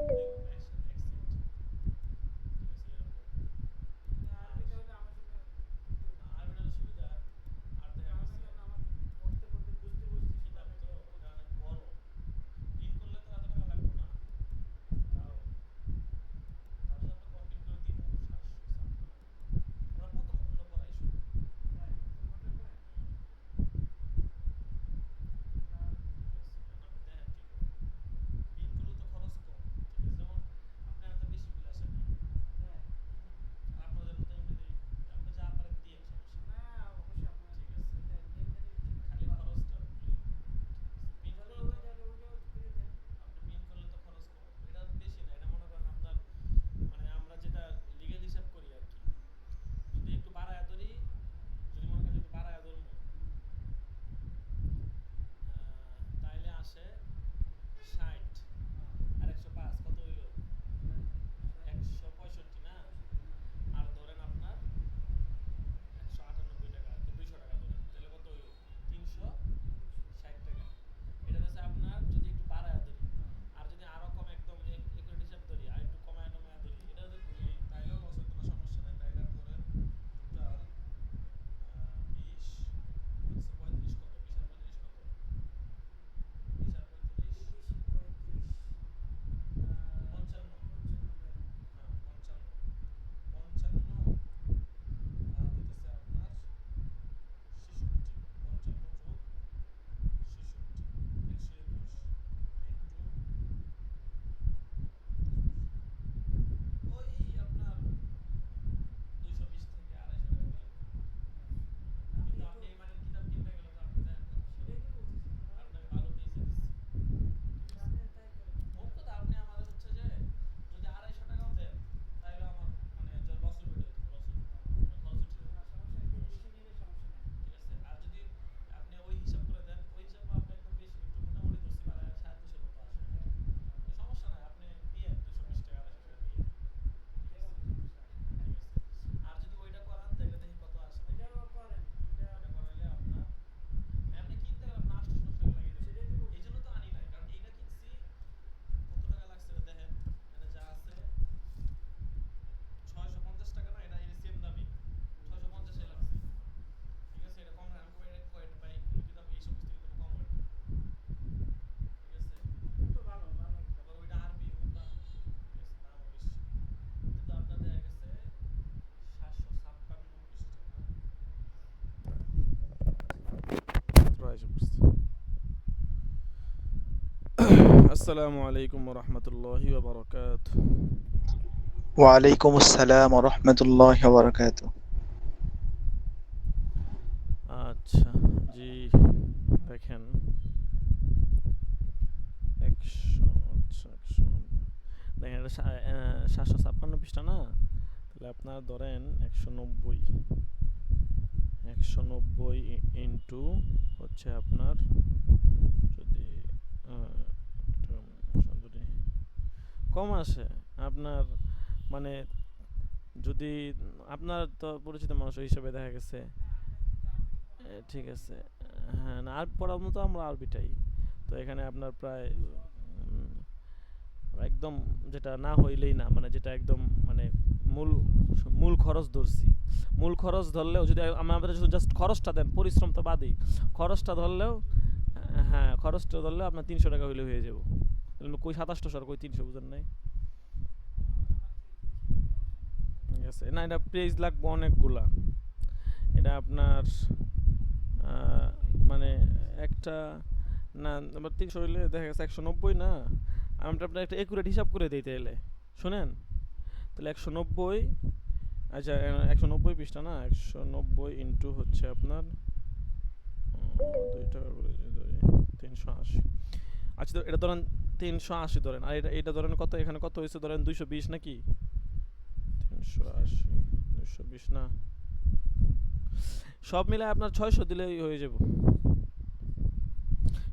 দেখুন এক্সিট, ঠিক আছে এরকম। মানে আর আরবিটা হলে আমার জন্য একটু আর ওটা সুবিধা। আর দেখা কারণ গেছে কারণ আমার পড়তে পড়তে বুঝতে বুঝতে সময় কিতাব তো লাগে এটা বুঝতে। অনেক বড়, প্রিন্ট করলে তো এত টাকা লাগবে না। তাও তাও যদি আমরা কমপ্লিট করে দিব 756, আমরা প্রথম খণ্ড পড়াই শুধু। তাই প্রথম ঘন্টা পড়েন? হুম, তাহলে ঠিক আছে, এখন আপনি দেখেন কি করবেন। প্রিন্ট করলে তো খরচ কম, ঠিক আছে, যেমন আপনার তো বেশি বিল আসে না। তাই আর আপনাদের মতো এমনিতেই আপনি যা পারেন দিয়েন, সমস্যা না, নেই। অবশ্যই আপনার ঠিক আছে, এটা লেনদেনের জন্য খুব খালি ভালো। খরচটা উঠলে হবে। ঠিক আছে, প্রিন্ট তাহলে করলে ওই তো তাহলে ওইটাও করে দেন। আপনি প্রিন্ট করলে তো খরচ কম হবে, এটা বেশি না। এটা মনে করেন আপনার মানে আমরা যেটা লিগ্যাল হিসাব করি আর কি, হুম, যদি একটু বাড়ায় ধরি, যদি মনে করেন যদি বাড়ায় ধরবো, হুম, তাইলে আসে 60 হ্যাঁ, আর 105 কত হইলো? 165 না? 65 না? আর ধরেন আপনার 198 টাকা আর কি, 200 টাকা ধরেন, তাহলে কত হইলো? 300। 360 টাকা। এটা হচ্ছে আপনার যদি একটু বাড়ায় ধরি। হ্যাঁ, আর যদি আরো কম একদম একুরেট হিসাব ধরি আর একটু কমায় টমায় ধরি, এটা যদি তাইলেও লস হইতো না, সমস্যা নাই। তাইলে আর ধরেন টোটাল 20 হচ্ছে 35 কত, 20 আর 35 কত, 20 আর 35 20 35 55। 55 ধরেন। হ্যাঁ 55, 55 আর হইতেছে আপনার 66, 55 যোগ 66, 121 ইন্টু ওই আপনার 220 থেকে 250 টাকা দিলে হইতো। হ্যাঁ, না আপনি কিন্তু একটু আপনি এই মানের কিতাব কিনতে গেলে তো আপনি দেখেন কত খরচ। সেটাই তো বলতেছি মানে আপনাকে ভালো পেজে দিচ্ছি, ঠিক আছে। আপনি তাই করেন। মোট কথা আপনি আমাদের হচ্ছে যে যদি 250 টাকাও দেন, তাহলে আমার মানে যে লস হইবে এটা হইতো লস হইবে, মানে খরচ উঠে যাবে, না সমস্যা নেই, একটু সমস্যা বেশি নেই। নিলে সমস্যা নাই। ঠিক আছে, আর যদি আপনি ওই হিসাব করে দেন, ওই হিসাব আপনি একদম বেশি একটু মোটামুটি ধরছি, মানে 250 মতো আসে আর কি। হ্যাঁ, তো সমস্যা নাই, আপনি দিয়েন 220 টাকা 250 টাকা দিয়েন, ঠিক এটাই আছে, ভালো, সমস্যা নাই। ঠিক আছে। আর যদি ওইটা করান তাহলে দেখি কত আসে দেখি। ওইটাও করেন ওইটা। ওইটা করাইলে আপনার আপনি কিনতে গেলে আপনার 800 টাকা লাগিয়ে সেটাই দেবে। তো এই বলতেছি। জন্য তো আনি নাই, কারণ এইটা কিনছি। কত টাকা লাগছে এটা দেখেন, এটা যা আছে 650 টাকা না, এটা এই সেম দামই হুম, 650 লাগছে। ঠিক আছে, এটা কম না, আমি কয়টা ভাই কোন কিতাব এই সমস্ত কিতাব কম হয় না, ঠিক আছে। আপনার তো ভালো ভালো একটা আবার ভালো। ওইটা আরবি মুদ্রা, ঠিক আছে, দামও বেশি। কিন্তু আপনার দেখা গেছে 756 পৃষ্ঠা না, মাত্র আইসা পড়ছে। আসসালামু আলাইকুম ওয়া রাহমাতুল্লাহি ওয়া বারাকাতুহু। ওয়ালাইকুম আসসালাম রহমতুল্লাহ বারকাত। আচ্ছা, জি, দেখেন 100, আচ্ছা 100, দেখেন এটা 756 পৃষ্ঠা না, তাহলে আপনার ধরেন 190, 190 ইন্টু হচ্ছে আপনার যদি একটা যদি কম আসে আপনার মানে যদি আপনার তো পরিচিত মানুষ ওই হিসাবে দেখা গেছে ঠিক আছে। হ্যাঁ না, আর পড়ার মতো আমরা আরবিটাই তো এখানে আপনার প্রায় একদম যেটা না হইলেই না, মানে যেটা একদম মানে মূল মূল খরচ ধরছি। মূল খরচ ধরলেও যদি আমাদের জাস্ট খরচটা দেন, পরিশ্রম তো বাদেই, খরচটা ধরলেও হ্যাঁ খরচটা ধরলেও আপনার 300 টাকা হইলে হয়ে যাবো। কই 2700 আর কই 300, বুঝেন নাই? আমার থেকে একটু বেশি নিলে সমস্যা নাই, বুঝলেন? ঠিক আছে, না এটা পেজ লাগবে অনেকগুলা। এটা আপনার আহ, মানে একটা না, আবার 300 হইলে দেখা গেছে 190 না। আমি আপনার একটা একুরেট হিসাব করে দিই তাইলে, শুনেন। তাহলে 190, আচ্ছা 190 পৃষ্ঠা না, 190 ইন্টু হচ্ছে আপনার 2 টাকা করে যদি ধরি 380। আচ্ছা তো এটা ধরেন 380 ধরেন, আর এটা ধরেন কত, এখানে কত হয়েছে ধরেন 220 নাকি, 380 220 না, সব মিলে আপনার 600 দিলেই হয়ে যাব।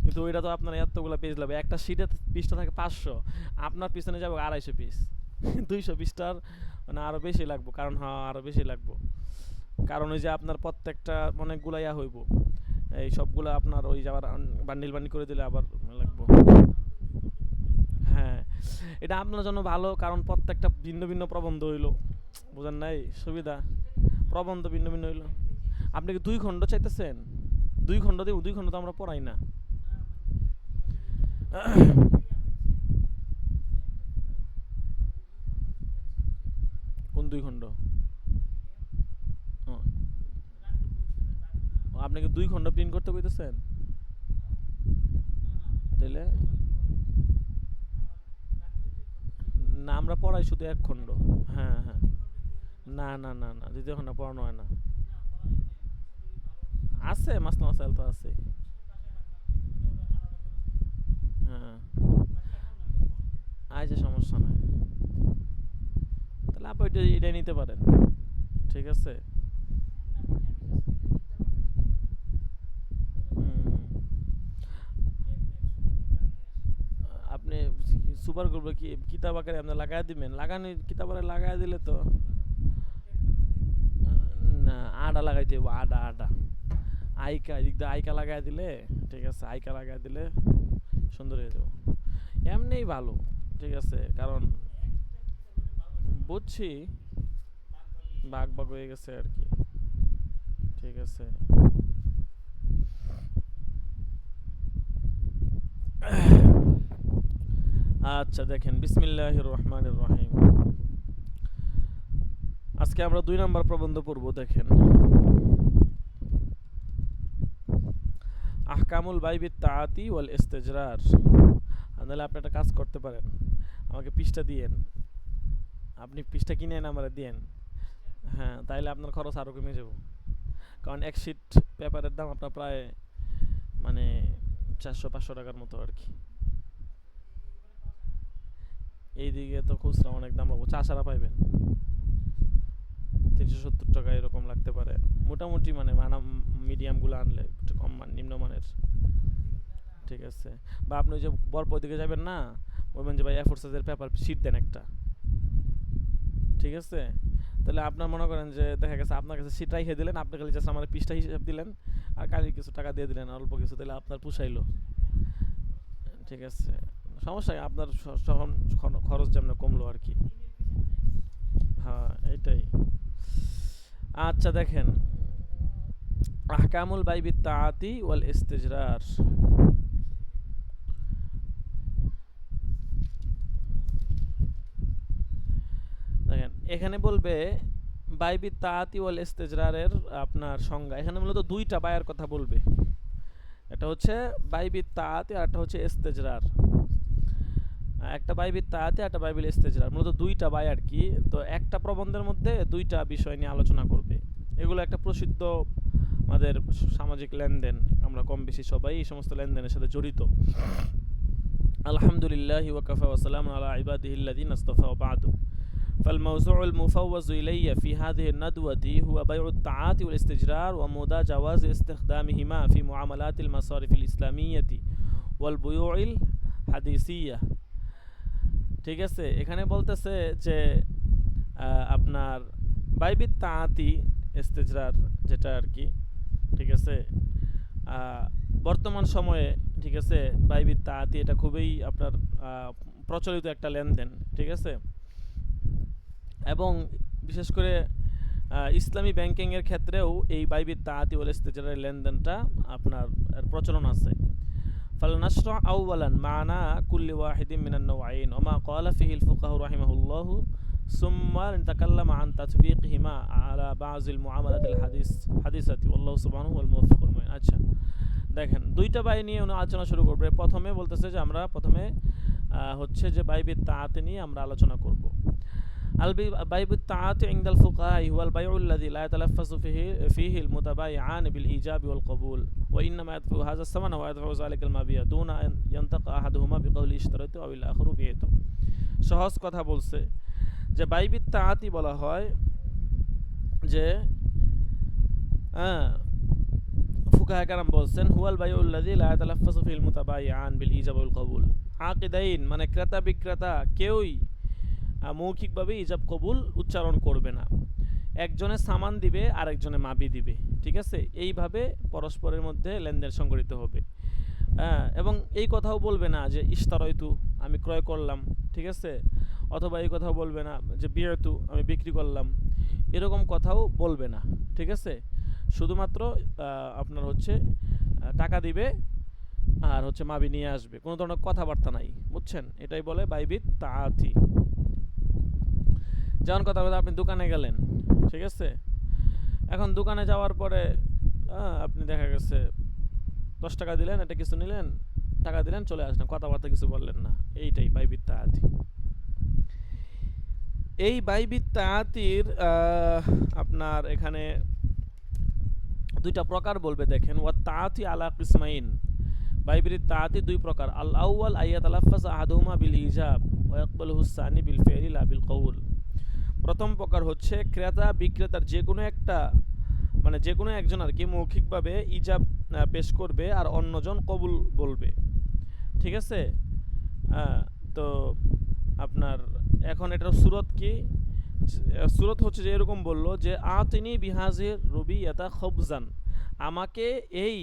কিন্তু ওইটা তো আপনার এতগুলো পেজ লাগবে, একটা শিটে পৃষ্ঠা থাকে 500, আপনার পিছনে যাবে 250 পিস। 220টার মানে আরো বেশি লাগবে, কারণ হ্যাঁ আরো বেশি লাগবে, কারণ ওই যে আপনার প্রত্যেকটা অনেকগুলা ইয়া হইব, এই সবগুলো আপনার ওই যে আবার বান্ডিল বান্ডিল করে দিলে আবার লাগবে। আমাদের 2 খণ্ড তো পড়ে গেলাম। হ্যাঁ, এটা আপনার জন্য ভালো, কারণ প্রত্যেকটা ভিন্ন ভিন্ন প্রবন্ধ হইলো, বুঝেন নাই সুবিধা, প্রবন্ধ ভিন্ন ভিন্ন হইলো। আপনি কি 2 খণ্ড চাইতেছেন? 2 খণ্ড দিব, 2 খণ্ড তো আমরা পড়াই না। কোন 2 খণ্ড? ও, আপনি কি 2 খণ্ড প্রিন্ট করতে কইতেছেন? তাহলে না, আমরা পড়াই শুধু 1 খণ্ড। হ্যাঁ হ্যাঁ, না না না না, দ্বিতীয় খণ্ড পড়ানো হয় না। আছে মাসলা মাসাইল তো আছে। হ্যাঁ, আচ্ছা সমস্যা নাই। তাহলে আপনি এটা নিতে পারেন, ঠিক আছে। হুম হুম। আপনি সুপার করবে কি কিতাব আকারে আপনি লাগাই দিবেন, লাগানি কিতাব আকারে লাগাই দিলে তো না, আডা লাগাইতে হইব, আডা আডা আইকা, এদিক দিয়ে আইকা লাগাই দিলে, ঠিক আছে, আইকা লাগাই দিলে সুন্দর হয়ে যাবো। এমনিই ভালো, ঠিক আছে, কারণ বুঝছি বাঘ বাঘ হয়ে গেছে আর কি, ঠিক আছে। আচ্ছা দেখেন, বিসমিল্লাহির রহমানির রহিম। আজকে আমরা 2 নাম্বার প্রবন্ধ পড়ব। দেখেন, আহকামুল বাইবিত তাআতি ওয়াল ইস্তিজরার। তাহলে আপনি একটা কাজ করতে পারেন, আমাকে পৃষ্ঠা দিয়েন, আপনি পৃষ্ঠা কিনে এনে আমারে দিয়েন। হ্যাঁ, তাইলে আপনার খরচ আরও কমে যাব, কারণ এক শিট পেপারের দাম আপনার প্রায় মানে 400-500 টাকার মতো আর কি। এইদিকে তো খুচরা অনেক দাম লাগবে, চাষারা পাইবেন 370 টাকা এরকম লাগতে পারে মোটামুটি, মানে মিডিয়ামগুলো আনলে একটু কম নিম্নমানের, ঠিক আছে। বা আপনি ওই যে বরপর দিকে যাবেন না, বলবেন যে ভাই A4 সাইজের পেপার শিট দেন একটা, ঠিক আছে। তাহলে আপনার মনে করেন যে দেখা গেছে আপনার কাছে সিট রাইখে দিলেন, আপনি খালি জাস্ট আমার পৃষ্ঠা হিসাব দিলেন আর কালি কিছু টাকা দিয়ে দিলেন অল্প কিছু, তাহলে আপনার পুষাইলো, ঠিক আছে। সমস্যা নেই, আপনার খরচ যেমন কমলো আর কি। হ্যাঁ এইটাই। আচ্ছা দেখেন, আহকামুল বাইবিত তাআতি ওয়াল ইস্তিজরার। দেখেন এখানে বলবে বাইবিত তাআতি ওয়াল ইস্তিজরারের আপনার সংজ্ঞা। এখানে মূলত 2টা বায়ের কথা বলবে, এটা হচ্ছে বাইবিত তাআতি আর একটা হচ্ছে ইস্তিজরার। একটা বাইবিত তাআতি একটা বাইবিল ইস্তিজরার, মূলত 2টা বাই আর কি। তো একটা প্রবন্ধের মধ্যে 2টা বিষয় নিয়ে আলোচনা করবে। এগুলো একটা প্রসিদ্ধ আমাদের সামাজিক লেনদেন, আমরা কম বেশি সবাই এই সমস্ত লেনদেনের সাথে জড়িত। আলহামদুলিল্লাহি ওয়া কাফা ওয়া সালামুন আলা ইবাদিহিল্লাযিনা ইসতাফা ওয়া বা'দু। فالموضوع المفوض إلي في هذه الندوة هو بيع الطاعات والاستجرار ومدى جواز استخدامهما في معاملات المصارف الإسلامية والبيوع الحديثية। ঠিক আছে, এখানে বলতেছে যে আপনার বাইবিত তাআতি ইস্তিজরার যেটা আর কি, ঠিক আছে, বর্তমান সময়ে, ঠিক আছে, বাইবিত তাআতি এটা খুবই আপনার প্রচলিত একটা লেনদেন, ঠিক আছে। এবং বিশেষ করে ইসলামী ব্যাংকিংয়ের ক্ষেত্রেও এই বাইবিত তাআতি ওয়াল ইস্তিজরারের লেনদেনটা আপনার প্রচলন আছে। فلنشرع أولا معنى كل واحد من النوعين وما قال فيه الفقهاء رحمه الله، ثم نتكلم عن تطبيقهما على بعض المعاملات الحديثة والله سبحانه والموفق المعين। আচ্ছা দেখেন, 2টা বাই নিয়ে উনি আলোচনা শুরু করবে। প্রথমে বলতেছে যে আমরা প্রথমে হচ্ছে যে বাইবিত তাআতি নিয়ে আমরা আলোচনা করব। البيع الطاعات عند الفقهاء هو البيع الذي لا يتلفظ فيه المتبايعان بالإيجاب والقبول، وإنما يدفع هذا الثمن ويدفع ذلك المبيع دون أن ينطق أحدهما بقول اشتريت أو الآخر بعت। সহজ কথা বলছে যে বাইবিত তাআতি বলা হয় যে ফুকাহা কেরাম বলছেন হুয়াল বাইউল লাযী লা ইয়াতালাফফাযু ফিল মুতাবাইয়ান বিল ইজাব ওয়াল কবুল। আকিদাইন মানে ক্রেতা বিক্রেতা কেউই মৌখিকভাবে ইজাব কবুল উচ্চারণ করবে না, একজনে সামান দিবে আর একজনে মাবি দিবে, ঠিক আছে। এইভাবে পরস্পরের মধ্যে লেনদেন সংগঠিত হবে। হ্যাঁ, এবং এই কথাও বলবে না যে ইশতারাইতু, আমি ক্রয় করলাম, ঠিক আছে, অথবা এই কথাও বলবে না যে বিয়তু, আমি বিক্রি করলাম, এরকম কথাও বলবে না, ঠিক আছে। শুধুমাত্র আপনার হচ্ছে টাকা দিবে আর হচ্ছে মাবি নিয়ে আসবে, কোনো ধরনের কথাবার্তা নাই, বুঝছেন, এটাই বলে বাইবিত তাআতি। যেমন কথা বলতে আপনি দোকানে গেলেন, ঠিক আছে, এখন দোকানে যাওয়ার পরে আপনি দেখা গেছে 10 টাকা দিলেন, এটা কিছু নিলেন, টাকা দিলেন, চলে আসলেন, কথাবার্তা কিছু বললেন না, এইটাই বাইবিত তাআতি। এই বাইবিত তাআতির আপনার এখানে দুইটা প্রকার বলবে, দেখেন, ওয়া তাআতি আলা কিসমাইন, বাইবিত তাআতি দুই প্রকার। আল আউয়াল আইয়াতালাফফাজ আহাদুহুমা বিল ইজাব ওয়া ইয়াকবালুহু সানি বিল ফি'লি লা বিল কওল। প্রথম প্রকার হচ্ছে ক্রেতা বিক্রেতার যে কোনো একটা, মানে যে কোনো একজন আর কি মৌখিকভাবে ইজাব পেশ করবে আর অন্যজন কবুল বলবে, ঠিক আছে। তো আপনার এখন এটার সুরত কি? সুরত হচ্ছে যে এরকম বললো যে আতিনি বিহাজির রবি ইয়াতা খবজান, আমাকে এই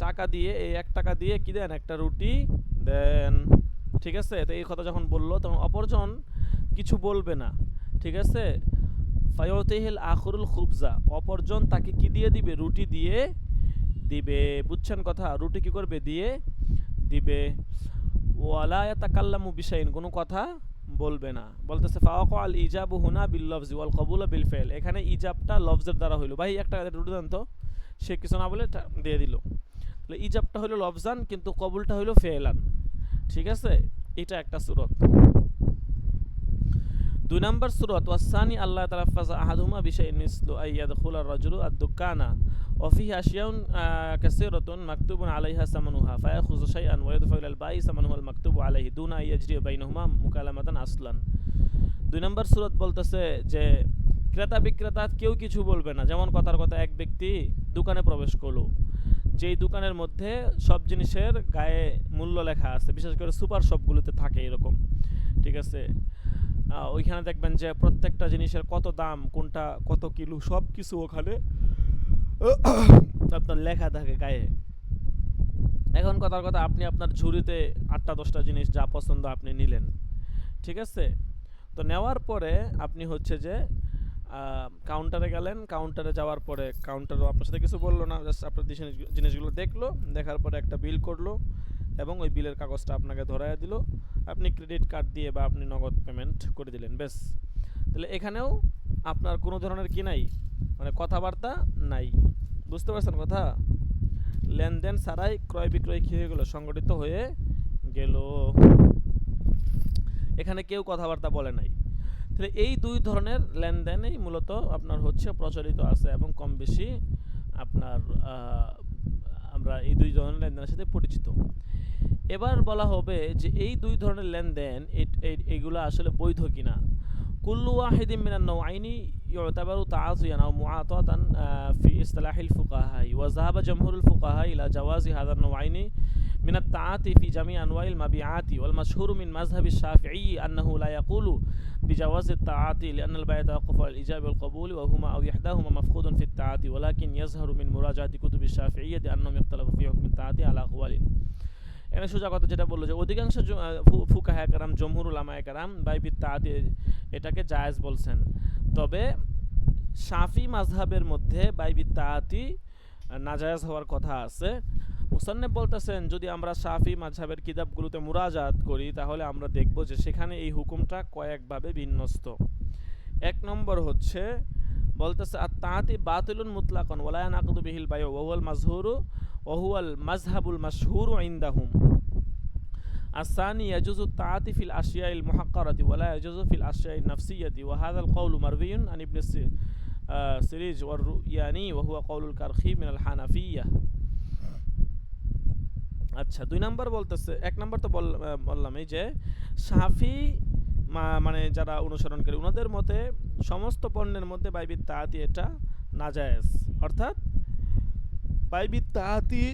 টাকা দিয়ে, এই 1 টাকা দিয়ে কি দেন, একটা রুটি দেন, ঠিক আছে। তো এই কথা যখন বললো তখন অপরজন কিছু বলবে না, ঠিক আছে। ফায়তিহিল আখরুল খুবজা, অপরজন তাকে কি দিয়ে দিবে, রুটি দিয়ে দিবে, বুঝছেন কথা, রুটি কি করবে, দিয়ে দিবে। ওয়ালা ইয়াতাকাল্লামু বিশাইন, কোনো কথা বলবে না। বলতেছে ফাওয়াকা আল ইজাবু হুনা বিল লফজি ওয়াল কবুল বিল ফাইল, এখানে ইজাবটা লফজের দ্বারা হইলো, ভাই 1 টাকা রুটি দেন তো, সে কিছু না বলে দিয়ে দিল, তাহলে ইজাবটা হইলো লফজান কিন্তু কবুলটা হইলো ফেলান, ঠিক আছে। এটা একটা সূরত। 2 নম্বর সূরত ওয়াসানি আল্লাহ তালাফাজা আহাদুমা বিশাইন মিসলু আইয়াদখুল আর-রাজুলু আদ-দুকানা ওয়া ফিহি আশিয়াউন কাসীরাতুন মাকতুবুন আলাইহা সামানুহা ফায়াখুযু শাইআন ওয়া ইয়াদফাউ ইলাল বাই সামানুহুল মাকতুবু আলাইহি দুনা ইয়াজরি বাইনাহুমা মুকালামাতান আসলান। 2 নম্বর সূরত বলতেছে যে ক্রেতা বিক্রেতা কেউ কিছু বলবে না। যেমন কথার কথা, এক ব্যক্তি দোকানে প্রবেশ করলো, যেই দোকানের মধ্যে সব জিনিসের গায়ে মূল্য লেখা আছে, বিশেষ করে সুপার শপগুলোতে থাকে এরকম, ঠিক আছে। ওইখানে দেখবেন যে প্রত্যেকটা জিনিসের কত দাম, কোনটা কত কিলো, সব কিছু ওখানে আপনার লেখা থাকে গায়ে। এখন কথার কথা, আপনি আপনার ঝুড়িতে 8টা 10টা জিনিস যা পছন্দ আপনি নিলেন, ঠিক আছে। তো নেওয়ার পরে আপনি হচ্ছে যে কাউন্টারে গেলেন, কাউন্টারে যাওয়ার পরে কাউন্টারও আপনার সাথে কিছু বললো না, জাস্ট আপনার জিনিসগুলো দেখলো, দেখার পরে একটা বিল করলো এবং ওই বিলের কাগজটা আপনাকে ধরাইয়া দিল, আপনি ক্রেডিট কার্ড দিয়ে বা আপনি নগদ পেমেন্ট করে দিলেন, বেশ। তাহলে এখানেও আপনার কোনো ধরনের কি নাই, মানে কথাবার্তা নাই, বুঝতে পারছেন কথা, লেনদেন ছাড়াই ক্রয় বিক্রয় কী হয়ে গেল, সংগঠিত হয়ে গেল, এখানে কেউ কথাবার্তা বলে নাই। তাহলে এই 2 ধরনের লেনদেনই মূলত আপনার হচ্ছে প্রচলিত আছে এবং কম বেশি আপনার আমরা এই 2 ধরনের লেনদেনের সাথে পরিচিত। এবার বলা হবে যে এই 2 ধরনের লেনদেন এইগুলো আসলে বৈধ কিনা। কুল্লু ওয়াহিদিন মিনান নাওআইনি ইউতাবারু তাআসিয়ান আও মুআতাতান ফি ইসতিলাহিল ফুকাহা ওয়া যাহাবা জামহুরুল ফুকাহা ইলা জাওয়াজি হাযা নাওআইনি من التعاطي في جميع أنواع المبيعات والمشهور من مذهب الشافعي أنه لا يقول بجواز التعاطي لأن البيع يتوقف على الإيجاب والقبول وهما أو إحداهما مفقود في التعاطي ولكن يظهر من مراجعة كتب الشافعية أنهم اختلفوا في حكم التعاطي على أقوال। এখানে সোজা কথা যেটা বললো যে অধিকাংশ ফুকাহা কেরাম, জমহুর উলামায়ে কেরাম বাইবিত তাআতি এটাকে জায়েজ বলছেন, তবে শাফি মাযহাবের মধ্যে বাইবিত তাআতি নাজায়েজ হওয়ার কথা আছে। মুসান্নেফ বলতেছেন যদি আমরা শাফি মাযহাবের কিতাবগুলোতে মুরাজাত করি তাহলে আমরা দেখব যে সেখানে এই হুকুমটা কয়েকভাবে বিন্যস্ত। 1 নম্বর হচ্ছে বলতেছে আত-তাআতি বাতিলুন মুতলাকান ওয়া লা ইয়ানাকুদু বিহিল বায়উ ওয়া হুয়াল মাজহুরু ওয়া হুয়াল মাযহাবুল মাশহুরু ইনদাহুম। الثاني يجوز التعاطي في الأشياء المحقرة ولا يجوز في الأشياء النفسية وهذا القول مروي عن ابن سريج والرؤياني وهو قول الكرخي من الحنفية। আচ্ছা, 2 নম্বর বলতেছে, 1 নম্বর তো বললাম এই যে শাফি মানে যারা অনুসরণ করে ওনাদের মতে সমস্ত পণ্যের মধ্যে বাইবিত তাআতি এটা নাজায়েজ, অর্থাৎ বাইবিত তাআতি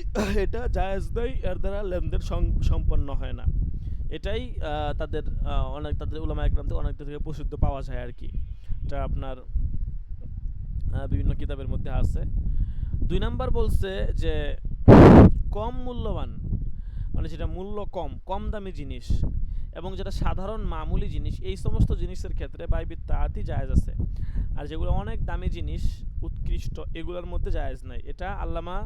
এটা জায়েজ নয়, এর দ্বারা লেনদেন সম্পন্ন হয় না, এটাই তাদের উলামায়ে কেরাম থেকে অনেক থেকে প্রসিদ্ধ পাওয়া যায় আর কি, এটা আপনার বিভিন্ন কিতাবের মধ্যে আছে। 2 নম্বর বলছে যে কম মূল্যবান মানে যেটা মূল্য কম, কম দামি জিনিস এবং যেটা সাধারণ মামুলি জিনিস, এই সমস্ত জিনিসের ক্ষেত্রে বাইবিত তাআতি জায়েজ আছে। আর যেগুলো অনেক দামি জিনিস, উৎকৃষ্ট, এগুলোর মধ্যে জায়েজ নাই। এটা আল্লামা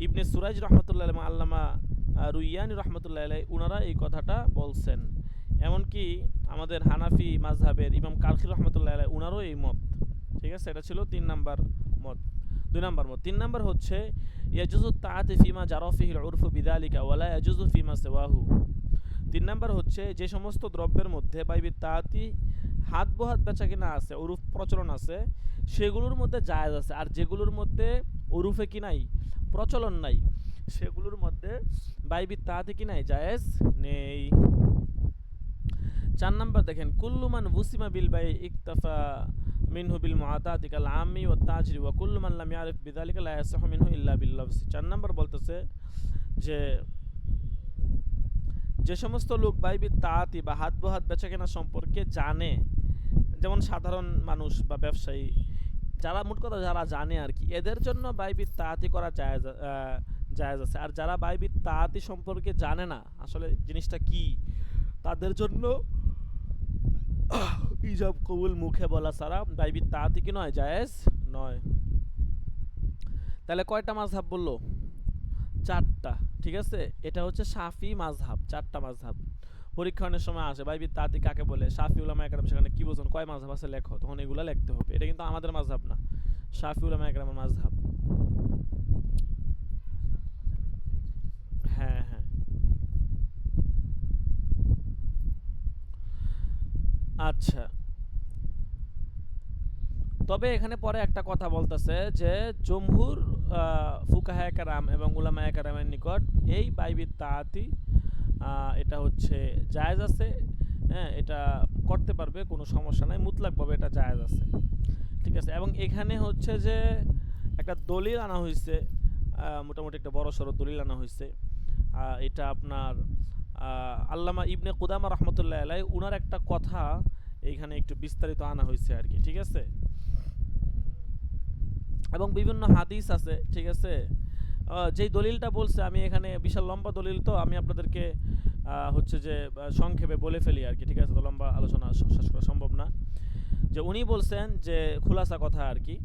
ইবনে সুরাইজ রহমতুল্লাহ আলাইহি, আল্লামা রুইয়ানি রহমতুল্লাহ আলাইহি উনারা এই কথাটা বলছেন। এমনকি আমাদের হানাফি মাযহাবের ইমাম কারখি রহমতুল্লাহ আলাইহি উনারও এই মত। ঠিক আছে, এটা ছিল 3 নাম্বার মত। 2 নাম্বার মত। 3 নাম্বার হচ্ছে ইয়াজুজু তাআতি ফিমা জারা ফিহিল উরফু বিযালিকা ওয়ালা ইয়াজুজু ফিমা সিওয়াহু। 3 নাম্বার হচ্ছে যে সমস্ত দ্রব্যের মধ্যে বাইবিত তাআতি হাত বহাত বেচা কিনা আছে, উরুফ প্রচলন আছে, সেগুলোর মধ্যে জায়েজ আছে। আর যেগুলোর মধ্যে উরুফে কি নাই, প্রচলন নাই, সেগুলোর মধ্যে বাইবিত তাআতি কি নাই, জায়েজ নেই। 4 নাম্বার দেখেন, কুল্লু মান ওয়াসিমা বিল বাই ইকতাফা মিনহু বিল মুআতাতি কাল আম্মি ওয়াত তাজরি ওয়া কুল্লু মান লাম ইয়ারিফ বিযালিকা লা ইয়াসহু মিনহু ইল্লা বিল লফজ। 4 নাম্বার বলতেছে যে যে সমস্ত লোক বাইবিত তাআতি বা হাত বহাত বেচাকেনা সম্পর্কে জানে, যেমন সাধারণ মানুষ বা ব্যবসায়ী, যারা মোট কথা যারা জানে আর কি, এদের জন্য বাইবিত তাআতি করা জায়েজ জায়েজ আছে। আর যারা বাইবিত তাআতি সম্পর্কে জানে না আসলে জিনিসটা কি, তাদের জন্য ইজাব কবুল মুখে বলা ছাড়া বাইবিত তাআতি কি নয়, জায়েজ নয়। তাহলে কয়টা মাযহাব বললো? 4টা। ঠিক আছে, এটা হচ্ছে শাফি মাযহাব, 4টা মাযহাব। পরীক্ষণের সময় আসে বাইবিত তাআতি কাকে বলে, শাফি উলামায়ে কেরাম সেখানে কি বোঝেন, কয় মাযহাব আছে লেখো, তখন এগুলা লিখতে হবে। এটা কিন্তু আমাদের মাযহাব না, শাফি উলামায়ে কেরামের মাযহাব। হ্যাঁ হ্যাঁ, আচ্ছা। তবে এখানে পরে একটা কথা বলতেছে যে জমহুর ফুকাহায়ে কেরাম এবং উলামায়ে কেরামের নিকট এই বাইবিত তাআতি এটা হচ্ছে জায়েজ আছে। হ্যাঁ, এটা করতে পারবে, কোনো সমস্যা নাই, মুতলাকভাবে এটা জায়েজ আছে। ঠিক আছে, এবং এখানে হচ্ছে যে একটা দলিল আনা হয়েছে, মোটামুটি একটা বড় সড়ো দলিল আনা হয়েছে। এটা আপনার আল্লামা ইবনে কুদামা রহমতুল্লাহ আলাইহি উনার একটা কথা এইখানে একটু বিস্তারিত আনা হয়েছে আর কি। ঠিক আছে, এবং বিভিন্ন হাদিস আছে। ঠিক আছে, যেই দলিলটা বলছে, আমি এখানে বিশাল লম্বা দলিল, তো আমি আপনাদেরকে হচ্ছে যে সংক্ষেপে বলে ফেলি আর কি। ঠিক আছে, তো লম্বা আলোচনা শেষ করা সম্ভব না। যে উনি বলছেন যে খুলাসা কথা আর কি,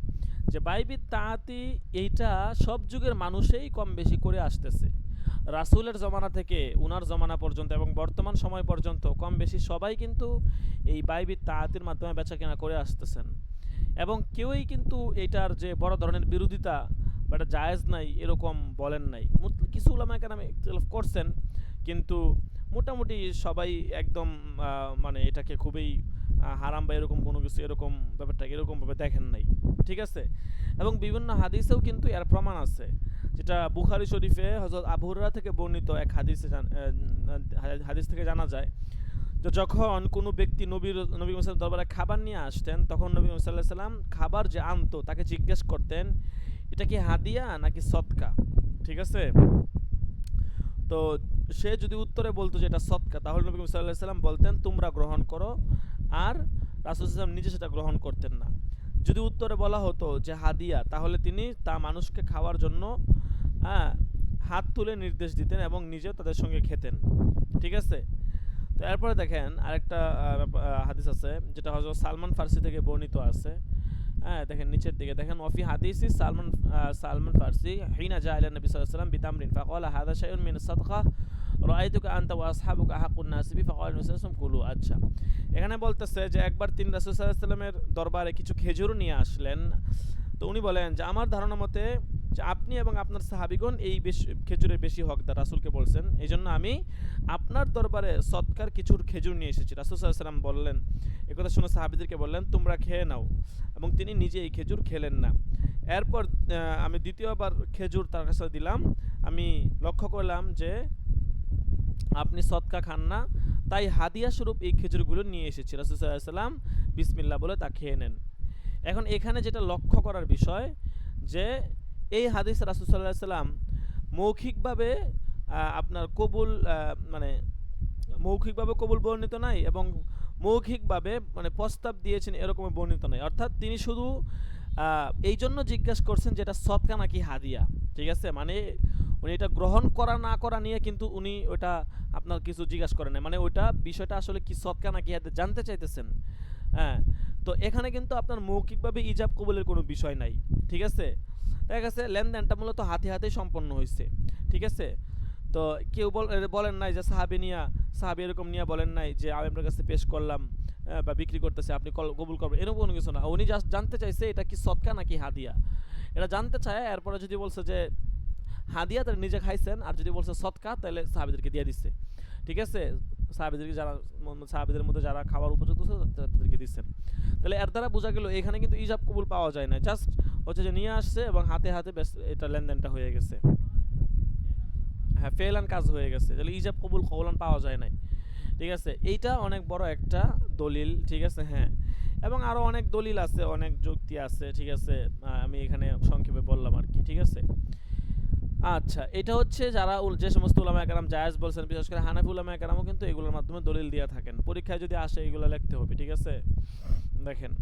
যে বাইবিত তাআতি এইটা সব যুগের মানুষেই কম বেশি করে আসতেছে। রাসূলের জমানা থেকে উনার জমানা পর্যন্ত এবং বর্তমান সময় পর্যন্ত কম বেশি সবাই কিন্তু এই বাইবিত তাআতির মাধ্যমে বেচা কেনা করে আসতেছেন, এবং কেউই কিন্তু এটার যে বড় ধরনের বিরোধিতা বা এটা জায়েজ নাই এরকম বলেন নাই। কিছু উলামায়ে কেরাম ইখতিলাফ করছেন, কিন্তু মোটামুটি সবাই একদম মানে এটাকে খুবই হারাম বা এরকম কোনো কিছু, এরকম ব্যাপারটা এরকমভাবে দেখেন নাই। ঠিক আছে, এবং বিভিন্ন হাদিসেও কিন্তু এর প্রমাণ আছে, যেটা বুখারী শরীফে হযরত আবু হুরায়রা থেকে বর্ণিত এক হাদিস থেকে জানা যায় যে যখন কোনো ব্যক্তি নবী মুহাম্মদ দরবারে খাবার নিয়ে আসতেন, তখন নবী মুহাম্মদ সাল্লাল্লাহু আলাইহি সাল্লাম খাবার যে আনতো তাকে জিজ্ঞেস করতেন এটা কি হাদিয়া নাকি সদকা। ঠিক আছে, তো সে যদি উত্তরে বলতো যে এটা সদকা, তাহলে নবী মুহাম্মদ সাল্লাল্লাহু আলাইহি সাল্লাম বলতেন তোমরা গ্রহণ করো, আর রাসূল সাল্লাল্লাহু আলাইহি সাল্লাম নিজে সেটা গ্রহণ করতেন না। যদি উত্তরে বলা হতো যে হাদিয়া, তাহলে তিনি তা মানুষকে খাওয়ার জন্য হাত তুলে নির্দেশ দিতেন এবং নিজেও তাদের সঙ্গে খেতেন। ঠিক আছে, তো এরপরে দেখেন আরেকটা হাদিস আছে, যেটা হযরত সালমান ফার্সি থেকে বর্ণিত আছে। হ্যাঁ, দেখেন নিচের দিকে দেখেন, ওয়াফি হাদিসি সালমান ফার্সি হিনা জা ইলা নবী সাল্লাল্লাহু আলাইহি ওয়াসাল্লাম বিতামরিন ফাকালা হাযা শাইউন মিন সাদকা রাআইতুকা আনতা ওয়া আসহাবুকা আহাক্কুন নাসি বি ফাকালা নবী সাল্লাল্লাহু আলাইহি ওয়াসাল্লাম কুলু। আচ্ছা, এখানে বলতেছে যে একবার তিনি রাসূল সাল্লাল্লাহু আলাইহি ওয়াসাল্লামের দরবারে কিছু খেজুর নিয়ে আসলেন। তো উনি বলেন যে আমার ধারণা মতে যে আপনি এবং আপনার সাহাবীগণ এই খেজুরের বেশি হকদার, রাসূলকে বলছেন, এই জন্য আমি আপনার দরবারে সদকার কিছু খেজুর নিয়ে এসেছি। রাসূল সাল্লাল্লাহু আলাইহি ওয়াসাল্লাম বললেন, একথা শুনে সাহাবীদেরকে বললেন তোমরা খেয়ে নাও, এবং তিনি নিজে এই খেজুর খেলেন না। এরপর আমি দ্বিতীয়বার খেজুর তার কাছে দিলাম, আমি লক্ষ্য করলাম যে আপনি সদকা খান না, তাই হাদিয়া স্বরূপ এই খেজুরগুলো নিয়ে এসেছি। রাসূল সাল্লাল্লাহু আলাইহি ওয়াসাল্লাম বিসমিল্লাহ বলে তা খেয়ে নেন। এখন এখানে যেটা লক্ষ্য করার বিষয়, যে এই হাদিস রাসূল সাল্লাল্লাহু আলাইহি ওয়াসাল্লাম মৌখিকভাবে আপনার কবুল, মানে মৌখিকভাবে কবুল বর্ণিত নাই, এবং মৌখিকভাবে মানে প্রস্তাব দিয়েছেন এরকম বর্ণিত নাই। অর্থাৎ তিনি শুধু এই জন্য জিজ্ঞাসা করছেন যেটা সদকা নাকি হাদিয়া। ঠিক আছে, মানে উনি এটা গ্রহণ করা না করা নিয়ে কিন্তু উনি ওটা আপনার কিছু জিজ্ঞাসা করেন না, মানে ওইটা বিষয়টা আসলে কি সৎকা নাকি হাদিয়া জানতে চাইতেছেন। হ্যাঁ, তো এখানে কিন্তু আপনার মৌখিকভাবে ইজাব কবুলের কোনো বিষয় নাই। ঠিক আছে, দেখা গেছে লেনদেনটা মূলত হাতে হাতেই সম্পন্ন হয়েছে। ঠিক আছে, তো কেউ বলেন নাই যে সাহাবি এরকম নিয়ে বলেন নাই যে আমি আপনার কাছে পেশ করলাম বা বিক্রি করতেছে আপনি কবুল করবেন, এরকম কোনো কিছু না। উনি জাস্ট জানতে চাইছে এটা কি সৎকা নাকি হাদিয়া, এটা জানতে চায়। এরপরে যদি বলছে যে হাদিয়া তাহলে নিজে খাইছেন, আর যদি বলছে সৎকা তাহলে সাহাবিদেরকে দিয়ে দিচ্ছে। ঠিক আছে, সাহাবিদের মধ্যে যারা খাওয়ার উপযুক্ত ছিল তাদেরকে দিচ্ছেন। তাহলে এর দ্বারা বোঝা গেল এখানে কিন্তু ইজাব কবুল পাওয়া যায় না, জাস্ট হচ্ছে যে নিয়ে আসছে এবং হাতে হাতে বেশ এটা লেনদেনটা হয়ে গেছে। হ্যাঁ, ফেলান কাজ হয়ে গেছে, তাহলে ইজাব কবুল কওলান পাওয়া যায় নাই। ঠিক আছে, এইটা অনেক বড় একটা দলিল। ঠিক আছে, হ্যাঁ, এবং আরও অনেক দলিল আছে, অনেক যুক্তি আছে। ঠিক আছে, আমি এখানে সংক্ষেপে বললাম আর কি। ঠিক আছে, আচ্ছা, এটা হচ্ছে যারা যে সমস্ত উলামায়ে কেরাম জায়েজ বলছেন, বিশেষ করে হানাফি উলামায়ে কেরামও কিন্তু এগুলোর মাধ্যমে দলিল দিয়ে থাকেন। পরীক্ষায় যদি আসে এগুলো লিখতে হবে। ঠিক আছে, দেখেন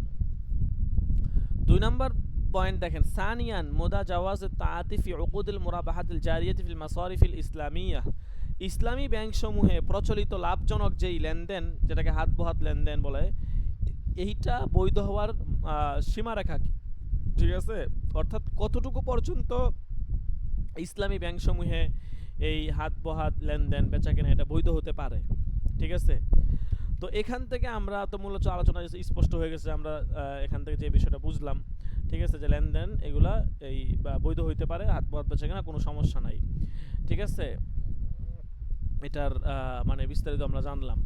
2 নম্বর পয়েন্ট দেখেন, সানিয়ান মুদা জাওয়াজ তাআতি ফি উকুদিল মুরাবাহাতিল জারিয়াতি ফিল মাসারিফিল ইসলামিয়া, ইসলামী ব্যাংকসমূহে প্রচলিত লাভজনক যেই লেনদেন, যেটাকে হাত বহাত লেনদেন বলে, এইটা বৈধ হওয়ার সীমারেখা কি? ঠিক আছে, অর্থাৎ কতটুকু পর্যন্ত ইসলামী ব্যাংকসমূহে এই হাত বহাত লেনদেন বেচাকেনা এটা বৈধ হতে পারে। ঠিক আছে, তো এখান থেকে আমরা তো মূলত আলোচনা স্পষ্ট হয়ে গেছে, আমরা এখান থেকে যে বিষয়টা বুঝলাম। ঠিক আছে, যে লেনদেন এগুলা এই বৈধ হইতে পারে, হাত বহাত বেচাকেনা কোনো সমস্যা নাই। ঠিক আছে, এটার মানে বিস্তারিত আমরা জানলাম।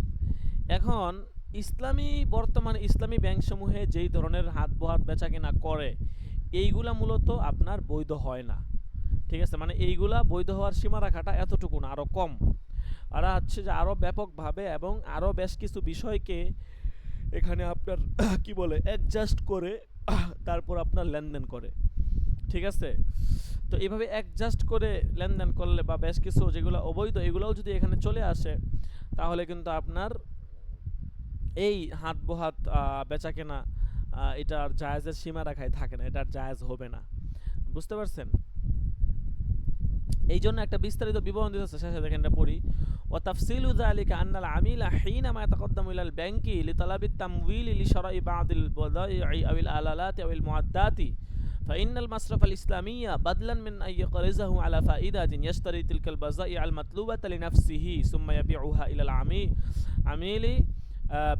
এখন বর্তমানে ইসলামী ব্যাংকসমূহে যেই ধরনের হাত বহাত বেচাকেনা করে এইগুলা মূলত আপনার বৈধ হয় না। ঠিক আছে, মানে এইগুলা বৈধ হওয়ার সীমারেখাটা এতটুকু না, আরও কম। ওরা হচ্ছে যে আরও ব্যাপকভাবে এবং আরও বেশ কিছু বিষয়কে এখানে আপনার কি বলে অ্যাডজাস্ট করে তারপর আপনার লেনদেন করে। ঠিক আছে, তো এইভাবে অ্যাডজাস্ট করে লেনদেন করলে বা বেশ কিছু যেগুলো অবৈধ এগুলোও যদি এখানে চলে আসে, তাহলে কিন্তু আপনার এই হাত বহাত বেচাকেনা এটার জায়েজের সীমারেখায় থাকে না, এটার জায়েজ হবে না। বুঝতে পারছেন? এই জন্য একটা বিস্তারিত বিবরণ দিতেছে, শেষে দেখেন এটা পড়ি। ওয়া তাফসিলু যালিকা আন্নাল আমিলা হিনামা ইয়াতাকদ্দামু ইলাল ব্যাংকি লিতালাবিত তামওয়িল লিশরাই বা'দিল বাদাই'i আওil আলালাতি আওil মুআদ্দাতি فإن المصرف الإسلامي بدلا من أن يقرضه على فائدة يشتري تلك البضائع المطلوبة لنفسه ثم يبيعها إلى العميل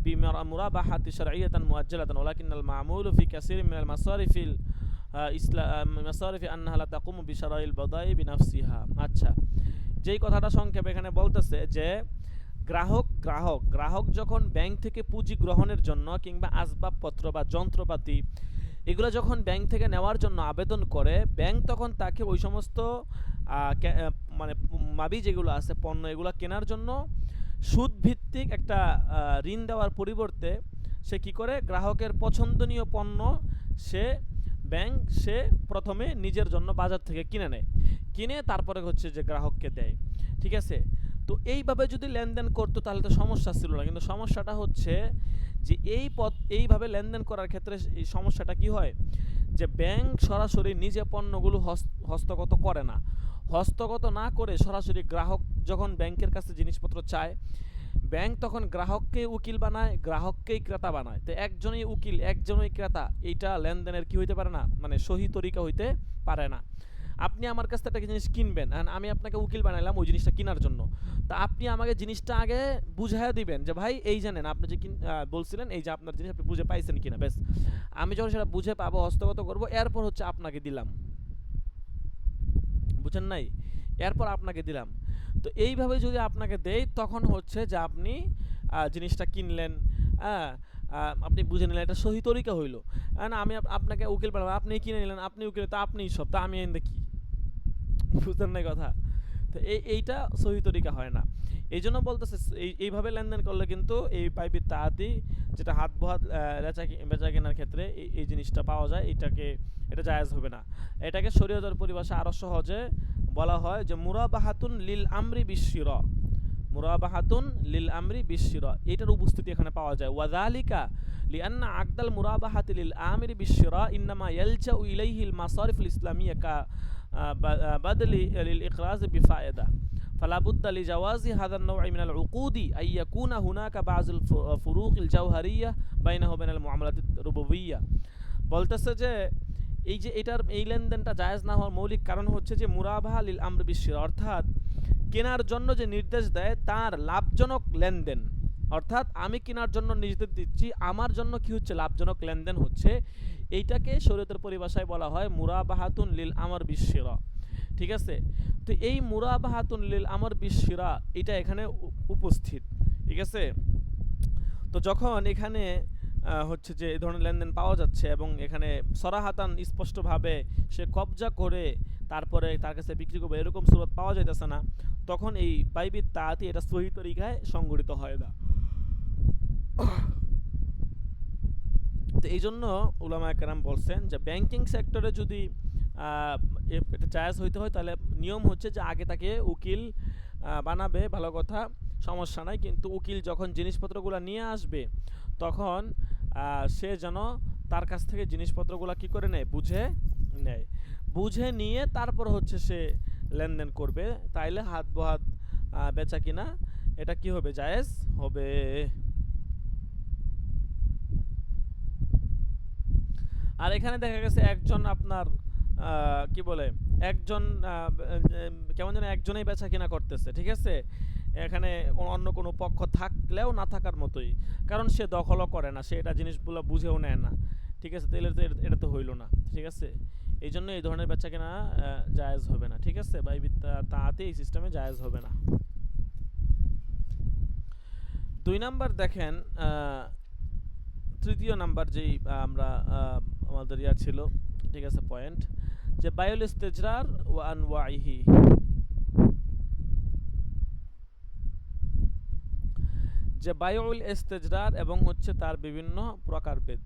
بمرابحة شرعية مؤجلة، ولكن المعمول في كثير من المصارف মাসারিফ আন্নাহা লা তাকুমু বিশরাইল বাদাই বিনাফসিহা। আচ্ছা, যেই কথাটা সংক্ষেপে এখানে বলতেছে যে গ্রাহক যখন ব্যাংক থেকে পুঁজি গ্রহণের জন্য কিংবা আসবাবপত্র বা যন্ত্রপাতি এগুলো যখন ব্যাংক থেকে নেওয়ার জন্য আবেদন করে, ব্যাংক তখন তাকে ওই সমস্ত মানে মাবি যেগুলো আছে পণ্য এগুলো কেনার জন্য সুদভিত্তিক একটা ঋণ দেওয়ার পরিবর্তে সে কি করে, গ্রাহকের পছন্দনীয় পণ্য সে প্রথমে নিজের জন্য বাজার থেকে কিনে তারপরে হচ্ছে যে গ্রাহককে দেয়। ঠিক আছে, তো এইভাবে যদি লেনদেন করতো তাহলে তো সমস্যা ছিল না, কিন্তু সমস্যাটা হচ্ছে যে এইভাবে লেনদেন করার ক্ষেত্রে এই সমস্যাটা কি হয়, যে ব্যাংক সরাসরি নিজে পণ্যগুলো হস্তগত করে না, হস্তগত না করে সরাসরি গ্রাহক যখন ব্যাংকের কাছে জিনিসপত্র চায়, ব্যাংক তখন গ্রাহককেই উকিল বানায়, গ্রাহককেই ক্রেতা বানায়। তো একজনই উকিল একজনই ক্রেতা, এইটা লেনদেনের কি হইতে পারে না, মানে সহি তরিকা হইতে পারে না। আপনি আমার কাছ থেকে একটা জিনিস কিনবেন, আমি আপনাকে উকিল বানাইলাম ওই জিনিসটা কেনার জন্য, তা আপনি আমাকে জিনিসটা আগে বুঝাইয়া দিবেন যে ভাই এই জানেন আপনি যে বলছিলেন এই যে আপনার জিনিস আপনি বুঝে পাইছেন কিনা, বেশ আমি যখন সেটা বুঝে পাবো হস্তগত করবো, এরপর হচ্ছে আপনাকে দিলাম। বুঝেন নাই? এরপর আপনাকে দিলাম। তো এইভাবে যদি আপনাকে দেই তখন হচ্ছে যে আপনি জিনিসটা কিনলেন, আপনি বুঝে নিলেন, এটা সহি তরিকা হইলো। না আমি আপনাকে উকিল বানাবো, আপনি কিনে নিলেন, আপনি উকিল, তো আপনিই সব, তা আমি এনে কি? বুঝতেন না কথা? তো এইটা সহি তরিকা হয় না। এই জন্য বলতেছে এইভাবে লেনদেন করলে কিন্তু এই পাইবিত তাআতি, যেটা হাত বহাত বেচা কেনার ক্ষেত্রে এই জিনিসটা পাওয়া যায়, এটা জায়েজ হবে না। এটাকে শরীয়তের পরিভাষা আরও সহজে বলা হয় যে মুরাবাহাতুন লিল আমরি বিশিরা, মুরাবাহাতুন লিল আমরি বিশশিরা, এটার উপস্থিতি এখানে পাওয়া যায়। ওয়াযালিকা লিআন্না আকদাল মুরাবাহাতি লিল আমরি বিশশিরা ইন্নামা ইয়ালজাউ ইলাইহিল মাসারিফুল ইসলামিয়া কা বাদলি লিল ইকরাজ বিফায়দা فلا بد لجواز هذا النوع من العقود أن يكون هناك بعض الفروق الجوهرية بينه وبين المعاملات الربوية। বলতেছে যে এই যে এটার এই লেনদেনটা জায়েজ না হওয়ার মৌলিক কারণ হচ্ছে যে মুরাবাহা লিল আমর বিশশিরা, অর্থাৎ কেনার জন্য যে নির্দেশ দেয় তার লাভজনক লেনদেন, অর্থাৎ আমি কেনার জন্য নির্দেশ দিচ্ছি, আমার জন্য কি হচ্ছে লাভজনক লেনদেন হচ্ছে, এইটাকে শরীয়তের পরিভাষায় বলা হয় মুরাবাহাতুন লিল আমর বিশশিরা। ঠিক আছে, তো এই মুরাবাহাতুন লিল আমর বিশশিরা এটা এখানে উপস্থিত। ঠিক আছে, তো যখন এখানে হচ্ছে যে এই ধরনের লেনদেন পাওয়া যাচ্ছে এবং এখানে সরাহাতান স্পষ্টভাবে সে কবজা করে তারপরে তার কাছে বিক্রি করবে এরকম সুরত পাওয়া যাইতেছে না, তখন এই বাইবিত তাআতি এটা সহি তরিকায় সংগঠিত হয় না। তো এই জন্য উলামায়ে কেরাম বলছেন যে ব্যাংকিং সেক্টরে যদি এটা জায়েজ হইতে হয় তাহলে নিয়ম হচ্ছে যে আগে তাকে উকিল বানাবে, ভালো কথা, সমস্যা নাই, কিন্তু উকিল যখন জিনিসপত্রগুলো নিয়ে আসবে তখন সে যেন তার কাছ থেকে জিনিসপত্রগুলো কি করে নেয়, বুঝে নিয়ে তারপর হচ্ছে সে লেনদেন করবে, তাইলে হাত বহাত বেচা কিনা এটা কি হবে, জায়েজ হবে। আর এখানে দেখা গেছে একজন আপনার কি বলে একজন কেমন যেন একজনেই বেচা কিনা করতেছে, ঠিক আছে, এখানে অন্য কোনো পক্ষ থাকলেও না থাকার মতোই, কারণ সে দখলও করে না, সে এটা জিনিসগুলো বুঝেও নেয় না। ঠিক আছে, তাহলে তো এটা তো হইল না। ঠিক আছে, এই জন্য এই ধরনের বেচা কিনা জায়েজ হবে না। ঠিক আছে, বাইবিত তাআতি এই সিস্টেমে জায়েজ হবে না। 2 নাম্বার দেখেন, তৃতীয় নাম্বার যেই আমরা আমাদের ইয়া ছিল, ঠিক আছে, পয়েন্ট, যে বায়ুল ইস্তেজরার ওয়া আনওয়াইহি, যে বায়ুল ইস্তেজরার এবং হচ্ছে তার বিভিন্ন প্রকারভেদ।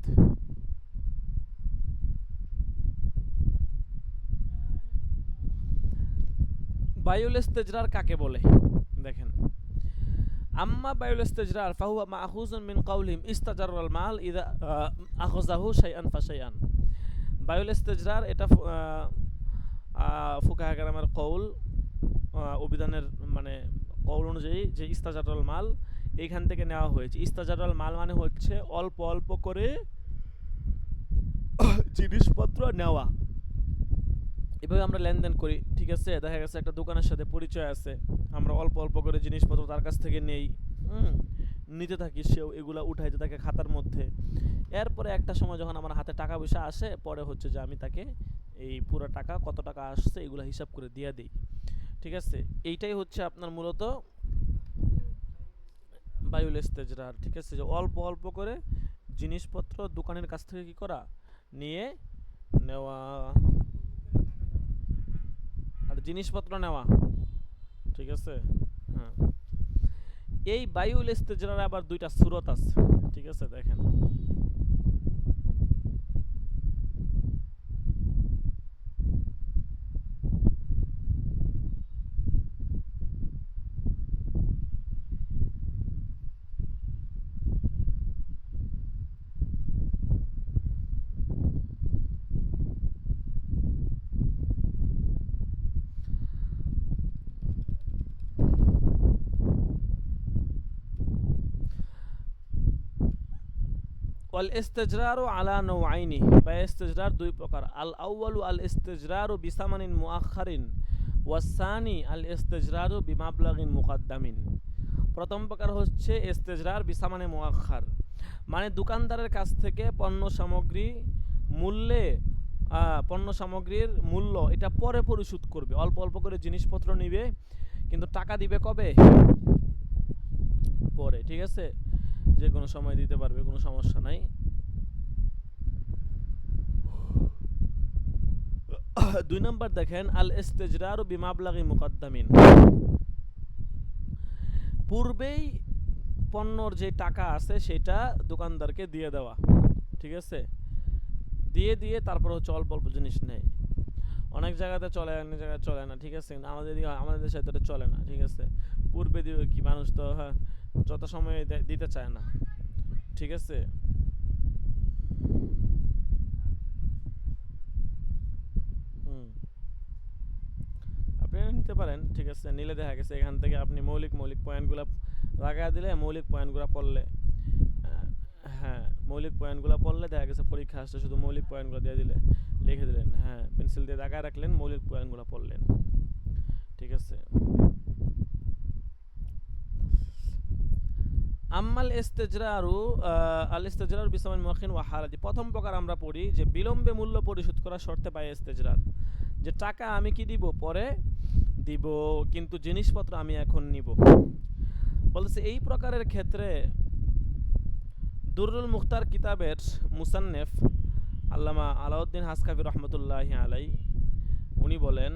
বায়ুল ইস্তেজরার কাকে বলে দেখেন, আম্মা বায়ুল ইস্তেজরার ফাহুয়া মাখুযুন মিন কাউলিহিম ইস্তাজারাল মাল ইযা আখাযাহু শাইআন ফাশাইআন। বায়ুল ইস্তেজরার এটা ফুকাহা কেরামের কওল, অভিধানের মানে কওল অনুযায়ী যে ইস্তাজারাল মাল এইখান থেকে নেওয়া হয়েছে। ইস্তাজারাল মাল মানে হচ্ছে অল্প অল্প করে জিনিসপত্র নেওয়া। এভাবে আমরা লেনদেন করি। ঠিক আছে, দেখা গেছে একটা দোকানের সাথে পরিচয় আছে, আমরা অল্প অল্প করে জিনিসপত্র তার কাছ থেকে নেই, নিতে থাকি, সেও এগুলা উঠাইতে থাকে খাতার মধ্যে। এরপরে একটা সময় যখন আমার হাতে টাকা পয়সা আসে, পরে হচ্ছে যে আমি তাকে এই পুরো টাকা কত টাকা আসছে এগুলা হিসাব করে দিয়ে দিই। ঠিক আছে, এইটাই হচ্ছে আপনার মূলত বায়ুল ইস্তেজরার। ঠিক আছে, যে অল্প অল্প করে জিনিসপত্র দোকানের কাছ থেকে কি করা, নিয়ে নেওয়া আর জিনিসপত্র নেওয়া। ঠিক আছে, হ্যাঁ, এই বায়ুল ইস্তেজরার আবার 2টা সূরত আছে। ঠিক আছে, দেখেন, ওয়াল ইস্তিজরারু আলা নওয়াইনি, বা ইস্তিজরার 2 প্রকার। আল আউয়ালু আল ইস্তিজরারু বিসামানিন মুআখারিন ওয়াসানি আল ইস্তিজরারু বিমাবলাগিন মুকাদ্দামিন। প্রথম প্রকার হচ্ছে ইস্তিজরার বিসামানে মুআখার, মানে দোকানদারের কাছ থেকে পণ্য সামগ্রীর মূল্য এটা পরে পরিশোধ করবে, অল্প অল্প করে জিনিসপত্র নিবে, কিন্তু টাকা দিবে কবে, পরে। ঠিক আছে, যে কোনো সময় দিতে পারবে, কোনো সমস্যা নাই। 2 নাম্বার দেখেন, আল ইস্তিজরারু বিমাবলাগি মুকাদ্দামিন, পূর্বেই পণ্যর যে টাকা আছে সেটা দোকানদারকে দিয়ে দেওয়া। ঠিক আছে, দিয়ে তারপর হচ্ছে অল্প অল্প জিনিস নেয়। অনেক জায়গাতে চলে, অনেক জায়গায় চলে না, ঠিক আছে? কিন্তু আমাদের দিকে, আমাদের দেশে এটা চলে না, ঠিক আছে? পূর্বে দিকে কি মানুষ তো হ্যাঁ যত সময় দিতে চায় না, ঠিক আছে? হুম, আপনি নিতে পারেন, ঠিক আছে? নিলে দেখা গেছে এখান থেকে আপনি মৌলিক মৌলিক পয়েন্টগুলো লাগাই দিলে, মৌলিক পয়েন্টগুলো পড়লে হ্যাঁ মৌলিক পয়েন্টগুলো পড়লে দেখা গেছে পরীক্ষা আসলে শুধু মৌলিক পয়েন্টগুলো দিয়ে দিলে, লিখে দিলেন, হ্যাঁ পেন্সিল দিয়ে দাগায় রাখলেন, মৌলিক পয়েন্টগুলো পড়লেন, ঠিক আছে? আম্মাল ইস্তেজরারু আল ইস্তেজরার বিসামান মুখিন ওয়া হালাতি, প্রথম প্রকার আমরা পড়ি যে বিলম্বে মূল্য পরিশোধ করার শর্তে পায় ইস্তেজরার, যে টাকা আমি কি দিব, পরে দিব, কিন্তু জিনিসপত্র আমি এখন নিব। বলছে এই প্রকারের ক্ষেত্রে দুরুল মুখতার কিতাবের মুসান্নেফ আল্লামা আলাউদ্দিন হাসকাফি রহমতুল্লাহি আলাই উনি বলেন,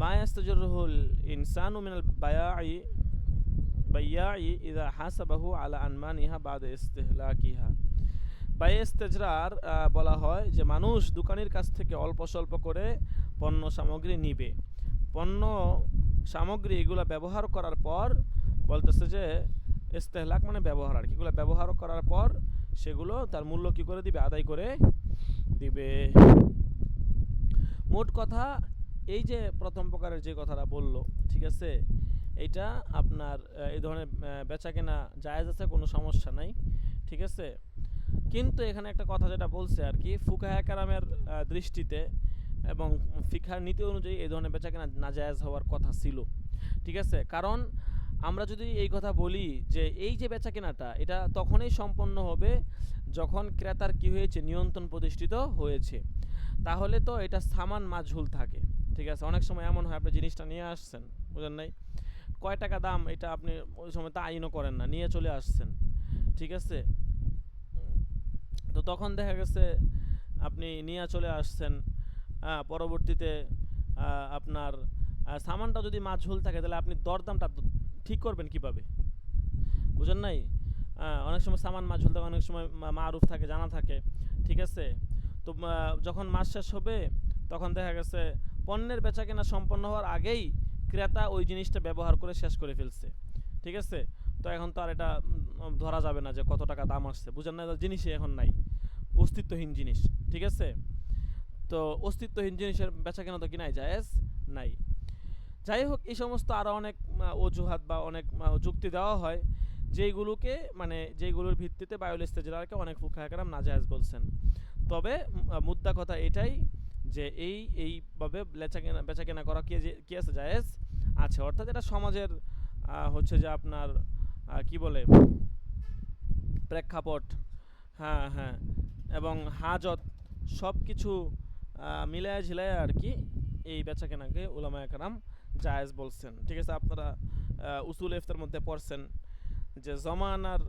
মা ইয়াস্তাজরুহুল ইনসানু মিনাল বায়াই বাইয়াই ইযা হাসাবাহু আলা আনমানিহা বাদা ইস্তিহলাকিহা। বাই ইস্তেজরার বলা হয় যে মানুষ দোকানের কাছ থেকে অল্প স্বল্প করে পণ্য সামগ্রী নিবে, পণ্য সামগ্রী এগুলো ব্যবহার করার পর, বলতেছে যে ইস্তেহলাক মানে ব্যবহার আর কি, এগুলো ব্যবহার করার পর সেগুলো তার মূল্য কি করে দিবে, আদায় করে দিবে। মোট কথা এই যে প্রথম প্রকারের যে কথাটা বললো, ঠিক আছে, এইটা আপনার এই ধরনের বেচা কেনা জায়েজ আছে, কোনো সমস্যা নাই, ঠিক আছে? কিন্তু এখানে একটা কথা যেটা বলছে আর কি, ফুকাহে কেরামের দৃষ্টিতে এবং ফিকহার নীতি অনুযায়ী এই ধরনের বেচা কেনা নাজায়েজ হওয়ার কথা ছিল, ঠিক আছে? কারণ আমরা যদি এই কথা বলি যে এই যে বেচা কেনাটা এটা তখনই সম্পন্ন হবে যখন ক্রেতার কি হয়েছে, নিয়ন্ত্রণ প্রতিষ্ঠিত হয়েছে, তাহলে তো এটা সামান মাঝুল থাকে, ঠিক আছে? অনেক সময় এমন হয় আপনি জিনিসটা নিয়ে আসছেন, বুঝেন নাই, কয় টাকা দাম এটা আপনি ওই সময় তা আইনও করেন না, নিয়ে চলে আসছেন, ঠিক আছে? তো তখন দেখা গেছে আপনি নিয়ে চলে আসছেন, পরবর্তীতে আপনার সামানটা যদি মাঝুল থাকে তাহলে আপনি দরদামটা ঠিক করবেন কিভাবে, বুঝেন নাই? অনেক সময় সামান মাঝুল থাকে, অনেক সময় মারুফ থাকে, জানা থাকে, ঠিক আছে? তো যখন মাস শেষ হবে তখন দেখা গেছে পণ্যের বেচা কেনা সম্পন্ন হওয়ার আগেই ক্রেতা ওই জিনিসটা ব্যবহার করে শেষ করে ফেলছে, ঠিক আছে? তো এখন তো আর এটা ধরা যাবে না যে কত টাকা দাম আসছে, বুঝেন না? জিনিসই এখন নাই, অস্তিত্বহীন জিনিস, ঠিক আছে? তো অস্তিত্বহীন জিনিসের বেচা কেনা তো কিনাই জায়েজ নাই। যাই হোক, এই সমস্ত আরও অনেক অজুহাত বা অনেক যুক্তি দেওয়া হয় যেইগুলোকে মানে যেইগুলোর ভিত্তিতে বায়ুল ইস্তেজরারকে অনেক ফুকাহা কেরাম নাজায়েজ বলছেন। তবে মুদ্রা কথা এটাই যে এইভাবে বেচা কেনা করা কি আছে, জায়েজ আছে, অর্থাৎ এটা সমাজের হচ্ছে যে আপনার কি বলে প্রেক্ষাপট, হ্যাঁ হ্যাঁ, এবং হাজত সব কিছু মিলায় ঝিলায় আর কি এই বেচা কেনাকে উলামায়ে কেরাম জায়েজ বলছেন, ঠিক আছে? আপনারা উসুল ইফতার মধ্যে পড়ছেন যে জমানার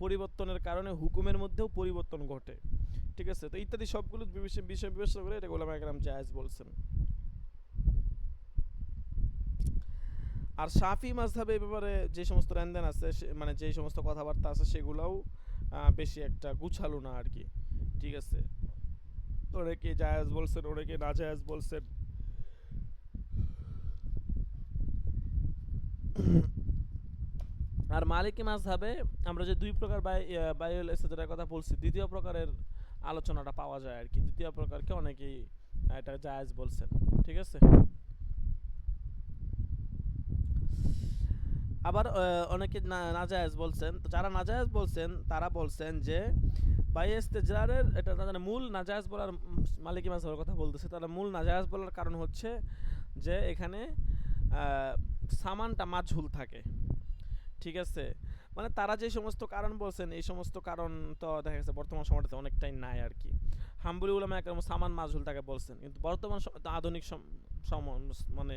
পরিবর্তনের কারণে হুকুমের মধ্যেও পরিবর্তন ঘটে, ঠিক আছে? তো ইত্যাদি সবগুলো বিষয় বিবেচনা করে এটা উলামায়ে কেরাম জায়েজ বলছেন। আর শাফি মাযহাবে এই ব্যাপারে যে সমস্ত লেনদেন আছে মানে যে সমস্ত কথাবার্তা আছে সেগুলোও বেশি একটা গুছালো না আর কি, ঠিক আছে? অনেকে জায়েজ বলছেন, অনেকে না জায়েজ বলছেন। আর মালিকি মাযহাবে আমরা যে দুই প্রকার বায়ুল ইস্তেজরার কথা বলছি, দ্বিতীয় প্রকারের আলোচনাটা পাওয়া যায় আর কি, দ্বিতীয় প্রকারকে অনেকেই এটা জায়েজ বলছেন, ঠিক আছে? আবার অনেকে নাজায়েজ বলছেন। তো যারা নাজায়েজ বলছেন তারা বলছেন যে বায়ু ইস্তেজরারের এটা তাদের মূল নাজায়েজ বলার, মালিকি মাযহাবের কথা বলতেছে, তারা মূল নাজায়েজ বলার কারণ হচ্ছে যে এখানে সামানটা মাঝুল থাকে, ঠিক আছে? মানে তারা যে সমস্ত কারণ বলছেন এই সমস্ত কারণ তো দেখা গেছে বর্তমান সময়টাতে অনেকটাই নাই আর কি। হাম্বলি উলামা একরকম সামান মাঝুল থাকে বলছেন, কিন্তু বর্তমান আধুনিক মানে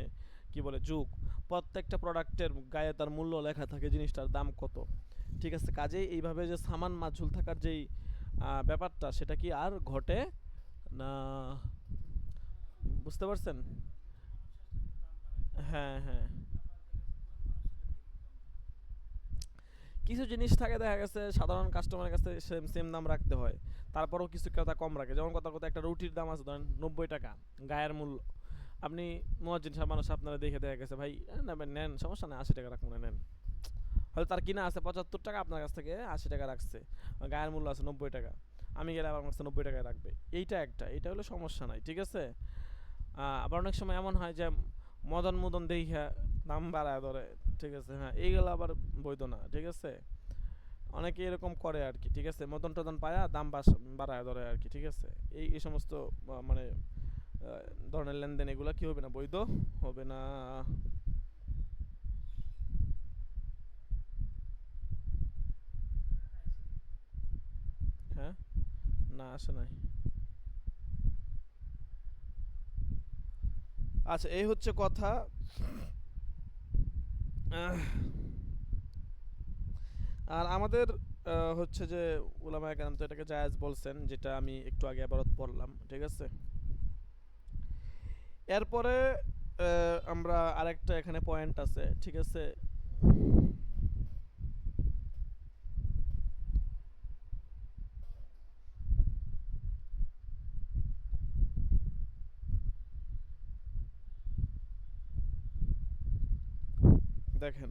কি বলে যুগ, প্রত্যেকটা প্রোডাক্টের গায়ে তার মূল্য লেখা থাকে, জিনিসটার দাম কত, ঠিক আছে? কাজেই এইভাবে যে সামান মাঝুল থাকার যেই ব্যাপারটা সেটা কি আর ঘটে না, বুঝতে পারছেন? হ্যাঁ হ্যাঁ, কিছু জিনিস থাকে দেখা গেছে সাধারণ কাস্টমারের কাছে সেম দাম রাখতে হয়, তারপরেও কিছু ক্রেতা কম রাখে। যেমন কথা একটা রুটির দাম আছে ধরেন 90 টাকা গায়ের মূল্য, আপনি মুয়াজ্জিন সাহেব মানুষ, আপনারা দেখে দেখা গেছে ভাই নেবেন নেন, সমস্যা নেই, 80 টাকা রাখুন নেন। হয়তো তার কিনা আছে 75 টাকা, আপনার কাছ থেকে 80 টাকা রাখছে, গায়ের মূল্য আছে 90 টাকা, আমি গেলে আবার আমার কাছে 90 টাকায় রাখবে। এইটা একটা, এটা হলো সমস্যা নাই, ঠিক আছে। আবার অনেক সময় এমন হয় যে মদন মদন দেখা দাম বাড়ায় ধরে, ঠিক আছে, হ্যাঁ এইগুলো আবার বৈধ না, ঠিক আছে। অনেকে এরকম করে আর কি, ঠিক আছে, মদন টদন পায়া দাম বাড়ায় ধরে আর কি, ঠিক আছে। এই সমস্ত মানে ধরনের লেনদেন এগুলো কি হবে না, বৈধ হবে না। হ্যাঁ, না আসে নাই। আচ্ছা, এই হচ্ছে কথা। আহ, আর আমাদের হচ্ছে যে উলামায়ে কেরাম তো এটাকে জায়েজ বলছেন, যেটা আমি একটু আগে আবার পড়লাম, ঠিক আছে। এরপরে আমরা আরেকটা এখানে পয়েন্ট আছে, ঠিক আছে। দেখেন,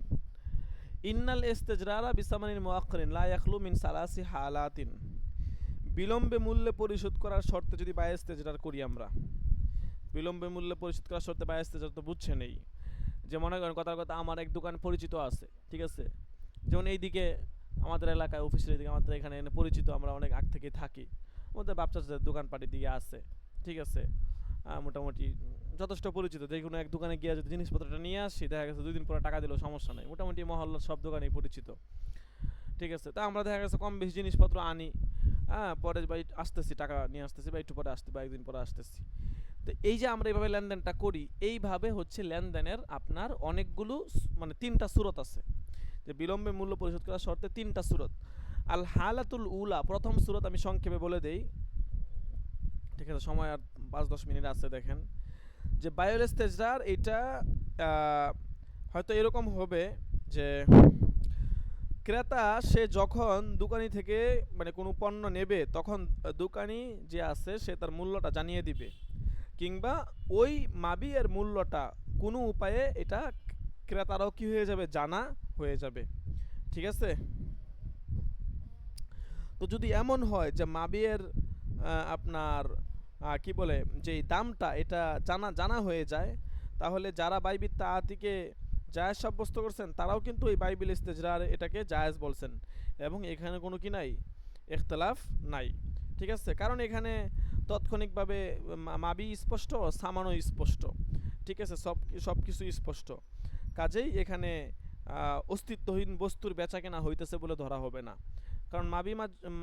ইন্নাল ইস্তেজরারা বিসামানিন মুআক্কারিন লা ইয়াখলু মিন সালাসি হালাতিন। বিলম্বে মূল্যে পরিশোধ করার শর্তে যদি বায় ইস্তেজরার করি আমরা, বিলম্বে মূল্যে পরিশোধ করার শর্তে বায় ইস্তেজরার তো বুঝছেনই। যে মনে করেন কথার কথা আমার এক দোকান পরিচিত আছে, ঠিক আছে। যেমন এইদিকে আমাদের এলাকায় অফিসের এদিকে আমাদের এখানে পরিচিত, আমরা অনেক আগ থেকে থাকি, আমাদের বাচ্চাদের দোকানপাটির দিকে আছে, ঠিক আছে। মোটামুটি যথেষ্ট পরিচিত, যে কোনো এক দোকানে গিয়ে যদি জিনিসপত্রটা নিয়ে আসি, দেখা গেছে 2 দিন পরে টাকা দিলেও সমস্যা নেই, মোটামুটি মহল্লার সব দোকানেই পরিচিত, ঠিক আছে। তা আমরা দেখা গেছে কম বেশি জিনিসপত্র আনি, পরে ভাই আসতেছি টাকা নিয়ে আসতেছি, বা একটু পরে আসতে বা একদিন পরে আসতেছি। তো এই যে আমরা এইভাবে লেনদেনটা করি, এইভাবে হচ্ছে লেনদেনের আপনার অনেকগুলো মানে 3টা সূরত আছে, যে বিলম্বে মূল্য পরিশোধ করার শর্তে 3টা সূরত। আল হালাতুল উলা, প্রথম সূরত আমি সংক্ষেপে বলে দেই, ঠিক আছে, সময় আর 5-10 মিনিট আছে। দেখেন যে বায়ুল ইস্তেজরার এটা হয়তো এরকম হবে যে ক্রেতা সে যখন দোকানি থেকে মানে কোনো পণ্য নেবে, তখন দোকানি যে আছে সে তার মূল্যটা জানিয়ে দিবে, কিংবা ওই মাবি এর মূল্যটা কোনো উপায়ে এটা ক্রেতারাও কি হয়ে যাবে, জানা হয়ে যাবে, ঠিক আছে। তো যদি এমন হয় যে মাবিয়ের আপনার কি বলে যে দামটা এটা জানা জানা হয়ে যায়, তাহলে যারা বাইবির তাআতিকে জায়েজ সাব্যস্ত করছেন তারাও কিন্তু এই বাইবিল ইস্তেজরার এটাকে জায়েজ বলছেন, এবং এখানে কোনো কি নাই, ইখতিলাফ নাই, ঠিক আছে। কারণ এখানে তাৎক্ষণিকভাবে মাবি স্পষ্ট, সামানও স্পষ্ট, ঠিক আছে, সব কিছু স্পষ্ট। কাজেই এখানে অস্তিত্বহীন বস্তুর বেচা কেনা হইতেছে বলে ধরা হবে না, কারণ মাবি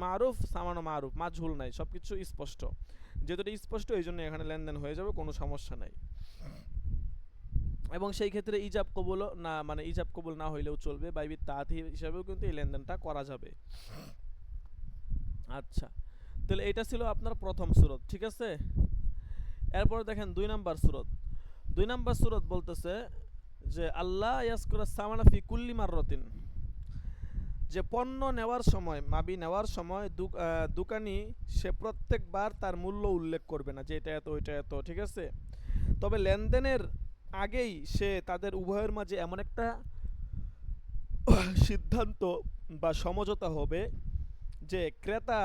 মারুফ, সামানো মারুফ, মাঝহুল নাই, সব কিছু স্পষ্ট। যেহেতু এটা স্পষ্ট, এই জন্য এখানে লেনদেন হয়ে যাবে, কোনো সমস্যা নাই। এবং সেই ক্ষেত্রে ইজাব কবুল না, মানে ইজাব কবুল না হইলেও চলবে, বাইবির তাআতি হিসাবেও কিন্তু এই লেনদেনটা করা যাবে। আচ্ছা, তাহলে এটা ছিল আপনার প্রথম সূরত, ঠিক আছে। এরপর দেখেন 2 নাম্বার সূরত। 2 নাম্বার সূরত বলতেছে যে আল্লাহ ইয়াসকুরা সামানা ফি কুল্লি মাররাতিন, যে পণ্য নেওয়ার সময়, মাবি নেওয়ার সময় দোকানি সে প্রত্যেকবার তার মূল্য উল্লেখ করবে না, যে এটা এত ওইটা এত, ঠিক আছে। তবে লেনদেনের আগেই সে তাদের উভয়ের মাঝে এমন একটা সিদ্ধান্ত বা সমঝোতা হবে যে ক্রেতা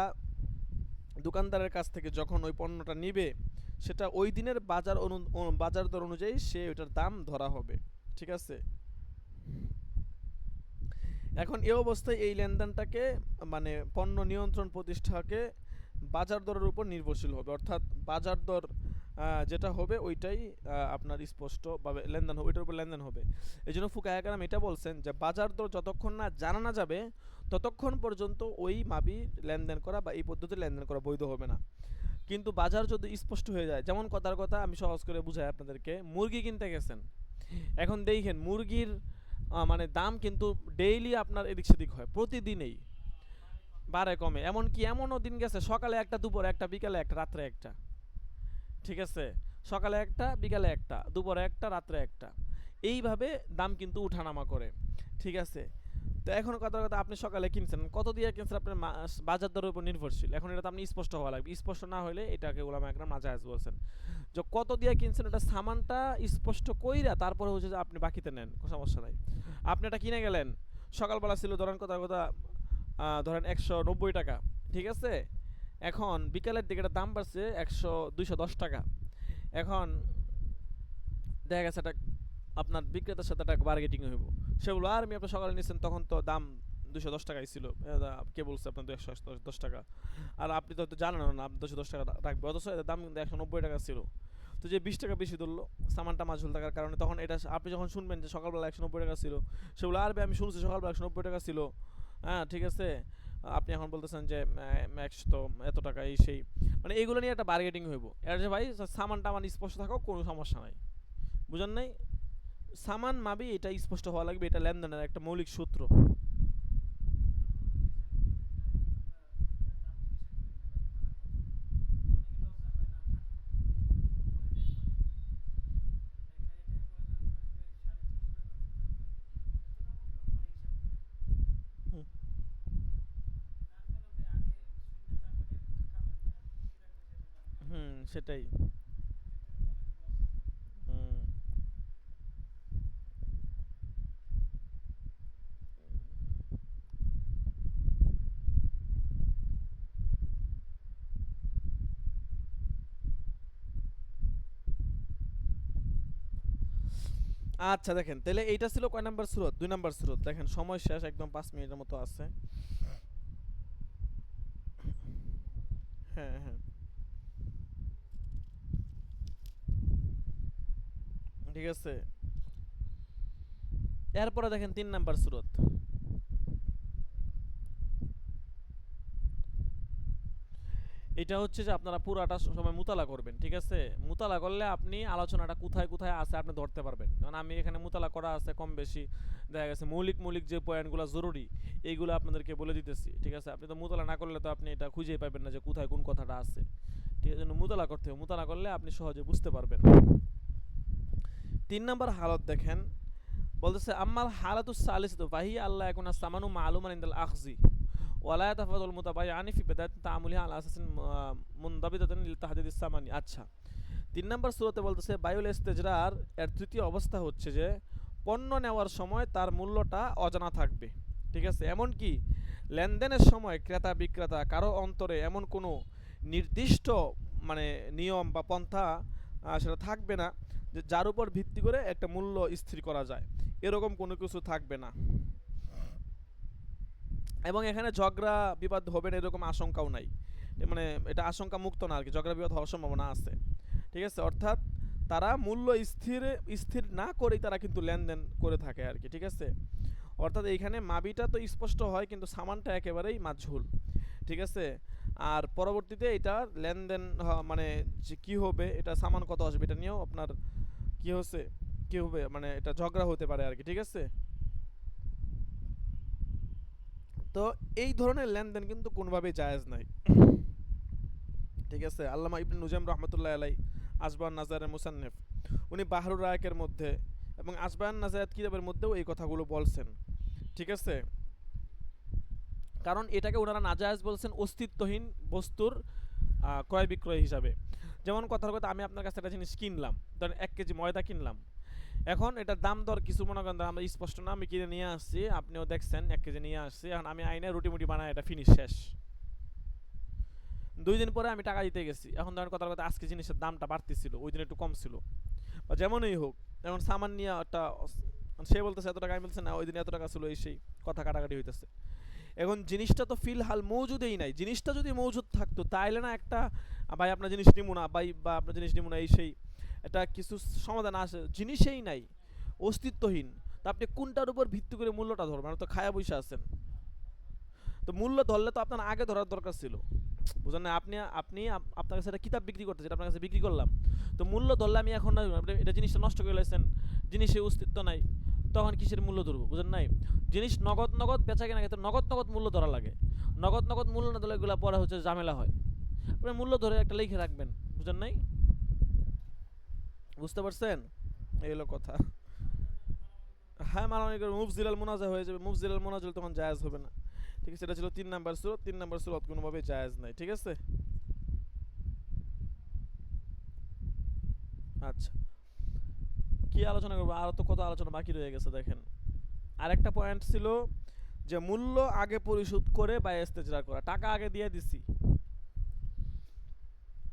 দোকানদারের কাছ থেকে যখন ওই পণ্যটা নিবে, সেটা ওই দিনের বাজার দর অনুযায়ী সে ওইটার দাম ধরা হবে, ঠিক আছে। এখন এই অবস্থায় এই লেনদেনটাকে মানে পণ্য নিয়ন্ত্রণ প্রতিষ্ঠাকে বাজার দরের উপর নির্ভরশীল হবে, অর্থাৎ বাজার দর যেটা হবে ওইটাই আপনার স্পষ্টভাবে লেনদেন হবে, ওইটার উপর লেনদেন হবে। এই জন্য ফুকায়ে কেরাম এটা বলছেন যে বাজার দর যতক্ষণ না জানা না যাবে, ততক্ষণ পর্যন্ত ওই মাবি লেনদেন করা বা এই পদ্ধতি লেনদেন করা বৈধ হবে না। কিন্তু বাজার যদি স্পষ্ট হয়ে যায়, যেমন কথার কথা আমি সহজ করে বুঝাই আপনাদেরকে, মুরগি কিনতে গেছেন, এখন দেখেন মুরগির মানে দাম কিন্তু ডেইলি আপনার এদিক সেদিক হয়, প্রতিদিনেই বাড়ে কমে, এমনকি এমনও দিন গেছে সকালে একটা, দুপুরে একটা, বিকালে একটা, রাত্রে একটা, ঠিক আছে। সকালে একটা, বিকালে একটা, দুপুরে একটা, রাত্রে একটা, এইভাবে দাম কিন্তু উঠানামা করে, ঠিক আছে। তো এখন কথা আপনি সকালে কিনছেন, কত দিয়ে কিনছেন আপনার বাজার দরের উপর নির্ভরশীল। এখন এটা তো আপনি স্পষ্ট হওয়া লাগবে, স্পষ্ট না হলে এটাকে ওলামা একরাম নাজায়েজ বলছেন। যে কত দিয়ে কিনছেন এটা সামানটা স্পষ্ট কইরা তারপরে হচ্ছে যে আপনি বাকিতে নেন, কোনো সমস্যা নাই। আপনি এটা কিনে গেলেন, সকালবেলা ছিল ধরেন কথা ধরেন 190 টাকা, ঠিক আছে। এখন বিকালের দিকে এটার দাম বাড়ছে 210 টাকা। এখন দেখা গেছে এটা আপনার বিক্রেতার সাথে একটা বার্গেটিং হইব। সে বলবো আর আমি আপনার সকালে নিচ্ছেন তখন তো দাম 210 টাকাই ছিল, কে বলছে আপনার 210 টাকা? আর আপনি তো হয়তো জানেন না 210 টাকা রাখবে, অথচ এটার দাম কিন্তু 190 টাকা ছিল। তো যে 20 টাকা বেশি ধরলো সামানটা মাঝুল থাকার কারণে, তখন এটা আপনি যখন শুনবেন যে সকালবেলা 190 টাকা ছিল, সে বলে আর ভাই আমি শুনছি সকালবেলা 190 টাকা ছিল। হ্যাঁ ঠিক আছে, আপনি এখন বলতেছেন যে ম্যাক্স তো এত টাকা এই সেই, মানে এইগুলো নিয়ে একটা বার্গেটিং হইব। এর যে ভাই সামানটা আমার স্পষ্ট থাকো, কোনো সমস্যা নাই, বুঝেন নাই? সামান মাবি এটা স্পষ্ট হওয়া লাগবে, এটা লেনদেনের একটা মৌলিক সূত্র। হুম হুম, সেটাই। হুম। আচ্ছা দেখেন, তাহলে এইটা ছিল কয় নাম্বার স্রোত? 2 নাম্বার স্রোত। দেখেন সময় শেষ, একদম 5 মিনিটের মতো আছে। হ্যাঁ হ্যাঁ, ঠিক আছে। এরপরে দেখেন 3 নাম্বার স্রোত। এটা হচ্ছে যে আপনারা পুরাটা সময় মুতালা করবেন, ঠিক আছে। মুতালা করলে আপনি আলোচনাটা কোথায় কোথায় আছে আপনি ধরতে পারবেন। কারণ আমি এখানে মুতালা করা আছে কম বেশি, দেখা গেছে মৌলিক মৌলিক যে পয়েন্টগুলো জরুরি এইগুলো আপনাদেরকে বলে দিতেছি, ঠিক আছে। আপনি তো মুতালা না করলে তো আপনি এটা খুঁজেই পাবেন না যে কোথায় কোন কথাটা আছে, ঠিক আছে। মুতালা করতে হবে, মুতালা করলে আপনি সহজে বুঝতে পারবেন। 3 নাম্বার হালত দেখেন, বলতেছে আম্মাল হালাতুস সালিসাতু ফাহিয়া আল্লাহ ইয়াকুনা সামানু মালুমান ইনদাল আখজি ওয়ালা ইয়াতাফাদাল মুতাবায়্যানি ফি বিদায়াতি তাআমুলিহি আলা আসাসিন মুনদাবিতাতিন লিতাহদিদিস সামানি। আচ্ছা, 3 নাম্বার সূরাতে বলতেছে বায়ুল ইস্তেজরার এর তৃতীয় অবস্থা হচ্ছে যে পণ্য নেওয়ার সময় তার মূল্যটা অজানা থাকবে, ঠিক আছে। এমন কি লেনদেনের সময় ক্রেতা বিক্রেতা কারো অন্তরে এমন কোনো নির্দিষ্ট মানে নিয়ম বা পন্থা সেটা থাকবে না যে যার উপর ভিত্তি করে একটা মূল্য স্থির করা যায়, এরকম কোনো কিছু থাকবে না। এবং এখানে ঝগড়া বিবাদ হবে না এরকম আশঙ্কাও নাই, মানে এটা আশঙ্কা মুক্ত না আর কি, ঝগড়া বিবাদ হওয়ার সম্ভাবনা আছে, ঠিক আছে। অর্থাৎ তারা মূল্য স্থির স্থির না করেই তারা কিন্তু লেনদেন করে থাকে আর কি, ঠিক আছে। অর্থাৎ এইখানে মাবিটা তো স্পষ্ট হয় কিন্তু সামানটা একেবারেই মাঝঝুল, ঠিক আছে। আর পরবর্তীতে এটা লেনদেন মানে যে কী হবে, এটা সামান কত আসবে এটা নিয়েও আপনার কী হচ্ছে কী হবে, মানে এটা ঝগড়া হতে পারে আর কি, ঠিক আছে। তো এই ধরনের লেনদেন কিন্তু কোনোভাবেই জায়েজ নাই, ঠিক আছে। আল্লামা ইবনে নুজাইম রহমতুল্লাহ আলাই আসবান নাজারের মুসান্নেফ, উনি বাহরুর রায়কের মধ্যে এবং আসবান নাজায়াত কিতাবের মধ্যেও এই কথাগুলো বলছেন, ঠিক আছে। কারণ এটাকে ওনারা নাজায়েজ বলছেন অস্তিত্বহীন বস্তুর ক্রয় বিক্রয় হিসাবে। যেমন কথার কথা আমি আপনার কাছে একটা জিনিস কিনলাম, ধরেন 1 কেজি ময়দা কিনলাম। এখন এটার দাম দর কিছু মনে করেন আমরা স্পষ্ট না, আমি কিনে নিয়ে আসছি, আপনিও দেখছেন 1 কেজি নিয়ে আসছি, এখন আমি আইনে রুটি মুটি বানাই এটা ফিনিশ শেষ। 2 দিন পরে আমি টাকা দিতে গেছি, এখন ধরেন কথার কথা আজকে জিনিসের দামটা বাড়তেছিল, ওই দিন একটু কম ছিল, বা যেমনই হোক, এখন সামান নিয়ে একটা সে বলতেছে এত টাকা, আমি বলছি না ওই দিন এত টাকা ছিল, এই সেই কথা কাটাকাটি হইতেছে। এখন জিনিসটা তো ফিলহাল মৌজুদেই নাই, জিনিসটা যদি মৌজুদ থাকতো তাইলে না একটা ভাই আপনার জিনিস নিমু না ভাই, বা আপনার জিনিস নিমু না এই সেই এটা কিছু সমাধান আসে, জিনিসেই নাই, অস্তিত্বহীন। তা আপনি কোনটার উপর ভিত্তি করে মূল্যটা ধরবেন? তো খায়া বসে আছেন, তো মূল্য ধরলে তো আপনার আগে ধরার দরকার ছিল, বুঝলেন না? আপনি আপনি আপনার কাছে একটা কিতাব বিক্রি করতে, যেটা আপনার কাছে বিক্রি করলাম, তো মূল্য ধরলে আমি এখন এটা জিনিসটা নষ্ট করে লাইছেন, জিনিসের অস্তিত্ব নাই, তখন কিসের মূল্য ধরবো? বুঝেন নাই? জিনিস নগদ নগদ বেচা কেনা ক্ষেত্রে নগদ নগদ মূল্য ধরা লাগে, নগদ নগদ মূল্য না ধরলে এগুলো পরে হচ্ছে ঝামেলা হয়। আপনি মূল্য ধরে একটা লিখে রাখবেন, বুঝেন নাই? বুঝতে পারছেন? এই হলো কথা। হ্যাঁ মারামারি করে মুফজিলাল মুনাজা হয়ে যাবে, মুফজিলাল মুনাজল তখন জায়েজ হবে না। ঠিক আছে, এটা ছিল 3 নাম্বার সূরত। 3 নাম্বার সূরত কোনোভাবেই জায়েজ নাই। ঠিক আছে, আচ্ছা কি আলোচনা করবো, আরো তো কত আলোচনা বাকি রয়ে গেছে। দেখেন আরেকটা পয়েন্ট ছিল যে মূল্য আগে পরিশোধ করে বায়ে ইস্তেজরা করা। টাকা আগে দিয়ে দিছি,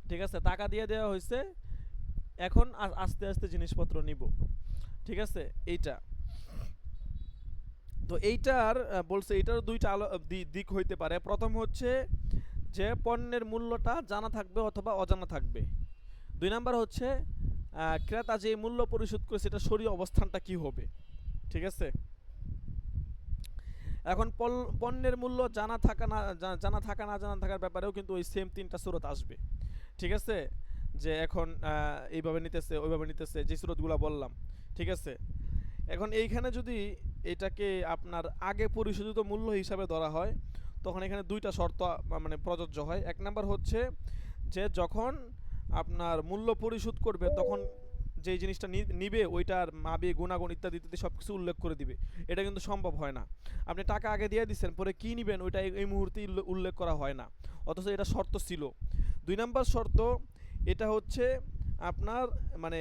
ঠিক আছে, টাকা দিয়ে দেওয়া হয়েছে, এখন আস্তে আস্তে জিনিসপত্র নিব। ঠিক আছে, এইটা তো এইটার বলছে এইটার দুইটা দিক হইতে পারে। প্রথম হচ্ছে যে পণ্যের মূল্যটা জানা থাকবে অথবা অজানা থাকবে। 2 নাম্বার হচ্ছে ক্রেতা যে মূল্য পরিশোধ করে সেটা শরীয় অবস্থানটা কি হবে। ঠিক আছে, এখন পণ্যের মূল্য জানা থাকা না জানা থাকা না জানা থাকার ব্যাপারেও কিন্তু ওই সেম 3টা সূরত আসবে। ঠিক আছে, যে এখন এইভাবে নিতেছে ওইভাবে নিতেছে যে সূরতগুলো বললাম। ঠিক আছে, এখন এইখানে যদি এটাকে আপনার আগে পরিশোধিত মূল্য হিসাবে ধরা হয় তখন এখানে 2টা শর্ত মানে প্রযোজ্য হয়। 1 নাম্বার হচ্ছে যে যখন আপনার মূল্য পরিশোধ করবে তখন যেই জিনিসটা নিবে ওইটার মাবে গুণাগুণ ইত্যাদি ইত্যাদি সব কিছু উল্লেখ করে দিবে। এটা কিন্তু সম্ভব হয় না। আপনি টাকা আগে দিয়ে দিচ্ছেন, পরে কী নেবেন ওইটা এই মুহূর্তে উল্লেখ করা হয় না, অথচ এটা শর্ত ছিল। 2 নাম্বার শর্ত এটা হচ্ছে আপনার মানে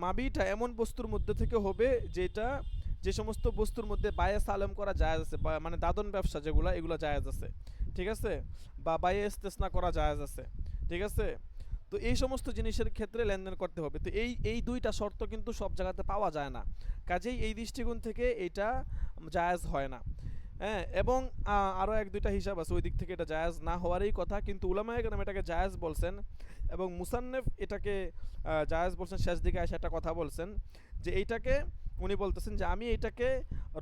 মাবিটা এমন বস্তুর মধ্যে থেকে হবে যেটা যে সমস্ত বস্তুর মধ্যে বায়ে সালেম করা জায়েজ আছে, মানে দাদন ব্যবসা যেগুলো এগুলো জায়েজ আছে। ঠিক আছে, বা বায়ে ইস্তেসনা করা জায়েজ আছে। ঠিক আছে, তো এই সমস্ত জিনিসের ক্ষেত্রে লেনদেন করতে হবে। তো এই 2টা শর্ত কিন্তু সব জায়গাতে পাওয়া যায় না, কাজেই এই দৃষ্টিকোণ থেকে এটা জায়েজ হয় না। হ্যাঁ, এবং আরও 1-2টা হিসাব আছে ওই দিক থেকে এটা জায়েজ না হওয়ারই কথা, কিন্তু উলামায়ে কেরাম এটাকে জায়েজ বলছেন এবং মুসান্নেফ এটাকে জায়েজ বলছেন। শেষ দিকে এসে একটা কথা বলছেন যে এইটাকে উনি বলতেছেন যে আমি এইটাকে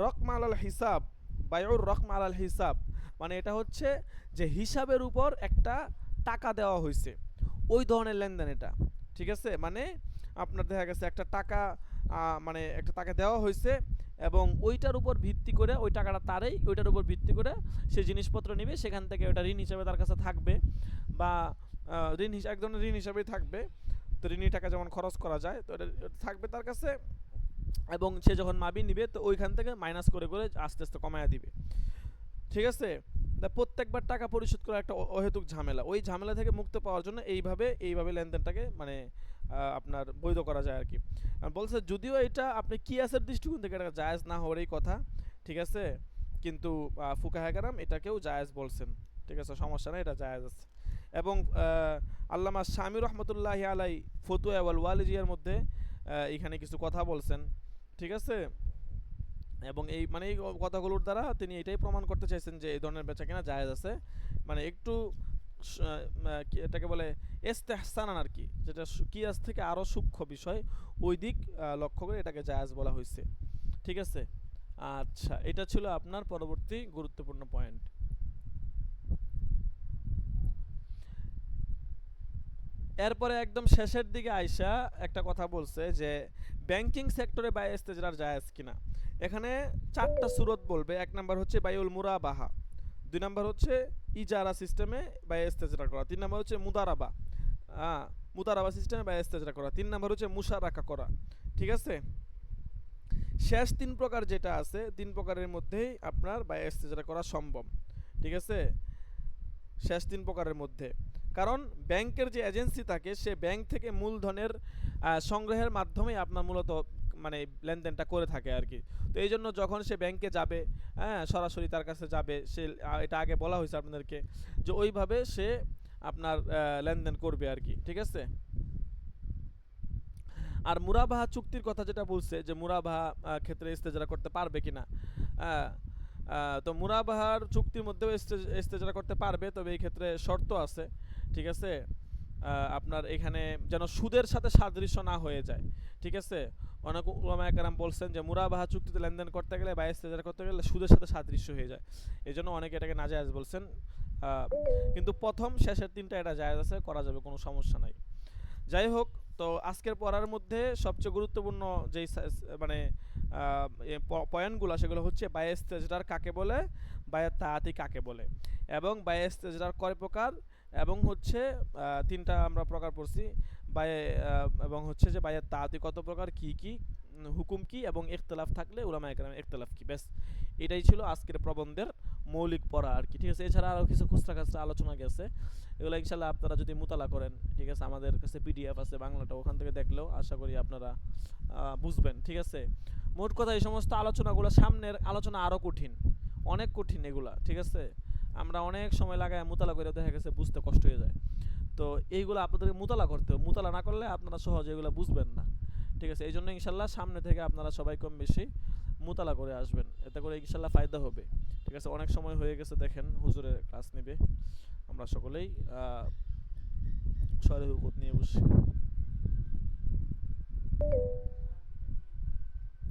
রকম আলাল হিসাব, বায়ুর রকম আলাল হিসাব, মানে এটা হচ্ছে যে হিসাবের উপর একটা টাকা দেওয়া হয়েছে, ওই ধরনের লেনদেন এটা। ঠিক আছে, মানে আপনার দেখা গেছে একটা টাকা মানে একটা টাকা দেওয়া হয়েছে এবং ওইটার উপর ভিত্তি করে ওই টাকাটা তারই, ওইটার উপর ভিত্তি করে সে জিনিসপত্র নেবে, সেখান থেকে ওটা ঋণ হিসাবে তার কাছে থাকবে, বা ঋণ হিসাবে এক ধরনের ঋণ হিসাবেই থাকবে। তো ঋণী টাকা যেমন খরচ করা যায় তো এটা থাকবে তার কাছে, এবং সে যখন মাবি নিবে তো ওইখান থেকে মাইনাস করে করে আস্তে আস্তে কমায়া দিবে। ঠিক আছে, প্রত্যেকবার টাকা পরিশোধ করা একটা অহেতুক ঝামেলা, ওই ঝামেলা থেকে মুক্ত পাওয়ার জন্য এইভাবে লেনদেনটাকে মানে আপনার বৈধ করা যায় আর কি। বলছে যদিও এটা আপনি কিয়াসের দৃষ্টিকোণ থেকে এটা জায়েজ না হওয়ারই কথা। ঠিক আছে, কিন্তু ফুকাহে কেরাম এটাকেও জায়েজ বলছেন। ঠিক আছে, সমস্যা নেই, এটা জায়েজ আছে। এবং আল্লামা শামী রহমতুল্লাহি আলাই ফতুয়া ওয়াল ওয়ালিজিয়ার মধ্যে এখানে কিছু কথা বলছেন। ঠিক আছে, এবং এই মানে এই কথাগুলোর দ্বারা তিনি এটাই প্রমাণ করতে চাইছেন যে এই ধরনের বেচা কেনা জায়েজ আছে, মানে একটু এটাকে বলে ইস্তেহসানান আর কি, যেটা কিয়াস থেকে আরও সূক্ষ্ম বিষয়, ওই দিক লক্ষ্য করে এটাকে জায়েজ বলা হয়েছে। ঠিক আছে, আচ্ছা এটা ছিল আপনার পরবর্তী গুরুত্বপূর্ণ পয়েন্ট। এরপরে একদম শেষের দিকে আইসা একটা কথা বলছে যে ব্যাংকিং সেক্টরে বায়ে ইস্তেজরার জায়েজ কিনা। এখানে 4টা সূরত বলবে। 1 নাম্বার হচ্ছে বায়ুল মুরাবাহা, 2 নাম্বার হচ্ছে ইজারা সিস্টেমে বায়ে ইস্তেজরা করা, 3 নাম্বার হচ্ছে মুদারাবা, মুদারাবা সিস্টেমে বায়ে ইস্তেজরা করা, 3 নাম্বার হচ্ছে মুশারাকা করা। ঠিক আছে, শেষ 3 প্রকার যেটা আছে 3 প্রকারের মধ্যেই আপনার বায়ে ইস্তেজরা করা সম্ভব। ঠিক আছে, শেষ 3 প্রকারের মধ্যে, কারণ ব্যাংকের যে এজেন্সি থাকে সে ব্যাংক থেকে মূলধনের সংগ্রহের মাধ্যমেই আপনার মূলত মানে লেনদেনটা করে থাকে আর কি। তো এই জন্য যখন সে ব্যাংকে যাবে, হ্যাঁ সরাসরি তার কাছে যাবে, সে এটা আগে বলা হয়েছে আপনাদেরকে যে ওইভাবে সে আপনার লেনদেন করবে আর কি। ঠিক আছে, আর মুরাবাহা চুক্তির কথা যেটা বলছে যে মুরাবাহা ক্ষেত্রে ইস্তেজরা করতে পারবে কিনা, তো মুরাবাহার চুক্তির মধ্যেও ইস্তেজরা করতে পারবে, তবে এই ক্ষেত্রে শর্ত আছে। ঠিক আছে, আপনার এখানে যেন সুদের সাথে সাদৃশ্য না হয়ে যায়। ঠিক আছে, অনেক উলামায়ে কেরাম বলছেন যে মুরাবাহা চুক্তিতে লেনদেন করতে গেলে বা ইস্তেজরা করতে গেলে সুদের সাথে সাদৃশ্য হয়ে যায়, এই জন্য অনেকে এটাকে নাজায়েজ বলছেন। কিন্তু প্রথম শেষের 3টা এটা জায়েজ আছে, করা যাবে, কোনো সমস্যা নাই। যাই হোক, তো আজকের পড়ার মধ্যে সবচেয়ে গুরুত্বপূর্ণ যেই মানে পয়েন্টগুলো সেগুলো হচ্ছে বায়ে ইস্তেজরার কাকে বলে, বায়ে তাআতি কাকে বলে, এবং বায়ে ইস্তেজরার কয় প্রকার, এবং হচ্ছে 3টা আমরা প্রকার পড়ছি বায়ে, এবং হচ্ছে যে বায়ে তাআতি কত প্রকার, কি কি হুকুম কি এবং ইখতিলাফ থাকলে উলামায়ে কেরামের ইখতিলাফ কি, ব্যাস এটাই ছিল আজকের প্রবন্ধের মৌলিক পড়া আর কি। ঠিক আছে, এছাড়া আরও কিছু খুচরা খাচরা আলোচনা গেছে, এগুলো ইনশাল্লাহ আপনারা যদি মুতালা করেন, ঠিক আছে, আমাদের কাছে পিডিএফ আছে বাংলাটা, ওখান থেকে দেখলেও আশা করি আপনারা বুঝবেন। ঠিক আছে, মোট কথা এই সমস্ত আলোচনাগুলো, সামনের আলোচনা আরও কঠিন, অনেক কঠিন এগুলা। ঠিক আছে, আমরা অনেক সময় লাগায় মুতালা করে দেখা গেছে বুঝতে কষ্ট হয়ে যায়। তো এইগুলো আপনাদেরকে মুতালা করতে হবে, মুতালা না করলে আপনারা সহজে এগুলো বুঝবেন না। ঠিক আছে, এই জন্য ইনশাল্লাহ সামনে থেকে আপনারা সবাই কম বেশি মুতালা করে আসবেন, এতে করে ইনশাল্লাহ ফায়দা হবে। ঠিক আছে, অনেক সময় হয়ে গেছে, দেখেন হুজুরের ক্লাস নেবে, আমরা সকলেই সরে হুকুত নিয়ে বসি।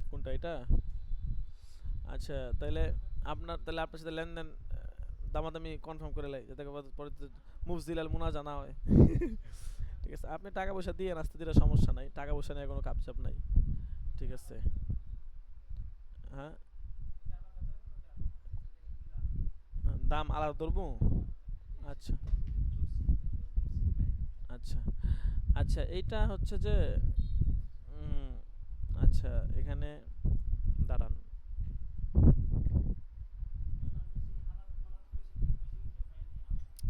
কোনটা এটা? আচ্ছা, তাহলে আপনার সাথে লেনদেন দামাদামি কনফার্ম করে লাই, যাতে পরে মুফজিলাল মুনা জানা হয়। ঠিক আছে, আপনি টাকা পয়সা দিয়ে নাস্তা দিলে সমস্যা নাই, টাকা পয়সা নিয়ে কোনো কাপচাপ নাই। ঠিক আছে, হ্যাঁ, দাম আলাদা ধরবো। আচ্ছা আচ্ছা আচ্ছা, এইটা হচ্ছে যে আচ্ছা, এখানে দাঁড়ান,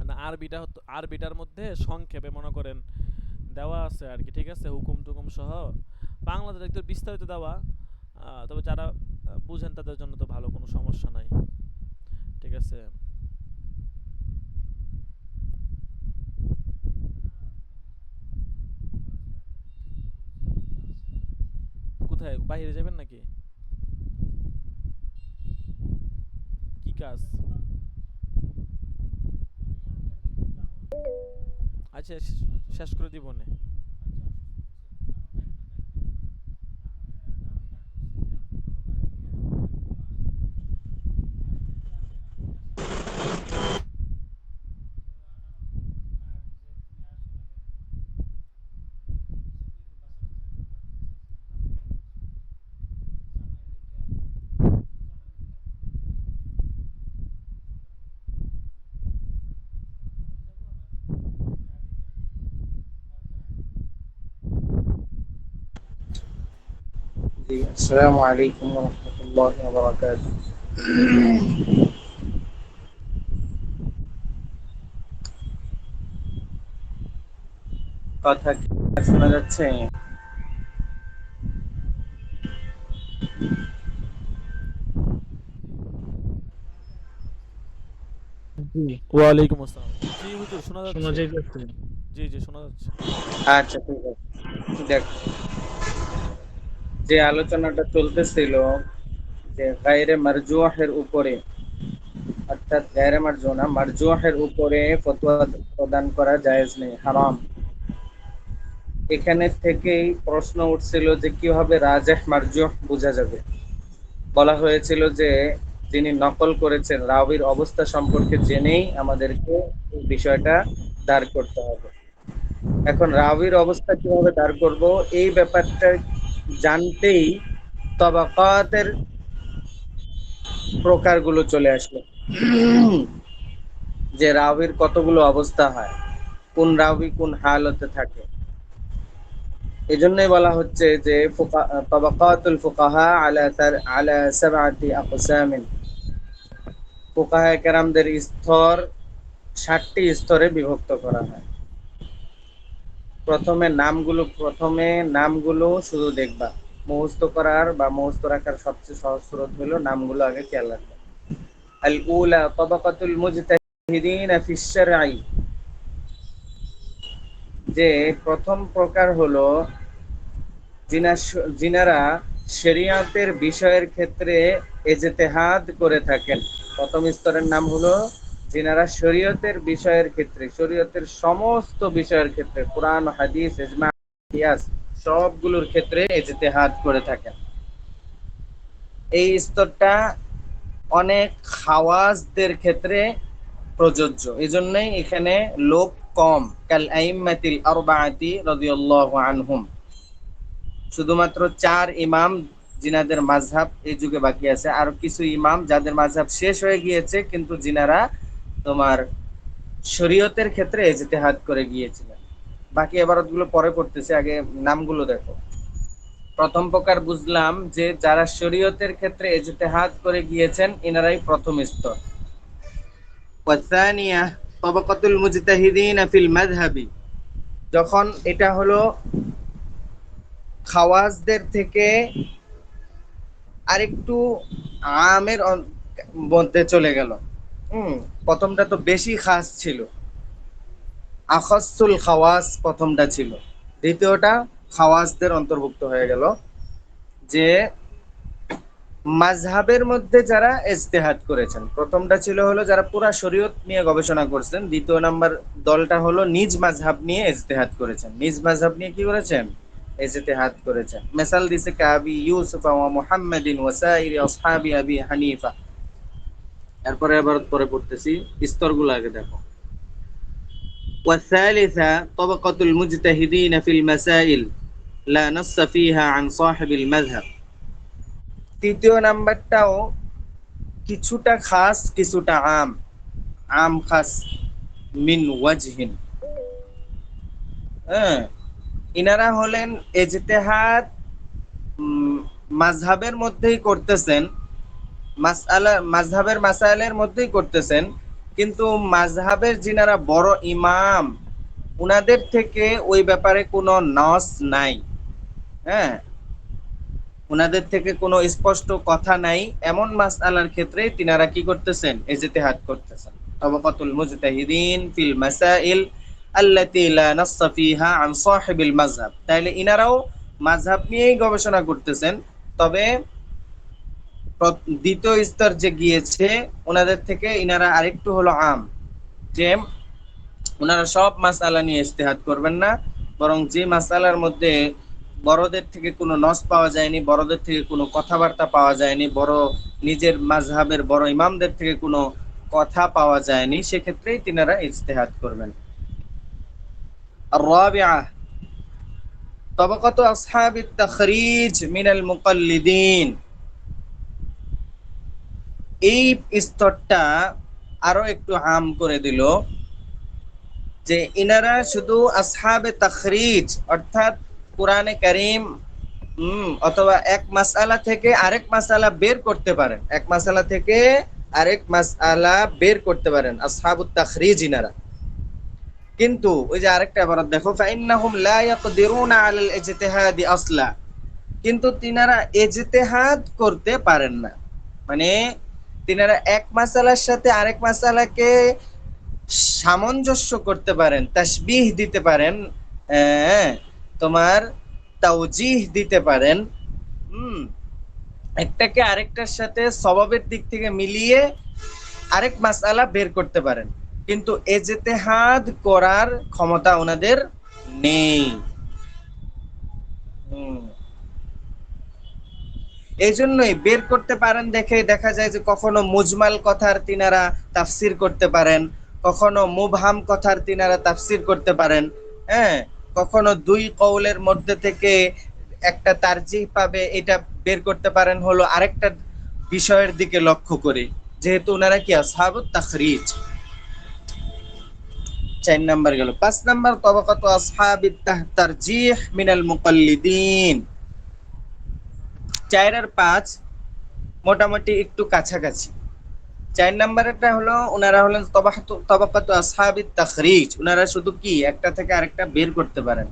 না আরবিটার মধ্যে সংক্ষেপে মনে করেন দেওয়া আছে আর কি। ঠিক আছে, হুকুম টুকুম সহ বাংলাতে একটু বিস্তারিত দেওয়া, তবে যারা বুঝেন তাদের জন্য তো ভালো, কোনো সমস্যা নাই। ঠিক আছে, কোথায় বাইরে যাবেন নাকি? কি কাজ? আচ্ছা, শেষ করে দিব নে। জি, আসসালামু আলাইকুম ওয়া রাহমাতুল্লাহি ওয়া বারাকাতুহু। কথা কি শোনা যাচ্ছে? জি, ওয়ালাইকুম আসসালাম। জি হুজুর, শোনা শোনা যাচ্ছে। যাইতেছে। জি জি, শোনা যাচ্ছে। আচ্ছা, ঠিক আছে। দেখ, যে আলোচনাটা চলতেছিল যে গায়রে মারজুহের উপরে, অর্থাৎ গায়রে মারজু না, মারজুহের উপরে ফতোয়া প্রদান করা জায়েজ নেই, হারাম। এখানে থেকেই প্রশ্ন উঠছিল যে কিভাবে রাজেহ মারজুহ বোঝা যাবে। বলা হয়েছিল যে যিনি নকল করেছেন রাবির অবস্থা সম্পর্কে জেনেই আমাদেরকে এই বিষয়টা দাঁড় করতে হবে। এখন রাবির অবস্থা কিভাবে দাঁড় করব, এই ব্যাপারটা জানতেই তবাকাতের প্রকারগুলো চলে আসলো। যে রাবির কতগুলো অবস্থা হয়, কোন রাবি কোন হালতে থাকে। এজন্যই বলা হচ্ছে যে তবাকাতুল ফুকাহা আলা সাবআতি আকসামিন, ফুকাহায়ে কেরামদের স্তর 7টি স্তরে বিভক্ত করা হয়। প্রথমে নামগুলো শুধু দেখবা, মুখস্থ করার বা মুখস্থ রাখার সবচেয়ে সহজ স্রোত হলো নামগুলো আগে খেয়াল রাখবা। আল উলা তাবাকাতুল মুজতাহিদিন ফিশ শারঈ, যে প্রথম প্রকার হলো যিনারা শরিয়াতের বিষয়ের ক্ষেত্রে ইজতিহাদ করে থাকেন। প্রথম স্তরের নাম হলো যিনারা শরীয়তের বিষয়ের ক্ষেত্রে, শরীয়তের সমস্ত বিষয়ের ক্ষেত্রে, কোরআন হাদিস ইজমা কিয়াস সবগুলোর ক্ষেত্রে ইজতিহাদ করে থাকেন। এই স্তরটা অনেক খাওয়াজদের ক্ষেত্রে প্রযোজ্য, এজন্যই এখানে লোক কম। কাল আইম্মাতিল আরবাআতি রাদিয়াল্লাহু আনহুম, শুধুমাত্র 4 ইমাম জিনাদের মাযহাব এই যুগে বাকি আছে, আর কিছু ইমাম যাদের মাযহাব শেষ হয়ে গিয়েছে, কিন্তু জিনারা তোমার শরীয়তের ক্ষেত্রে ইজতিহাদ করে গিয়েছিলেন। বাকি ইবারতগুলো পরে পড়তেছে, আগে নামগুলো দেখো। প্রথম প্রকার বুঝলাম যে যারা শরীয়তের ক্ষেত্রে ইজতিহাদ করে গিয়েছেন এনারাই প্রথম স্তর। ওয়াসানিয়া তাবাকাতুল মুজতাহিদিন ফিল মাযহাবি, যখন এটা হলো খাওয়াজদের থেকে আরেকটু আমের মধ্যে চলে গেল। প্রথমটা তো বেশি খাস ছিল, আখাসুল খাওয়াস প্রথমটা ছিল, দ্বিতীয়টা খাওয়াসদের অন্তর্ভুক্ত হয়ে গেল, যে মাযহাবের মধ্যে যারা ইজতিহাদ করেছেন। প্রথমটা ছিল হলো যারা পুরা শরীয়ত নিয়ে গবেষণা করছেন, দ্বিতীয় নাম্বার দলটা হলো নিজ মাযহাব নিয়ে ইজতিহাদ করেছেন। নিজ মাযহাব নিয়ে কি করেছেন? ইজতিহাদ করেছেন। মিসাল দিছে কাবি ইউসুফ ওয়া মুহাম্মাদিন ওয়া সাইরি আসহাবি আবি হানিফা। এরপরে আবার পরে পড়তেছি, স্তরগুলো আগে দেখো। والثالثة طبقة المجتهدين في المسائل لا نص فيها عن صاحب المذهب। তৃতীয় নাম্বারটাও কিছুটা খাস কিছুটা আম, আম খাস মিন ওয়াজহিন। ইনারা হলেন ইজতিহাদ মাযহাবের মধ্যেই করতেছেন, মাযহাবের মাসাইলের মধ্যেই করতেছেন, কিন্তু মাযহাবের যিনারা বড় ইমাম উনাদের থেকে ওই ব্যাপারে কোনো নস নাই। উনাদের থেকে কোনো স্পষ্ট কথা নাই, এমন মাসআলার ক্ষেত্রে তিনারা কি করতেছেন? ইজতিহাদ করতেছেন। তাবাকাতুল মুজতাহিদিন ফিল মাসাইল আল্লাতী লা নাসসা ফিহা আন সাহিবিল মাযহাব। তাইলে ইনারাও মাযহাব নিয়েই গবেষণা করতেছেন, তবে দ্বিতীয় স্তর যে গিয়েছে ওনাদের থেকে ইনারা আরেকটু হলো আম, যে ওনারা সব মাসআলা নিয়ে ইজতিহাদ করবেন না, বরং যে মাসআলার মধ্যে বড়দের থেকে কোনো নস পাওয়া যায়নি, বড়দের থেকে কোনো কথাবার্তা পাওয়া যায়নি, বড় নিজের মাযহাবের বড় ইমামদের থেকে কোনো কথা পাওয়া যায়নি, সেক্ষেত্রেই তিনারা ইজতিহাদ করবেন। আর-রাবিআ তাবাকাতু আসহাবিত তাখরিজ মিনাল মুকাল্লিদিন। এই স্তরটা আরো একটু আম করে দিল, যে ইনারা শুধু আসহাবে তাখরিজ অর্থাৎ কোরআনে কারীম অথবা এক মাসআলা থেকে আরেক মাসআলা বের করতে পারেন, এক মাসআলা থেকে আরেক মাসআলা বের করতে পারেন আসহাবুত তাখরিজ ইনারা। কিন্তু ওই যে আরেকটা ইবারত দেখো, ফাইন্নাহুম লা ইয়াকদিরুনা আলাল ইজতিহাদি আসলা, কিন্তু তিনারা ইজতিহাদ করতে পারেন না। মানে তিনারা এক মাসআলার সাথে আরেক মাসআলাকে সামঞ্জস্য করতে পারেন, তাশবিহ দিতে পারেন, তোমার তাওজিহ দিতে পারেন, একটাকে আরেকটার সাথে সওয়াবের দিক থেকে মিলিয়ে আরেক মাসআলা বের করতে পারেন, কিন্তু ইজতিহাদ করার ক্ষমতা ওনাদের নেই। এই জন্যই বের করতে পারেন দেখে দেখা যায় যে কখনো মুজমাল কথার তিনারা তাফসির করতে পারেন, কখনো মুবহাম কথার তিনারা তাফসির করতে পারেন, কখনো দুই কওলের মধ্যে থেকে একটা তারজিহ পাবে, এটা বের করতে পারেন হলো আরেকটা বিষয়ের দিকে লক্ষ্য করে, যেহেতু ওনারা কি আসহাবুত তাখরিজ। 4 নাম্বার গেল। 5 নাম্বার তাবাকাতু আসহাবিত তারজিহ মিনাল মুকাল্লিদিন। 4 আর 5 মোটামুটি একটু কাছাকাছি। 4 নাম্বারটা হলো ওনারা হলেন তাবাকাতু আসহাবিত তাখরিজ, ওনারা শুধু কি একটা থেকে আরেকটা বের করতে পারেন।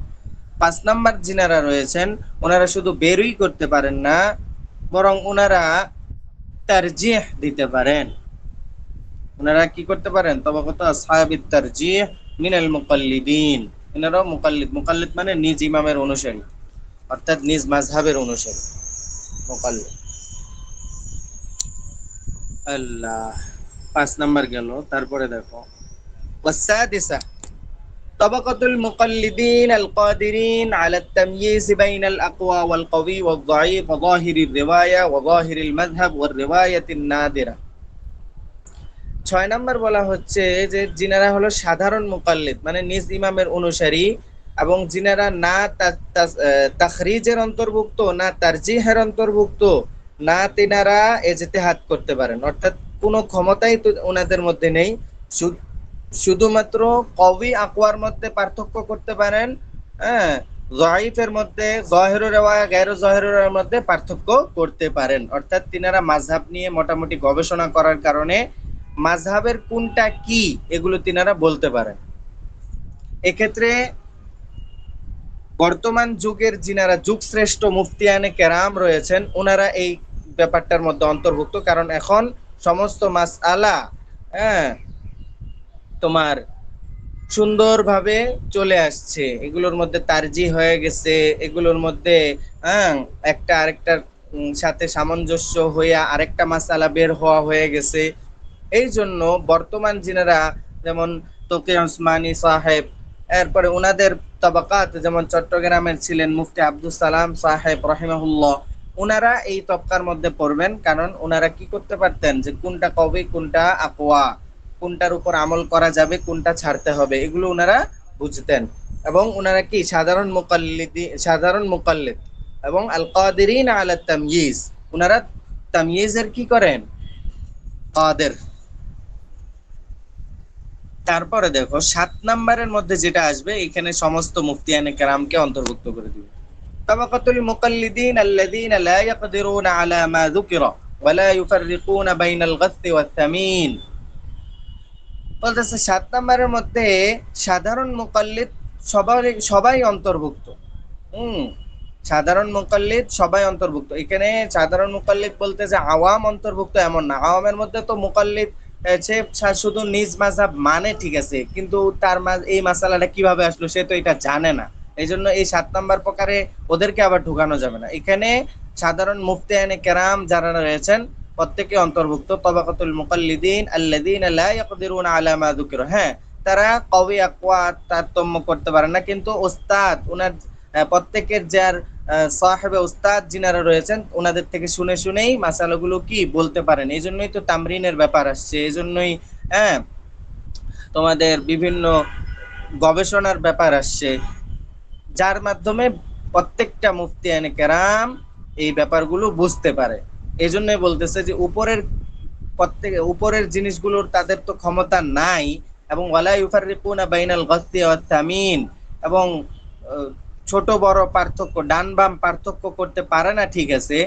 5 নাম্বার যিনারা রয়েছেন ওনারা শুধু বেরই করতে পারেন না, বরং ওনারা তারজিহ দিতে পারেন। ওনারা কি করতে পারেন? তাবাকাতু আসহাবিত তারজিহ মিনাল মুকাল্লিদিন। এনারাও মুকাল্লিদ, মুকাল্লিদ মানে নিজ ইমামের অনুসারী, অর্থাৎ নিজ মাযহাবের অনুসারী, মুকাল্লিদ। আল্লাহ, 5 নাম্বার গেল। তারপরে দেখো ওয়াসাদিসা তাবাকাতুল মুকাল্লিদিন আল কাদিরিন আলা তাময়িজ বাইনাল আকওয়া ওয়াল কওয়ি ওয়াল যায়ীফ ওয়া যাহিরির রিওয়ায়া ওয়া যাহিরিল মাযহাব ওয়ার রিওয়ায়াতিন নাদিরা। 6 নাম্বার বলা হচ্ছে যে যিনারা হলো সাধারণ মুকাল্লিদ মানে নিজ ইমামের অনুসারী, এবং যিনারা না তাখরিজের অন্তর্ভুক্ত না তারজিহের অন্তর্ভুক্ত, না তিনারা ইজতিহাদ করতে পারেন, অর্থাৎ কোনো ক্ষমতাই তো ওনাদের মধ্যে নেই, শুধুমাত্র কওয়ি আকওয়ার মধ্যে পার্থক্য করতে পারেন, যায়িফের মধ্যে যাহিরুর রিওয়ায়া গায়রু যাহিরুর মধ্যে পার্থক্য করতে পারেন। অর্থাৎ তিনারা মাযহাব নিয়ে মোটামুটি গবেষণা করার কারণে মাযহাবের কোনটা কি এগুলো তিনারা বলতে পারেন। এক্ষেত্রে বর্তমান যুগের যিনারা যুগশ্রেষ্ঠ মুফতিয়ানে কেরাম রয়েছেন ওনারা এই ব্যাপারটার মধ্যে অন্তর্ভুক্ত, কারণ এখন সমস্ত মাসআলা হ্যাঁ তোমার সুন্দরভাবে চলে আসছে, এগুলোর মধ্যে তারজিহ হয়ে গেছে, এগুলোর মধ্যে হ্যাঁ একটা আরেকটার সাথে সামঞ্জস্য হইয়া আরেকটা মাসআলা বের হওয়া হয়ে গেছে। এই জন্য বর্তমান যিনারা যেমন তকি ওসমানী সাহেব, এরপরে ওনাদের তবাকাত যেমন চট্টগ্রামের ছিলেন মুফতি আব্দুল সালাম সাহেব রহিমাহুল্লাহ, ওনারা এই তবকার মধ্যে পড়বেন, কারণ ওনারা কি করতে পারতেন যে কোনটা কবি কোনটা আকওয়া, কোনটার উপর আমল করা যাবে কোনটা ছাড়তে হবে এগুলো ওনারা বুঝতেন। এবং ওনারা কি সাধারণ মুকাল্লিদ এবং আল কাদিরিন আলা তাময়িজ, ওনারা তাময়িজের কি করেন কাদের। তারপরে দেখো 7 নম্বরের মধ্যে যেটা আসবে এখানে সমস্ত মুফতিয়ানে কেরামকে অন্তর্ভুক্ত করে দিবে। তাবাকাতুল মুকাল্লিদিন আল্লাযীনা লা ইয়াকদিরুনা আলা মা যুকিরা ওয়া লা ইউফাররিকুনা বাইনাল গাসসি ওয়াত তামিন। বলতেছে 7 নম্বরের মধ্যে সাধারণ মুকাল্লিদ সবাই অন্তর্ভুক্ত। হুম, সাধারণ মুকাল্লিদ সবাই অন্তর্ভুক্ত। এখানে সাধারণ মুকাল্লিদ বলতে যে আওয়াম অন্তর্ভুক্ত এমন না। আওয়ামের মধ্যে তো মুকাল্লিদ সে শুধু নিজ মাযহাব মানে, ঠিক আছে, কিন্তু তার এই মাসালাটা কিভাবে আসলো সে তো এটা জানে না। এই জন্য এই 7 নাম্বার প্রকারে ওদেরকে আবার ঢুকানো যাবে না। এখানে সাধারণ মুফতিয়ানে কেরাম যারা রয়েছেন প্রত্যেকে অন্তর্ভুক্ত। তাবাকাতুল মুকাল্লিদিন আল্লাযীনা লা ইয়াকদিরুনা আলা মা যুকিরা, হ্যাঁ তারা কওয়ি আকওয়া তারতম্য করতে পারে না, কিন্তু ওস্তাদ ওনার প্রত্যেকের যার সাহেবে উস্তাদ যিনারা রয়েছেন ওনাদের থেকে শুনে শুনেই মাসালাগুলো কি বলতে পারেন। এই জন্যই তো তামরিনের ব্যাপার আসছে, এই জন্যই হ্যাঁ তোমাদের বিভিন্ন গবেষণার ব্যাপার আসছে, যার মাধ্যমে প্রত্যেকটা মুফতিয়ানে কেরাম এই ব্যাপারগুলো বুঝতে পারে। এই জন্যই বলতেছে যে উপরের জিনিসগুলোর তাদের তো ক্ষমতা নাই, এবং ওয়ালা ইউফাররিকুনা বাইনাল গাসসি ওয়াত তামিন, এবং ছোট বড় পার্থক্য ডান বাম পার্থক্য করতে পারে না, ঠিক আছে,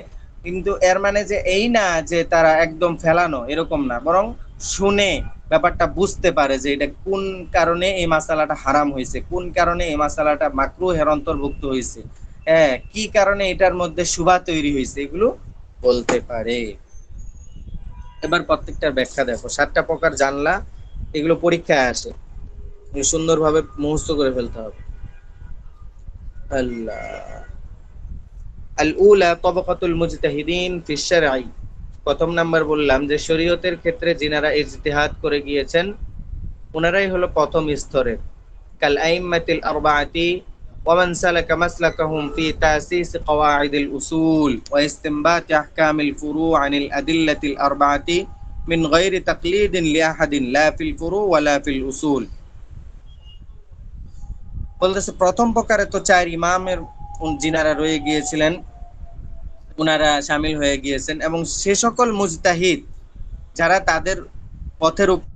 কিন্তু এর মানে যে এই না যে তারা একদম ফেলানো, এরকম না, বরং শুনে ব্যাপারটা বুঝতে পারে যে এটা কোন কারণে এই মাসালাটা হারাম হয়েছে, কোন কারণে এই মাসালাটা মাকরুহের অন্তর্ভুক্ত হয়েছে, হ্যাঁ কি কারণে এটার মধ্যে শুভা তৈরি হয়েছে, এগুলো বলতে পারে। এবার প্রত্যেকটার ব্যাখ্যা দেখো। 7টা প্রকার জানলা, এগুলো পরীক্ষায় আসে, সুন্দরভাবে মুখস্থ করে ফেলতে হবে। আল্লাহ আল-উলা তাবাকাতুল মুজতাহিদিন ফি শারঈ। প্রথম নাম্বার বললাম যে শরীয়তের ক্ষেত্রে যিনারা ইজতিহাদ করে গিয়েছেন ওনারাই হলো প্রথম স্তরের। কাল আইম্মাতিল আরবাআতি ওয়া মান সালাকা মাসলাকাহুম ফি তাসিস কওয়াইদিল উসুল ওয়া ইসতিনবাতি আহকামিল ফুরু আনিল আদিল্লাতিল আরবাআতি মিন গায়রি তাকলিদিন লিআহাদিন লা ফিল ফুরু ওয়া লা ফিল উসুল। বলতেছে প্রথম প্রকারে তো 4 ইমামের যিনারা রয়ে গিয়েছিলেন ওনারা শামিল হয়ে গিয়েছেন, এবং সে সকল মুজতাহিদ যারা তাদের পথের উপর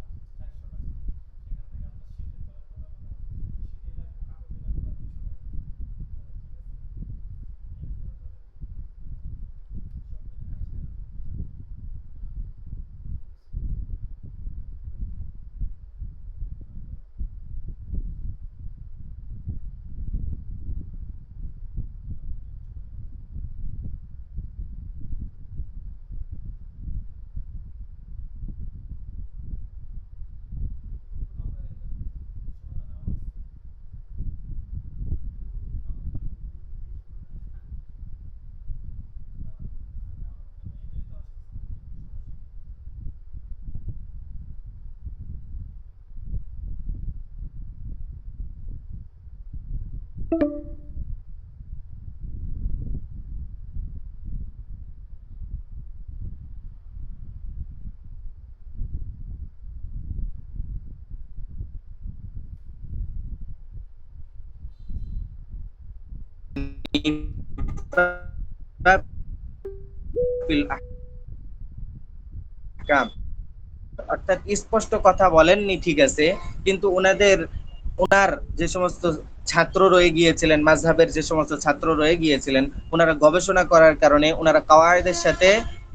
অর্থাৎ স্পষ্ট কথা বলেননি, ঠিক আছে, কিন্তু ওনার যে সমস্ত ছাত্র রয়ে গিয়েছিলেন, মাযহাবের যে সমস্ত ছাত্র রয়ে গিয়েছিলেন, ওনারা গবেষণা করার কারণে, ওনারা কাওয়ায়েদের সাথে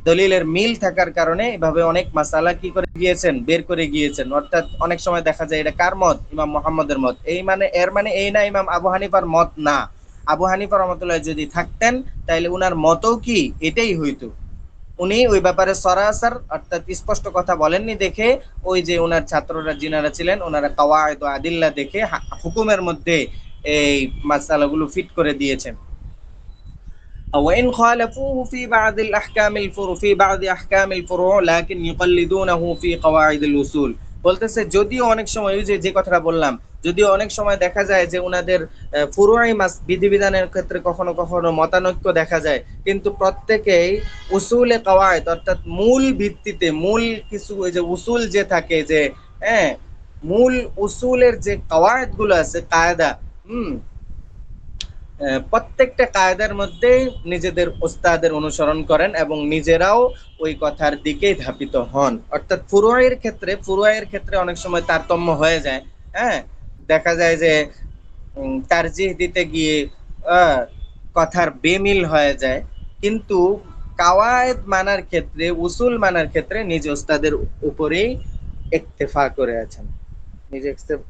দলিলের মিল থাকার কারণে এভাবে অনেক মাসালা কি করে গিয়েছেন, বের করে গিয়েছেন। অর্থাৎ অনেক সময় দেখা যায় এটা কার মত? ইমাম মুহাম্মদের মত। এই মানে এর মানে এই না ইমাম আবু হানিফার মত না। আবু হানিফা রহমতুল্লাহ যদি থাকতেন তাহলে উনার মতও কি এটাই হইতো। উনি ওই ব্যাপারে সরাসর অর্থাৎ স্পষ্ট কথা বলেননি দেখে ওই যে ওনার ছাত্ররা যিনারা ছিলেন ওনারা কাওয়ায়েদ ও আদিল্লা দেখে হুকুমের মধ্যে এই মাসালাগুলো ফিট করে দিয়েছেন। وإن خالفوه في بعض الأحكام الفروع في بعض أحكام الفروع لكن يقلدونه في قواعد الأصول। বলতেছে যদিও অনেক সময় ওই যে কথাটা বললাম, যদিও অনেক সময় দেখা যায় যে ওনাদের ফুরুই বিধিবিধানের ক্ষেত্রে কখনো কখনো মতানৈক্য দেখা যায়, কিন্তু প্রত্যেকেই উসুলে কাওয়ায়েদ অর্থাৎ মূল ভিত্তিতে, মূল কিছু ওই যে উসুল যে থাকে যে হ্যাঁ মূল উসুলের যে কাওয়ায়েদ গুলো আছে কায়দা, প্রত্যেকটা কায়দার মধ্যেই নিজেদের ওস্তাদের অনুসরণ করেন এবং নিজেরাও ওই কথার দিকেই ধাবিত হন। অর্থাৎ ফুরুয়ের ক্ষেত্রে অনেক সময় তারতম্য হয়ে যায়। হ্যাঁ, দেখা যায় যে তারজিহ দিতে গিয়ে কথার বেমিল হয়ে যায়, কিন্তু কাওয়ায়েদ মানার ক্ষেত্রে, উসুল মানার ক্ষেত্রে নিজ ওস্তাদের উপরেই ইক্তেফা করে আছেন, নিজ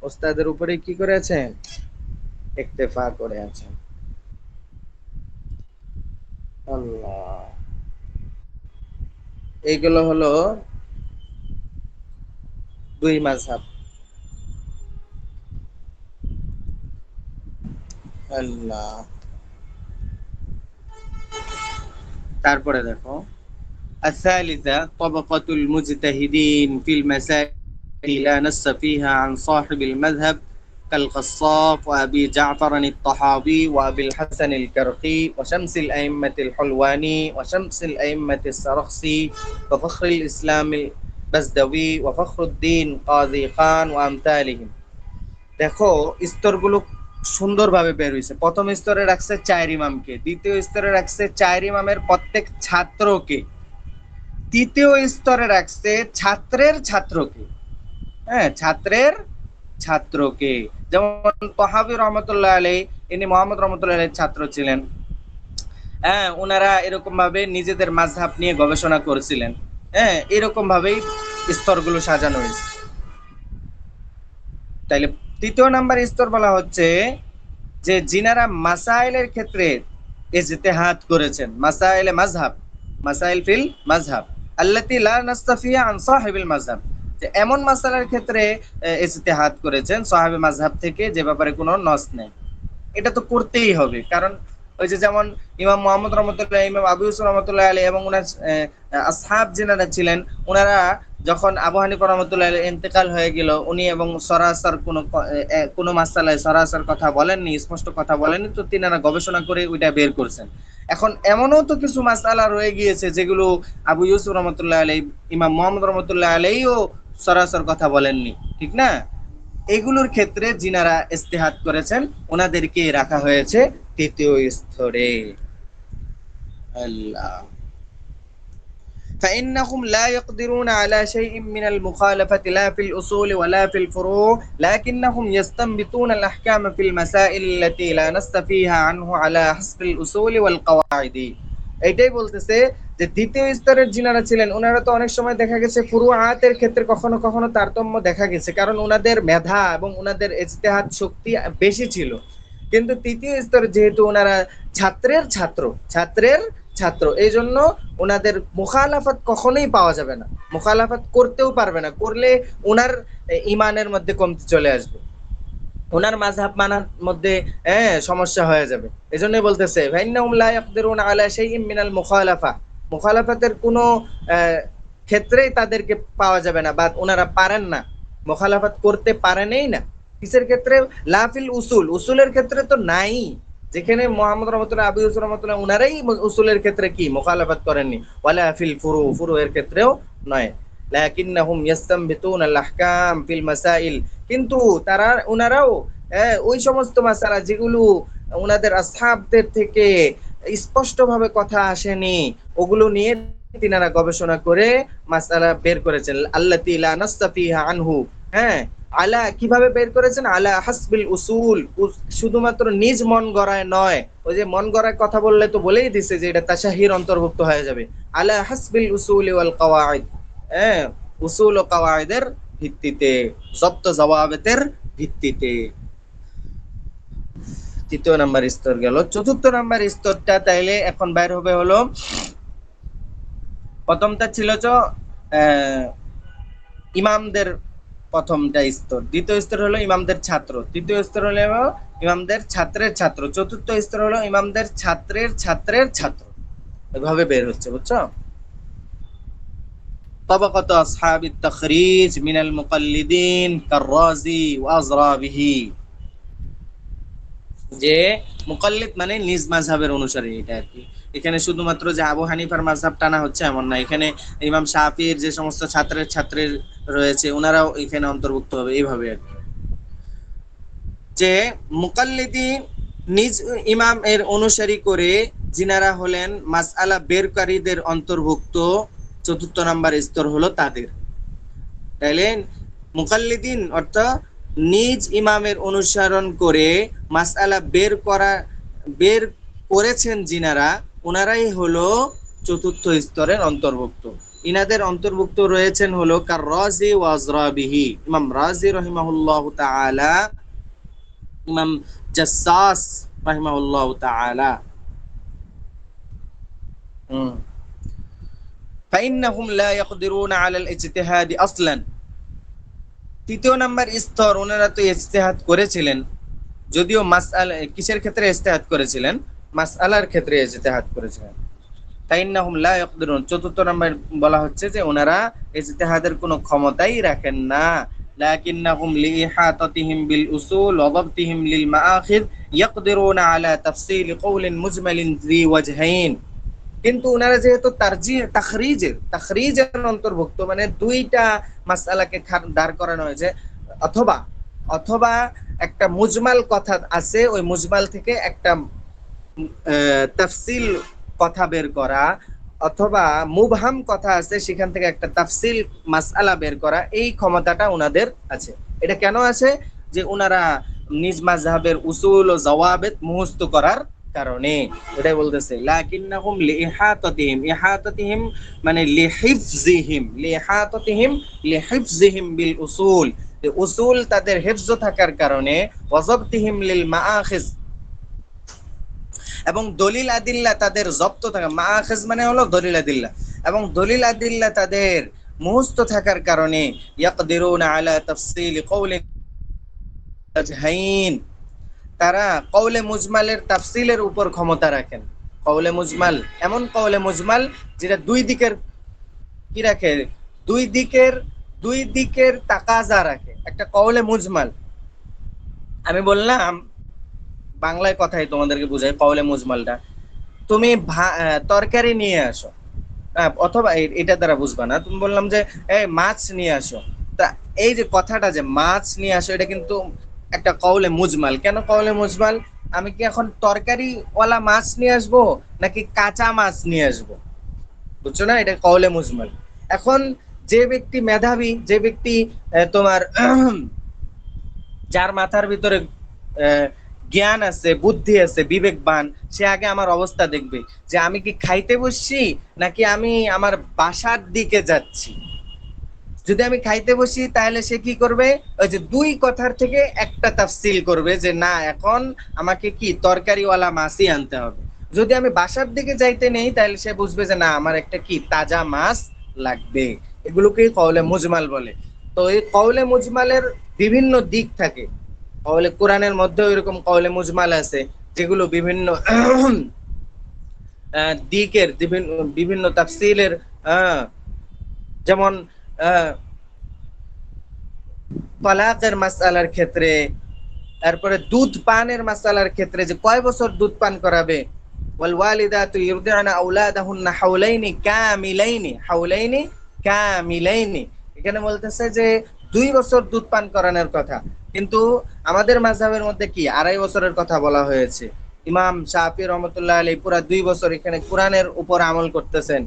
ওস্তাদের উপরেই কি করে আছেন? ইক্তেফা করে আছেন। আল্লাহ, এইগুলো হলো দুই মাযহাব। আল্লাহ, তারপরে দেখো الثالثة طبقة المجتهدين في المسائل لا نص فيها عن صاحب المذهب كالقصاف وأبي جعفر الطحاوي وأبي الحسن الكرخي وشمس الأئمة الحلواني وشمس الأئمة السرخسي وفخر الإسلام البزدوي وفخر الدين قاضي خان وأمثالهم। দেখো স্তরগুলো সুন্দরভাবে বের হয়েছে। প্রথম স্তরে রাখছে 4 ইমামকে, দ্বিতীয় স্তরে রাখছে 4 ইমামের প্রত্যেক ছাত্রকে, তৃতীয় স্তরে রাখছে ছাত্রের ছাত্রকে। হ্যাঁ, ছাত্রের ছাত্রকে। যেমন তহাবি রহমতুল্লাহ আলাইহি, ইনি মোহাম্মদ রহমতুল্লাহ আলাইহির ছাত্র ছিলেন। হ্যাঁ, ওনারা এরকম ভাবে নিজেদের মাযহাব নিয়ে গবেষণা করেছিলেন। হ্যাঁ, এরকম ভাবেই স্তরগুলো সাজানো হয়েছে। তাইলে তৃতীয় নাম্বার স্তর বলা হচ্ছে যে যিনারা মাসাইলের ক্ষেত্রে ইজতিহাদ করেছেন, মাসাইলে মাযহাব, মাসাইল ফিল মাযহাব আল্লাতী লা নাস্তাফিয়া আন সাহিবিল মাযহাব, যে এমন মাসালার ক্ষেত্রে ইজতিহাদ করেছেন সাহাবী মাযহাব থেকে যে ব্যাপারে কোনো নস নেই। এটা তো করতেই হবে, কারণ ওই যে যেমন ইমাম মুহাম্মদ রহমতুল্লাহ, ইমাম আবু ইউসুফ রহমতুল্লাহ আলাইহি এবং ওনার আসহাব যিনারা ছিলেন, ওনারা যখন আবু হানিফা রহমতুল্লাহ আলাইহি ইন্তেকাল হয়ে গেল, উনি এবং সরাসর কোনো মাসালায় সরাসর কথা বলেননি, স্পষ্ট কথা বলেননি, তো তিনারা গবেষণা করে ওইটা বের করছেন। এখন এমনও তো কিছু মাসালা রয়ে গিয়েছে যেগুলো আবু ইউসুফ রহমতুল্লাহ আলাইহি, ইমাম মুহাম্মদ রহমতুল্লাহ আলাইহিও সরাসর কথা বলেননি, ঠিক না? এগুলোর ক্ষেত্রে যিনারা ইজতিহাদ করেছেন ওনাদেরকে রাখা হয়েছে তৃতীয় স্তরে। আল্লাহ, فإنهم لا يقدرون على شيء من المخالفة لا في الأصول ولا في الفروع لكنهم يستنبطون الأحكام في المسائل التي لا نص فيها عنه على حسب الأصول والقواعد। এটাই বলতেছে যে দ্বিতীয় স্তরের যিনারা ছিলেন ওনারা তো অনেক সময় দেখা গেছে ফুরুআতের ক্ষেত্রে কখনো কখনো তারতম্য দেখা গেছে, কারণ ওনাদের মেধা এবং ওনাদের ইজতিহাদ শক্তি বেশি ছিল। কিন্তু তৃতীয় স্তরে যেহেতু ওনারা ছাত্রের ছাত্র, এই জন্য ওনাদের মুখালাফাত কখনোই পাওয়া যাবে না, মুখালাফাত করতেও পারবে না, করলে ওনার ইমানের মধ্যে কমতি চলে আসবে, ওনার মাযহাব মানার মধ্যে সমস্যা হয়ে যাবে। এজন্যই বলতেছে ফাইন্নাহুম লা ইয়াকদিরুনা আলা শাইইন মিনাল মুখালাফা, মুখালাফাতের কোনো ক্ষেত্রেই তাদেরকে পাওয়া যাবে না, বা ওনারা পারেন না, মুখালাফাত করতে পারেনই না। কিসের ক্ষেত্রে? লাফিল উসুল, উসুলের ক্ষেত্রে তো নাই, যেখানে মুহাম্মদ রহমতুল্লাহ, আবু ইউসুফ রহমতুল্লাহ ওনারাই উসুলের ক্ষেত্রে কি মুখালাফাত করেননি, ওয়ালা ফিল ফুরু, ফুরু এর ক্ষেত্রেও নয়। লাকিন্নাহুম ইয়াস্তামবিতুনা আল আহকাম ফিল মাসাইল, কিন্তু ওনারাও ওই সমস্ত মাসালা যেগুলো ওনাদের আসহাবদের থেকে স্পষ্টভাবে কথা আসেনি, ওগুলো নিয়ে তিনারা গবেষণা করে মাসালা বের করেছেন। আল্লাতী লা নাসসা ফিহা আনহু, হ্যাঁ, আলা কিভাবে বের করেছেন? আলা হাসবিল উসুল, শুধুমাত্র নিজ মন গড়ায় নয়। ওই যে মন গড়ায় কথা বললে তো বলেই দিছে যে এটা তাশাহির অন্তর্ভুক্ত হয়ে যাবে। আলা হাসবিল উসুল ওয়াল কাওয়াইদ, হ্যাঁ, উসুল ও কাওয়াইদের ভিত্তিতে, জব্ত জওয়াবেতের ভিত্তিতে। তৃতীয় নাম্বার স্তর গেল। চতুর্থ নাম্বার স্তরটা তাইলে এখন বাইর হবে হলো, প্রথমটা ছিল তো ইমামদের প্রথমটা স্তর, দ্বিতীয় স্তর হলো ইমামদের ছাত্র, তৃতীয় স্তর হলো ইমামদের ছাত্রের ছাত্র, চতুর্থ স্তর হলো ইমামদের ছাত্রের ছাত্রের ছাত্র। এভাবে বের হচ্ছে, বুঝছো? طبقة أصحاب التخريج من المقلدين كالرازي وأزرابه, যে মুকাল্লিদ মানে নিজ মাযহাবের অনুসারী, এটা আর কি। এখানে শুধুমাত্র যে আবু হানিফার মাযহাব টানা হচ্ছে এমন না, এখানে ইমাম শাফির যে সমস্ত ছাত্রের ছাত্রের রয়েছে ওনারাও এখানে অন্তর্ভুক্ত হবে, এইভাবে আর কি। যে মুকাল্লিদি নিজ ইমাম এর অনুসারী করে যিনারা হলেন মাসআলা বেরকারীদের অন্তর্ভুক্ত, চতুর্থ নাম্বার স্তর হলো তাদের। তাইলে মুকাল্লিদিন অর্থাৎ নিজ ইমামের অনুসরণ করে মাসআলা বের করেছেন যিনারা, ওনারাই হলো চতুর্থ স্তরের অন্তর্ভুক্ত। ইনাদের অন্তর্ভুক্ত রয়েছেন হলো কার রাজি ওয়া আজরাবিহি, ইমাম রাজি রাহিমাহুল্লাহু তাআলা, ইমাম জাসসাস রাহিমাহুল্লাহু তাআলা। فإنهم لا يقدرون على الاجتهاد أصلا। তৃতীয় নাম্বার স্তর, ওনারা তো ইজতিহাদ করেছিলেন, যদিও মাসআলা কিসের ক্ষেত্রে ইজতিহাদ করেছিলেন? মাসআলার ক্ষেত্রে ইজতিহাদ করেছিলেন। ফাইন্নাহুম লা ইয়াকদিরুন, চতুর্থ নাম্বার বলা হচ্ছে যে ওনারা ইজতিহাদের কোনো ক্ষমতাই রাখেন না। লাকিন্নাহুম লিইহাতাতিহিম বিল উসুল ওয়া দাবতিহিম লিল মাআখিয ইয়াকদিরুনা আলা তাফসীল কওলিন মুজমালিন যি ওয়াজহাইন। কিন্তু ওনারা যেহেতু তাখরিজের অন্তর্ভুক্ত, মানে দুইটা মাসআলাকে দাঁড় করানো হয়েছে, অথবা অথবা একটা মুজমাল কথা আছে, ওই মুজমাল থেকে একটা তাফসিল কথা বের করা, অথবা মুবহাম কথা আছে সেখান থেকে একটা তাফসিল মাসআলা বের করা, এই ক্ষমতাটা ওনাদের আছে। এটা কেন আছে? যে ওনারা নিজ মাযহাবের উসুল ও জওয়াবেত মুখস্থ করার কারণে। এটাই বলতেছে লাকিন্নাহুম লিইহাতাতিহিম মানে লিহিফজিহিম বিল উসুল, উসুল তাদের হিফজ থাকার কারণে, ওয়াজাবতিহিম লিল মাআখিজ, এবং দলিল আদিল্লা তাদের জব্ত থাকা, মাআখিজ মানে হলো দলিল আদিল্লা, এবং দলিল আদিল্লা তাদের মুখস্থ থাকার কারণে ইয়াকদিরুনা আলা তাফসীল কওলিন ওয়াজহাইন, তারা কওলে মুজমালের তাফসিলের উপর ক্ষমতা রাখেন। কওলে মুজমাল এমন কওলে মুজমাল যেটা দুই দিকের কি রাখে, দুই দিকের তাকাজা রাখে। একটা কওলে মুজমাল, আমি বললাম বাংলায় কথাই তোমাদেরকে বুঝাই, কওলে মুজমালটা তুমি তরকারি নিয়ে আসো, অথবা এটা দ্বারা বুঝবা না, তুমি বললাম যে এই মাছ নিয়ে আসো, তা এই যে কথাটা যে মাছ নিয়ে আসো, এটা কিন্তু একটা কওলে মুজমাল। কেন কওলে মুজমাল? আমি কি এখন তরকারি ওয়ালা মাছ নিয়ে আসবো নাকি কাঁচা মাছ নিয়ে আসবো? বুঝছো না? এটা কওলে মুজমাল। এখন যে ব্যক্তি মেধাবী, যে ব্যক্তি তোমার যার মাথার ভিতরে জ্ঞান আছে, বুদ্ধি আছে, বিবেকবান, সে আগে আমার অবস্থা দেখবে যে আমি কি খাইতে বসছি নাকি আমি আমার বাসার দিকে যাচ্ছি। যদি আমি খাইতে বসি তাহলে সে কি করবে, ওই যে দুই কথার থেকে একটা তাফসিল করবে যে না এখন আমাকে কি তরকারিওয়ালা মাছই আনতে হবে। যদি আমি বাসার দিকে যাইতে নেই তাহলে সে বুঝবে যে না আমার একটা কি তাজা মাছ লাগবে। এগুলোকেই কওলে মুজমাল বলে। তো এই কওলে মুজমালের বিভিন্ন দিক থাকে। কওলে কোরআনের মধ্যে এরকম কওলে মুজমাল আছে যেগুলো বিভিন্ন দিকের বিভিন্ন তাফসিলের, যেমন তালাকের মাসআলার ক্ষেত্রে, তারপরে দুধ পানের মাসআলার ক্ষেত্রে যে কয় বছর দুধ পান করাবে, ওয়াল ওয়ালিদাতু ইরদি'না আওলাদাহুন্না হাওলাইনি কামিলাইনি, এখানে বলতেছে যে 2 বছর দুধ পান করানোর কথা, কিন্তু আমাদের মাযহাবের মধ্যে কি 2.5 বছরের কথা বলা হয়েছে। ইমাম শাফি রহমাতুল্লাহ আলাইহি পুরা 2 বছর এখানে কোরআনের উপর আমল করতেছেন,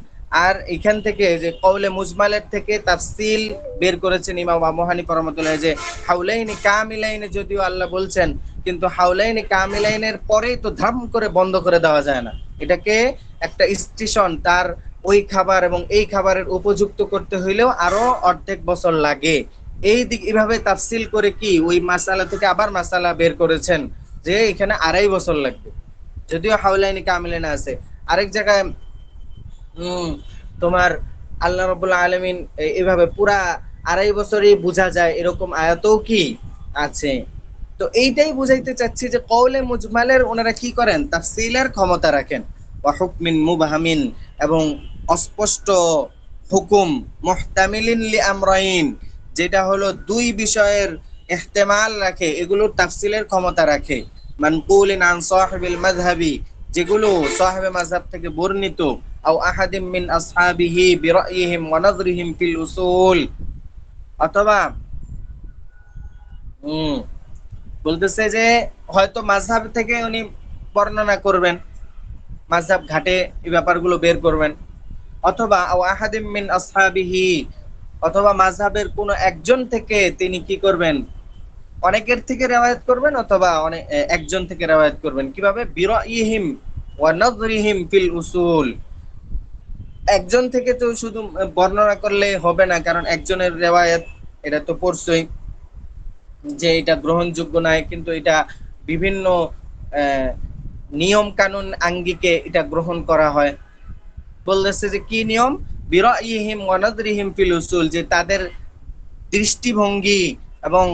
আর এখান থেকে যে কওলে মুজমালের থেকে তাফসিল বের করেছেন ইমাম আবু হানিফা রাহমাতুল্লাহ, যে হাউলাইনি কামিলাইনে যদিও আল্লাহ বলছেন, কিন্তু হাউলাইনি কামিলাইনের পরেই তো ধাম করে বন্ধ করে দেওয়া যায় না। এটাকে একটা স্টেশন, তার ওই খাবার এবং এই খাবারের উপযুক্ত করতে হইলেও আরো অর্ধেক বছর লাগে। এই দিক এভাবে তাফসিল করে কি ওই মাসালা থেকে আবার মাসালা বের করেছেন যে এখানে 2.5 বছর লাগবে, যদিও হাউলাইনি কামিলাইনে আছে। আরেক জায়গায় তোমার আল্লাহ রাব্বুল আলামিন এভাবে পুরা 2.5 বছরই বোঝা যায় এরকম আয়াতও কি আছে। তো এইটাই বুঝাইতে চাচ্ছি যে কওলে মুজমালের ওনারা কি করেন, তাফসিলের ক্ষমতা রাখেন। ওয়া হুকমিন মুবহামিন, এবং অস্পষ্ট হুকুম, মুহতামিলিন লি আমরাইন, যেটা হলো দুই বিষয়ের ইহতিমাল রাখে, এগুলোর তাফসিলের ক্ষমতা রাখে। মানকুলিন আন সাহিবিল মাযহাবি, যেগুলো সাহিবে মাযহাব থেকে বর্ণিত, আও আহাদিম মিন আসহাবিহি বিরাইহিম ওয়া নাযরিহিম ফিল উসুল, অথবা বলতেছে যে হয়তো মাযহাব থেকে উনি বর্ণনা করবেন, মাযহাব ঘাটে এই ব্যাপারগুলো বের করবেন, অথবা আও আহাদিম মিন আসহাবিহি, অথবা মাযহাবের কোনো একজন থেকে তিনি কি করবেন, অনেকের থেকে রিওয়ায়াত করবেন, অথবা অনেক একজন থেকে রিওয়ায়াত করবেন। কিভাবে? বিরাইহিম ওয়া নাযরিহিম ফিল উসুল। একজন থেকে তো শুধু বর্ণনা করলে হবে না, কারণ একজনের রিওয়ায়াত এটা তো পড়ছই যে এটা গ্রহণযোগ্য নয়, কিন্তু এটা বিভিন্ন নিয়ম কানুন আঙ্গিকে এটা গ্রহণ করা হয়। বলতেছে যে কি নিয়ম? বিরাইহিম ওয়া নাযরিহিম ফিল উসুল, যে তাদের দৃষ্টিভঙ্গি এবং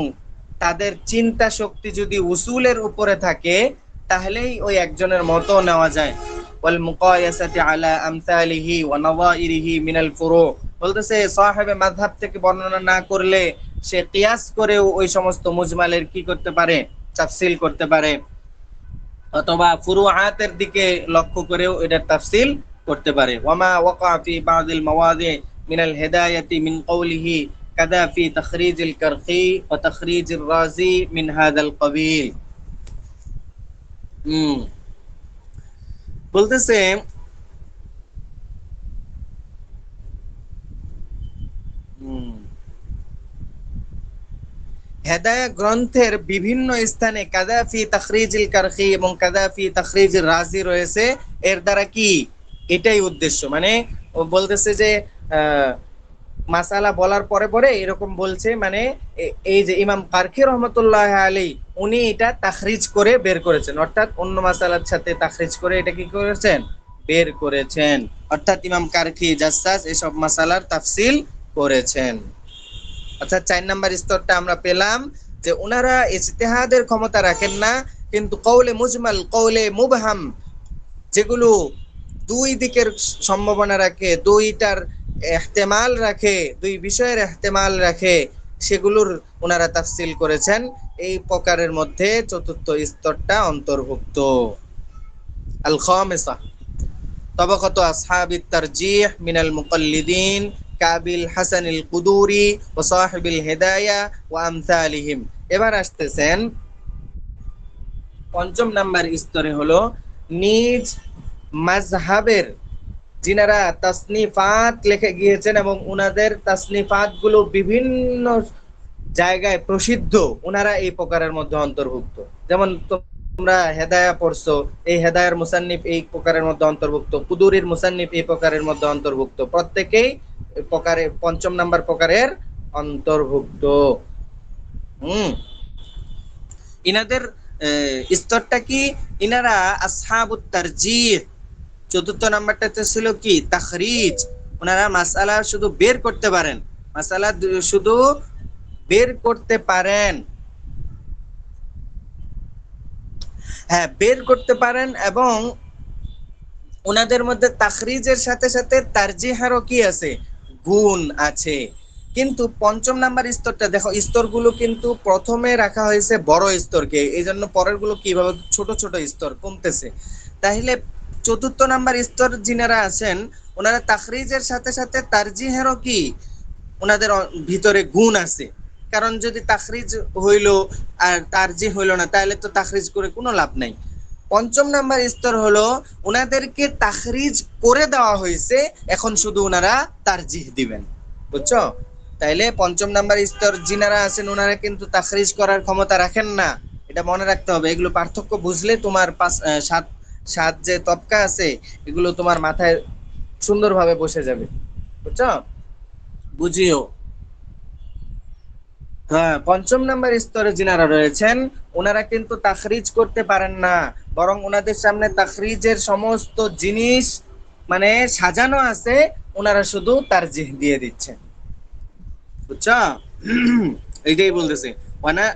তাদের চিন্তা শক্তি যদি উসুলের উপরে থাকে তাহলেই ওই একজনের মতো নেওয়া যায়। ওয়াল মুকায়াসাতি আলা আমসালিহি ওয়া নাযাইরিহি মিনাল ফুরু, বলতেছে সাহেবে মাযহাব থেকে বর্ণনা না করলে সে কিয়াস করেও ওই সমস্ত মুজমালের কি করতে পারে, তাফসিল করতে পারে, অথবা ফুরুআতের দিকে লক্ষ্য করেও এটা তাফসিল করতে পারে। ওয়ামা ওয়াকা ফি বাযিল মাওয়াদি মিনাল হিদায়াতি মিন কওলিহি কাদা ফি তাখরিজিল কারখি ওয়া তাখরিজির রাজি মিন হাযাল কাবিল। বলতেছে হেদায়া গ্রন্থের বিভিন্ন স্থানে কাদা ফি তাখরিজিল কারখি এবং কাদা ফি তাখরিজির রাজি রয়েছে। এর দ্বারা কি এটাই উদ্দেশ্য, মানে ও বলতেছে যে মাসালা বলার পরে পরে এরকম বলছে, মানে এই যে ইমাম কারখি রহমতুল্লাহ আলাইহি উনি এটা তাখরিজ করে বের করেছেন, অর্থাৎ অন্য মাসালার সাথে তাখরিজ করে এটা কি করেছেন, বের করেছেন। অর্থাৎ ইমাম কারখি জাসসাস এসব মাসালার তাফসিল করেছেন। অর্থাৎ 4 নাম্বার স্তরটা আমরা পেলাম যে ওনারা ইজতিহাদের ক্ষমতা রাখেন না, কিন্তু কওলে মুজমাল, কওলে মুবহাম, যেগুলো দুই দিকের সম্ভাবনা রাখে, দুইটার ইহতিমাল রাখে, দুই বিষয়ের ইহতিমাল রাখে, সেগুলোর ওনারা তাফসিল করেছেন। এই প্রকারের মধ্যে চতুর্থ স্তরটা অন্তর্ভুক্ত। আল খামিসা তাবাকাতু আসহাবিত তারজিহ মিনাল মুকাল্লিদিন কাবিল হাসানিল কুদুরি ওয়া সাহিবিল হিদায়া ওয়া আমসালিহিম। এবার আসতেছেন 5ম নাম্বার স্তরে, হলো নিজ মাযহাবের যিনারা তাসনিফাত লিখে গিয়েছেন এবং উনাদের তাসনিফাত গুলো বিভিন্ন জায়গায় প্রসিদ্ধ, উনারা এই প্রকারের মধ্যে অন্তর্ভুক্ত। যেমন তোমরা হেদায়া পড়ছো, এই হেদায়ার মুসান্নিফ এই প্রকারের মধ্যে অন্তর্ভুক্ত, কুদুরির মুসান্নিফ এই প্রকারের মধ্যে অন্তর্ভুক্ত, প্রত্যেকেই প্রকারে 5ম নাম্বার প্রকারের অন্তর্ভুক্ত। ইনাদের স্তরটা কি? ইনারা আসহাবুত তারজিহ। 4র্থ নাম্বারটা ছিল কি? তাখরিজ। ওনারা মাসআলা শুধু বের করতে পারেন, মাসআলা শুধু বের করতে পারেন, হ্যাঁ বের করতে পারেন, এবং ওনাদের মধ্যে তাখরিজের সাথে সাথে তারজিহারও কি আছে, গুণ আছে। কিন্তু 5ম নাম্বার স্তরটা দেখো, স্তরগুলো কিন্তু প্রথমে রাখা হয়েছে বড় স্তরকে, এই জন্য পরের গুলো কিভাবে ছোট ছোট স্তর কমতেছে। তাহলে 4র্থ নাম্বার স্তর যিনারা আছেন ওনারা তাখরিজের সাথে সাথে তারজিহেরও কি ওনাদের ভিতরে গুণ আছে। কারণ যদি তাখরিজ হইলো আর তারজিহ হইলো না, তাহলে তো তাখরিজ করে কোনো লাভ নাই। পঞ্চম নাম্বার স্তর হলো ওনাদেরকে তাখরিজ করে দেওয়া হয়েছে, এখন শুধু ওনারা তারজিহ দিবেন। বুঝছো? তাইলে পঞ্চম নাম্বার স্তর যিনারা আছেন ওনারা কিন্তু তাখরিজ করার ক্ষমতা রাখেন না, এটা মনে রাখতে হবে। এগুলো পার্থক্য বুঝলে তোমার সাত সাত যে তবকা আছে এগুলো তোমার মাথায় সুন্দরভাবে বসে যাবে। বুঝছো? বুঝিও। হ্যাঁ, পঞ্চম নাম্বার স্তরে যিনারা রয়েছেন ওনারা কিন্তু তাখরিজ করতে পারেন না, বরং ওনাদের সামনে তাখরিজের সমস্ত জিনিস মানে সাজানো আছে, ওনারা শুধু তারজিহ দিয়ে দিচ্ছেন। বুঝছো? এইটাই বলতেছে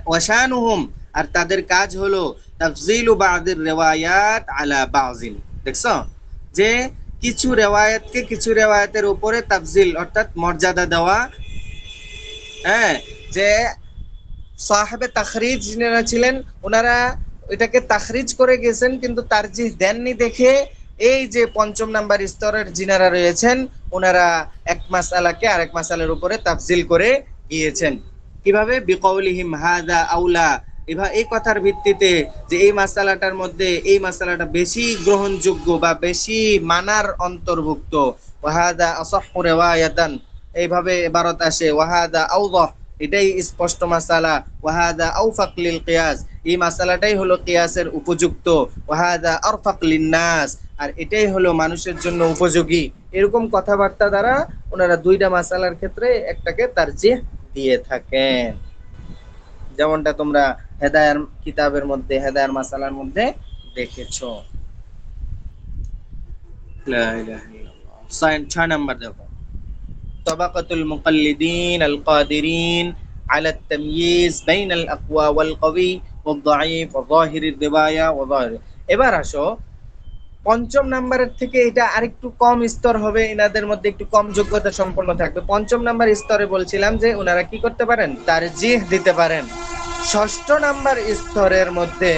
ওয়াশানুহুম, আর তাদের কাজ হলো তাফজিলু বাযির রিওয়ায়াত আলা বাযিন। দেখছো যে কিছু রিওয়ায়াতকে কিছু রিওয়ায়াতের উপরে তাফজিল অর্থাৎ মর্যাদা দেওয়া। হ্যাঁ, যে সাহেবে তাখরিজ যিনারা ছিলেন ওনারা এটাকে তাখরিজ করে গেছেন কিন্তু তারজিহ দেননি দেখে এই যে পঞ্চম নাম্বার স্তরের যিনারা রয়েছেন ওনারা এক মাসআলাকে আরেক মাসআলার উপরে তাফজিল করে গিয়েছেন। কিভাবে? বিকাউলিহিম হাযা আউলা, এই কথার ভিত্তিতে যে এই মাসআলাটার মধ্যে এই মাসআলাটা বেশি গ্রহণযোগ্য বা বেশি মানার অন্তর্ভুক্ত। ওয়াহাদা আসাহহু রিওয়ায়াতান, এইভাবে ইবারত আসে ওয়াহাদা আওযাহ, এটাই স্পষ্ট মাসালা। ওয়াহাদা আওফাক লিল কিয়াস, এই মাসালাটাই হলো কিয়াসের উপযুক্ত। ওয়াহাদা আরফাক লিন্নাস, আর এটাই হলো মানুষের জন্য উপযোগী। এরকম কথাবার্তা দ্বারা ওনারা দুইটা মাসালার ক্ষেত্রে একটাকে তারজিহ দিয়ে থাকেন, যেমনটা তোমরা হেদায়ার কিতাবের মধ্যে হেদায়ার মাসালার মধ্যে দেখেছো। লা ইলাহা ইল্লাল্লাহ। 6 নাম্বার দেখো, তাবাকাতুল মুকাল্লিদিন আল কাদিরিন আলা তাময়িজ বাইনাল আকওয়া ওয়াল কওয়ি ওয়াল দাঈফ ওয়া যাহিরির রিওয়ায়া ওয়া যাহির। এবার আসো পঞ্চম নাম্বারের থেকে এটা আরেকটু কম স্তর হবে, এনাদের মধ্যে একটু কম যোগ্যতা সম্পন্ন থাকবে। পঞ্চম নাম্বার স্তরে বলছিলাম যে ওনারা কি করতে পারেন? তারজিহ দিতে পারেন। ষষ্ঠ নাম্বার স্তরের মধ্যে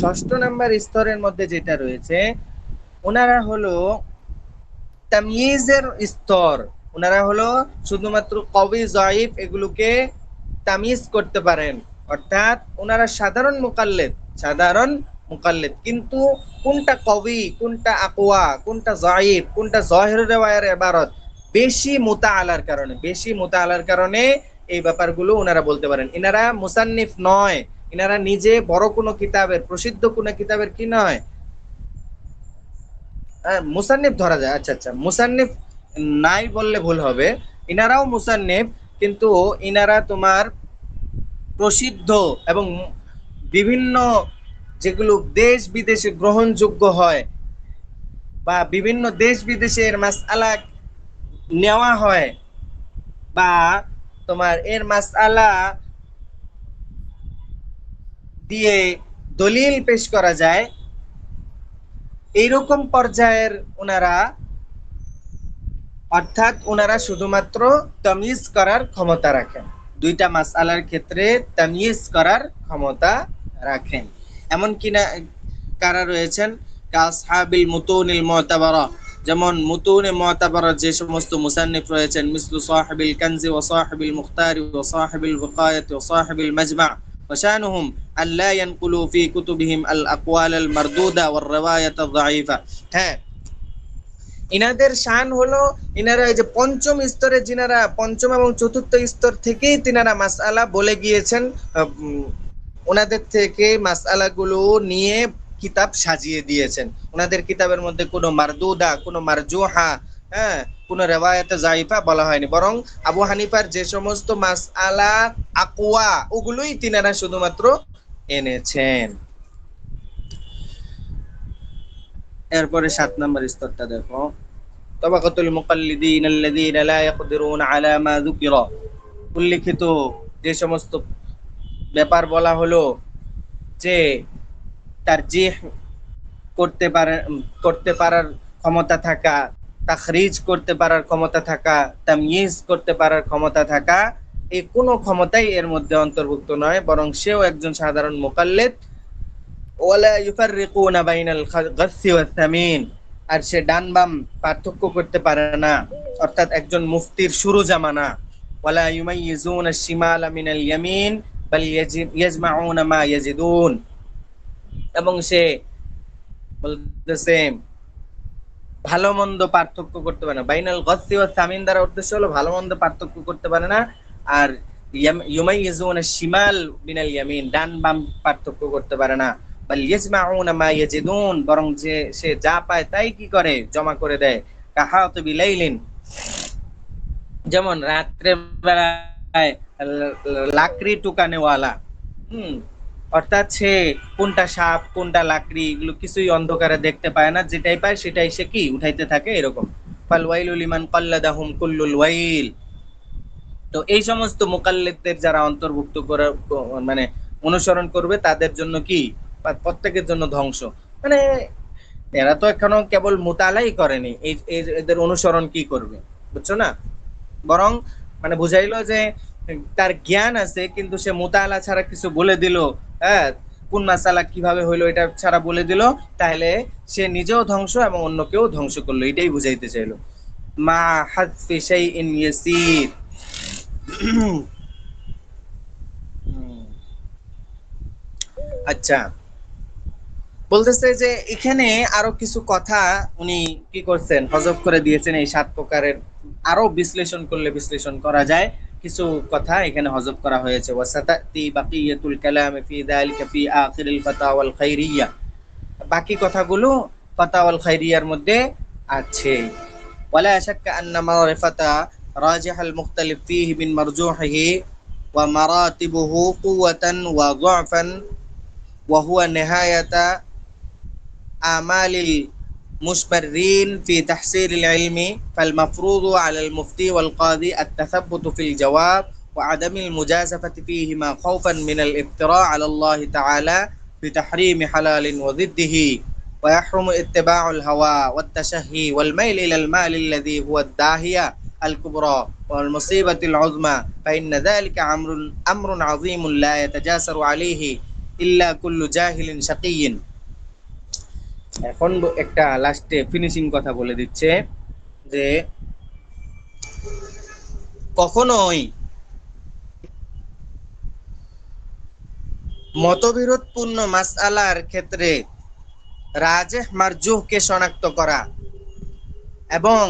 ষষ্ঠ নাম্বার স্তরের মধ্যে যেটা রয়েছে ওনারা হলো তাময়িজের স্তর। ওনারা হলো শুধুমাত্র কওয়ি যায়িফ এগুলোকে তামিজ করতে পারেন, অর্থাৎ ওনারা সাধারণ মুকাল্লিদ, কিন্তু কোনটা কওয়ি, কোনটা আকওয়া, কোনটা যায়িফ, কোনটা যাহির রিওয়ায়ার ইবারত বেশি মুতাআলার কারণে এই ব্যাপারগুলো ওনারা বলতে পারেন। এনারা মুসান্নিফ নয়, এনারা নিজে বড় কোনো কিতাবের প্রসিদ্ধ কোনো কিতাবের কি নয়, মুসান্নিফ ধরা যায়। আচ্ছা, মুসান্নিফ নাই বললে ভুল হবে, ইনারাও মুসান্নিফ, কিন্তু ইনারা তোমার প্রসিদ্ধ এবং বিভিন্ন যেগুলো দেশ বিদেশে গ্রহণযোগ্য হয় বা বিভিন্ন দেশ বিদেশের মাসআলা নেওয়া হয় বা তোমার এর মাসআলা দিয়ে দলিল পেশ করা যায়, এইরকম পর্যায়ের ওনারা, অর্থাৎ ওনারা শুধুমাত্র তামিজ করার ক্ষমতা রাখেন, দুইটা মাসআলার ক্ষেত্রে তামিজ করার ক্ষমতা রাখেন। এমন কিনা কারা রয়েছেন? কাসহাবিল মুতুনিল মুতাবারা, যেমন মুতুনে মুতাবারা যে সমস্ত মুসান্নিফ রয়েছেন, মিসলু সাহিবিল কানজি ওয়া সাহিবিল মুখতারি ওয়া সাহিবিল ওয়াকায়াত ওয়া সাহিবিল মাজমা ওয়াশানুহুম আল্লা ইয়ানকুলু ফি কুতুবিহিম আল আকওয়াল আল মারদুদা ওয়ার রিওয়ায়াত আল যায়িফা। হ্যাঁ, ইনাদের শান হলো ইনারা এই যে পঞ্চম স্তরে যিনারা পঞ্চম এবং চতুর্থ স্তর থেকেই তিনারা মাসআলা বলে গিয়েছেন, ওনাদের থেকে মাসআলাগুলো নিয়ে কিতাব সাজিয়ে দিয়েছেন। ওনাদের কিতাবের মধ্যে কোনো মারদুদা, কোনো মারজুহা, হ্যাঁ, কোনো রিওয়ায়াতে যায়িফা বলা হয়নি, বরং আবু হানিফার যে সমস্ত মাসআলা আকওয়া ওগুলোই তিনারা শুধুমাত্র এনেছেন। এরপরে 7 নম্বর স্তরটা দেখো, তাবাকাতুল মুকাল্লিদিন আল্লাযীনা লা ইয়াকদিরুনা আলা মা যুকিরা। উল্লেখিত যে সমস্ত ব্যাপার বলা হলো যে তারজিহ করতে পারার ক্ষমতা থাকা, তাখরিজ করতে পারার ক্ষমতা থাকা, তাময়িজ করতে পারার ক্ষমতা থাকা, এই কোনো ক্ষমতাই এর মধ্যে অন্তর্ভুক্ত নয়, বরং সেও একজন সাধারণ মুকাল্লিদ। ওয়ালা ইউফাররিকুনা বাইনাল গাসসি ওয়াস সামিন, আর সে ডান বাম পার্থক্য করতে পারে না, অর্থাৎ একজন মুফতির শুরু জামানা। ওয়ালা ইউমাইয়িজুনা আশ-শিমালা মিনাল ইয়ামিন বাল ইয়াজমাউনা মা ইয়াজিদুন। এবং সে বলতেছে ভালো মন্দ পার্থক্য করতে পারে না। বাইনাল গসসি ওয়াস সামিন দ্বারা উদ্দেশ্য হলো ভালো মন্দ পার্থক্য করতে পারে না। আর ইউমাইয়িজুনা আশ-শিমাল মিনাল ইয়ামিন, ডান বাম পার্থক্য করতে পারে না। বাল ইয়াজমাউনা মা ইয়াজিদুন, বরং যে সে যা পায় তাই কি করে, জমা করে দেয়। কাহাতু বিলাইলিন, যেমন রাত্রে বেলায় লাকড়ি টুকানেওয়ালা, অর্থাৎ সে কোনটা সাপ কোনটা লাকড়ি এগুলো কিছুই অন্ধকারে দেখতে পায় না, যেটাই পায় সেটাই সে কি উঠাইতে থাকে, এরকম। ফাল ওয়াইলু লিমান কাল্লাদাহুম কুল্লুল ওয়াইল। তো এই সমস্ত মুকাল্লিদদের যারা অন্তর্ভুক্ত করে মানে অনুসরণ করবে তাদের জন্য কি, প্রত্যেকের জন্য ধ্বংস। মানে এরা তো এখনো কেবল মুতালাই করেনি, এদের অনুসরণ কি করবে, বুঝছো না? বরং মানে বুঝাইলো যে তার জ্ঞান আছে কিন্তু সে মুতালা ছাড়া কিছু বলে দিল, হ্যাঁ, কোন মাসালা কিভাবে হইলো এটা ছাড়া বলে দিল, তাহলে সে নিজেও ধ্বংস এবং অন্যকেও ধ্বংস করলো, এটাই বুঝাইতে চাইলো। মা হাযফি শাইইন ইয়াসীর। আচ্ছা, বলতেছে যে এখানে আরো কিছু কথা উনি কি করছেন, হযফ করে দিয়েছেন। এই 7 প্রকারের আরো বিশ্লেষণ করলে বিশ্লেষণ করা যায়, কিছু কথা এখানে হযফ করা হয়েছে। ওয়াসাতাতি বাকিয়াতুল কালাম ফি যালিকা ফি আখিরিল ফাতাওয়াল খাইরিয়া, বাকি কথাগুলো ফাতাওয়াল খাইরিয়ার মধ্যে আছে। ওয়ালা শাক্কা আন্না মারিফাতা রাজিহাল মুখতালিফ ফীহি মিন মারজুহিহি ওয়া মারাতিবুহু কুওয়াতান ওয়া দু'ফান ওয়া হুয়া নিহায়াতা آمال المسبرين في تحصيل العلم، فالمفروض على المفتي والقاضي التثبت في الجواب وعدم المجازفة فيهما خوفا من الافتراء على الله تعالى بتحريم حلال وضده، ويحرم اتباع الهوى والتشهي والميل إلى المال الذي هو الداهية الكبرى والمصيبة العظمى، فإن ذلك أمر عظيم لا يتجاسر عليه إلا كل جاهل شقي। এখন একটা লাস্টে ফিনিশিং কথা বলে দিচ্ছে যে কখনোই মতবিরোধপূর্ণ মাসআলার ক্ষেত্রে রাজিহ মারজুহকে শনাক্ত করা এবং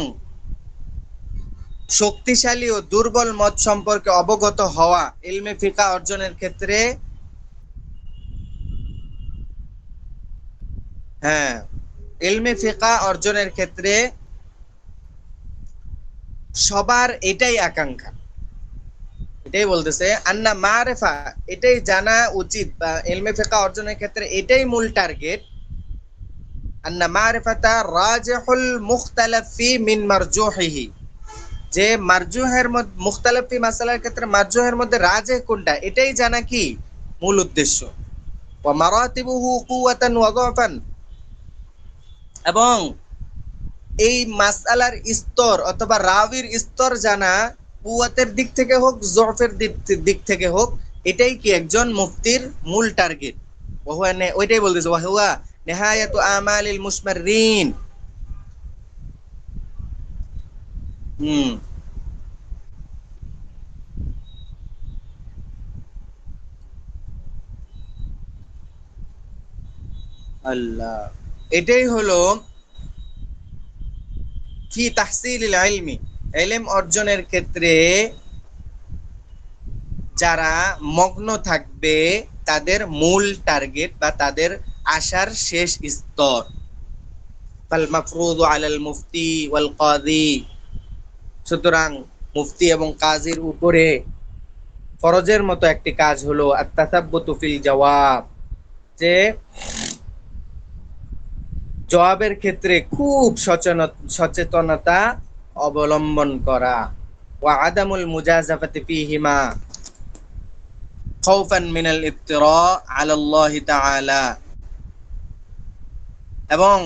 শক্তিশালী ও দুর্বল মত সম্পর্কে অবগত হওয়া ইলমে ফিকহ অর্জনের ক্ষেত্রে, হ্যাঁ, ইলমে ফিকহ অর্জনের ক্ষেত্রে সবার এটাই আকাঙ্ক্ষা, এটাই বলতেছে আন্না মারিফা, এটাই জানা উচিত, বা ইলমে ফিকহ অর্জনের ক্ষেত্রে এটাই মূল টার্গেট। আন্না মারিফাতা রাজিহুল মুখতালাফ ফি মিন মারজুহিহি, যে মারজুহের মধ্যে মুখতালাফ ফি মাসালার ক্ষেত্রে মারজুহের মধ্যে রাজিহ কোনটা এটাই জানা কি মূল উদ্দেশ্য। ওয়া মারাতিবুহু কুওয়াতান ওয়া দু'ফান, এবং এই মাসআলার স্তর অথবা রাবির স্তর জানা, কুওয়াতের দিক থেকে হোক যফের দিক থেকে হোক, এটাই কি একজন মুফতির মূল টার্গেট। ওইটাই বলতেছে ওয়া হুয়া নিহায়াতু আমালিল মুসমাররিন। আল্লাহ, এটাই হলো ফি তাহসিলিল ইলমি, ইলম অর্জনের ক্ষেত্রে যারা মগ্ন থাকবে তাদের মূল টার্গেট বা তাদের আশার শেষ স্তর। ফাল মাফরুযু আলাল মুফতি ওয়াল কাযী, সুতরাং মুফতি এবং কাজীর উপরে ফরজের মতো একটি কাজ হলো আত-তাসাব্বুতু ফিল জওয়াব, যে জবাবের ক্ষেত্রে খুব সচেতনতা অবলম্বন করা। ওয়া আদামুল মুজাজাফাতি ফীহিমা খাউফান মিনাল ইফতিরা আলা আল্লাহ তাআলা, এবং